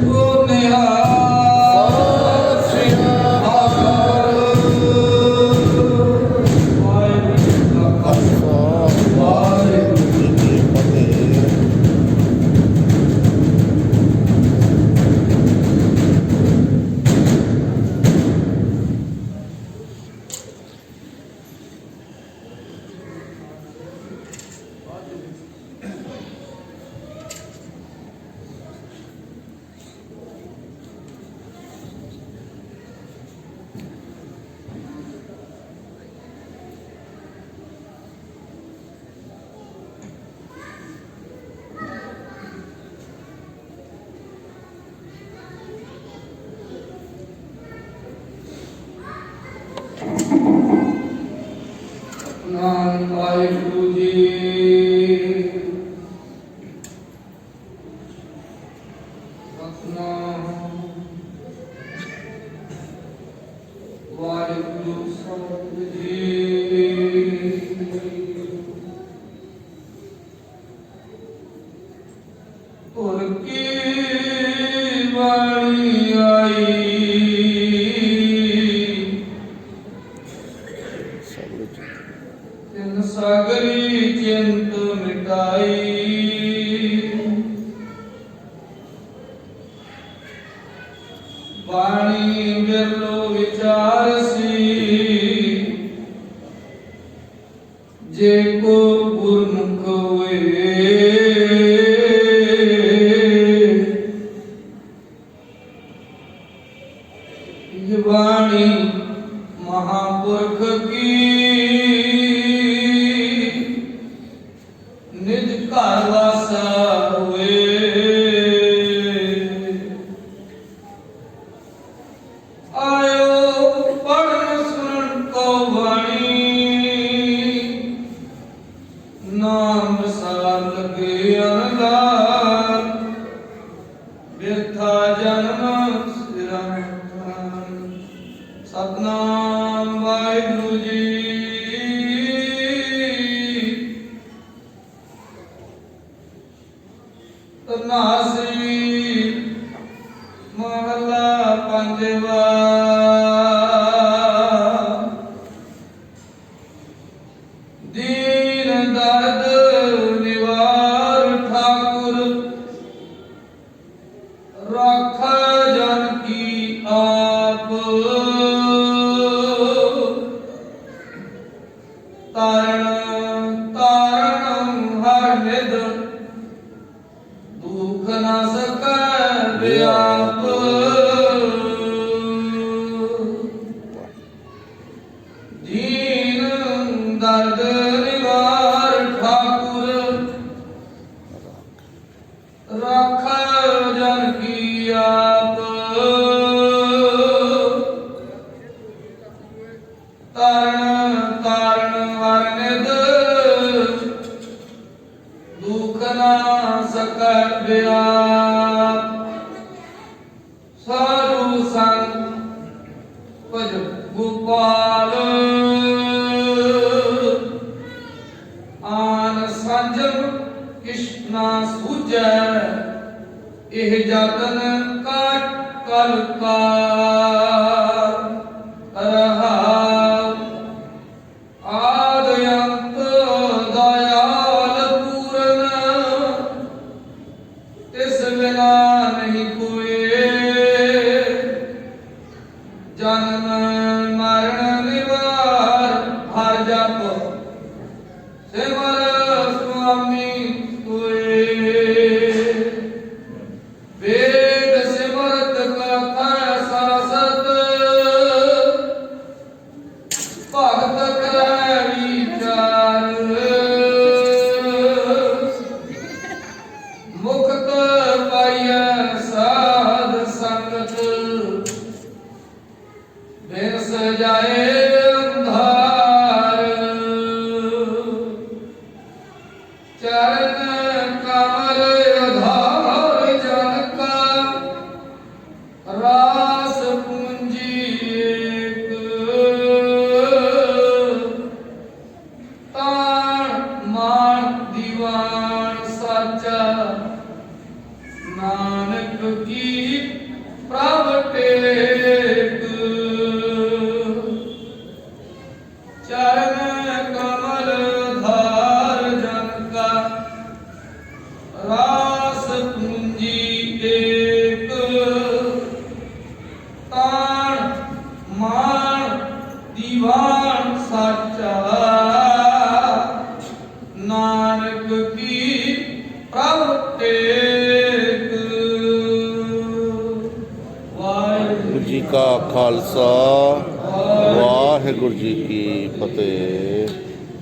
ਕੋ ਨਿਹਾਲ ਸਤਿ ਸ੍ਰੀ ਅਕਾਲ ਵਾਹਿਗੁਰੂ ਜੀ ਕਾ ਖਾਲਸਾ ਵਾਹਿਗੁਰੂ ਜੀ ਕੀ ਫਤਿਹ। ਵਾਹਿਗੁਰੂ ਸਾਹਿਬ ਜੀ। ਤੁਰ ਕੀ ਬਾਣੀ ਆਈ, ਤਿਨ ਸਾਗਰੀ ਚਿੰਤ ਮਿਟਾਈ। ਬਾਣੀ ਬਿਰਲੋ ਵਿਚਾਰ ਸੀ, ਜੇ ਕੋ ਗੁਰਮੁਖ ਹੋਏ। ਇਹ ਬਾਣੀ ਮਹਾਂਪੁਰਖ ਕੀ, ਨਿਜ ਘਰ ਵਾਸਾ ਹੋਏ। ਆਇਓ ਪੜ੍ਹਨ ਸੁਣਨ ਕੋ ਬਾਣੀ, ਨਾਮ ਸਾਰ ਲਗੇ ਅਨੰਦਾਰ। ਬਿਰਥਾ ਜਨਮ ਸਿਰਾਂ ਸਤਨਾਮ ਵਾਹਿਗੁਰੂ ਜੀ। ਤਨਾਸੀ ਮਹਲਾ ਪੰਜਵਾ। ਦੀਨ ਦਰਦ ਨਿਵਾਰ ਠਾਕੁਰ, ਰਾਖਾ ਜਨ ਕੀ ਆਪ। ਤਾਰਨ ਤਾਰਨ ਹਰ ਨਿਧ, ਦੁਖ ਨਾ ਸਕੈ ਵਿਆਪ। ਦੀਨ ਦਰਦ ਨਿਵਾਰ ਠਾਕੁਰ, ਰਾਖਾ ਜਨ ਕੀ ਆਪ। ਤਾਰਨ ਤਾਰਨ ਹਰ ਨਿਧ, ਦੁਖ ਨਾ ਸਕੈ ਵਿਆਪ। ਸਾਧੂ ਸੰਗ ਭਜ ਗੋਪਾਲ, ਆਨ ਸੰਜਮ ਕਿਸ਼ਨਾ ਸੂਝੈ। ਇਹ ਜਤਨ ਕਾਟ ਕਲ ਕਾਰ ਰਹਾਉ। ਆਦ ਅੰਤ ਦਇਆਲ ਪੂਰਨ, ਤਿਸ ਬਿਨਾ ਨਹੀਂ ਕੋਇ। ਜਨਮ ਮਰਨ ਨਿਵਾਰ ਹਰ ਜਪ, ਸਿਮਰ ਸੁਆਮੀ ਕੋਇ। ਵੇਦ ਸਿਮਰਤ ਕਥਾ ਸਰਸਤ, ਭਗਤ ਕਰੈ ਵਿਚਾਰ। ਮੁਕਤ ਪਾਈਐ ਸਾਧ ਸੰਗਤ, ਬਿਨ ਸਜਾਏ ਅੰਧਾਰ। ਚਰਨ ਕਮਲ ਆਧਾਰ ਜਨ ਕਾ, ਰਾਸ ਪੂੰਜੀ ਏਕ। ਤਾਣ ਮਾਣ ਦੀਵਾਨ ਸਾਚਾ, ਨਾਨਕ ਕੀ ਪ੍ਰਭ ਟੇਕ। ਚਰਨ ਕਮਲ ਧਾਰ ਜਨ ਕਾ, ਰਾਸ ਪੂੰਜੀ ਏਕ। ਤਾਣ ਮਾਣ ਦੀਵਾਨ ਸਾਚਾ, ਨਾਨਕ ਕੀ ਪ੍ਰਭ ਟੇਕ। ਵਾਹਿਗੁਰੂ ਜੀ ਕਾ ਖਾਲਸਾ, ਵਾਹਿਗੁਰੂ ਜੀ ਕੀ ਫਤਿਹ।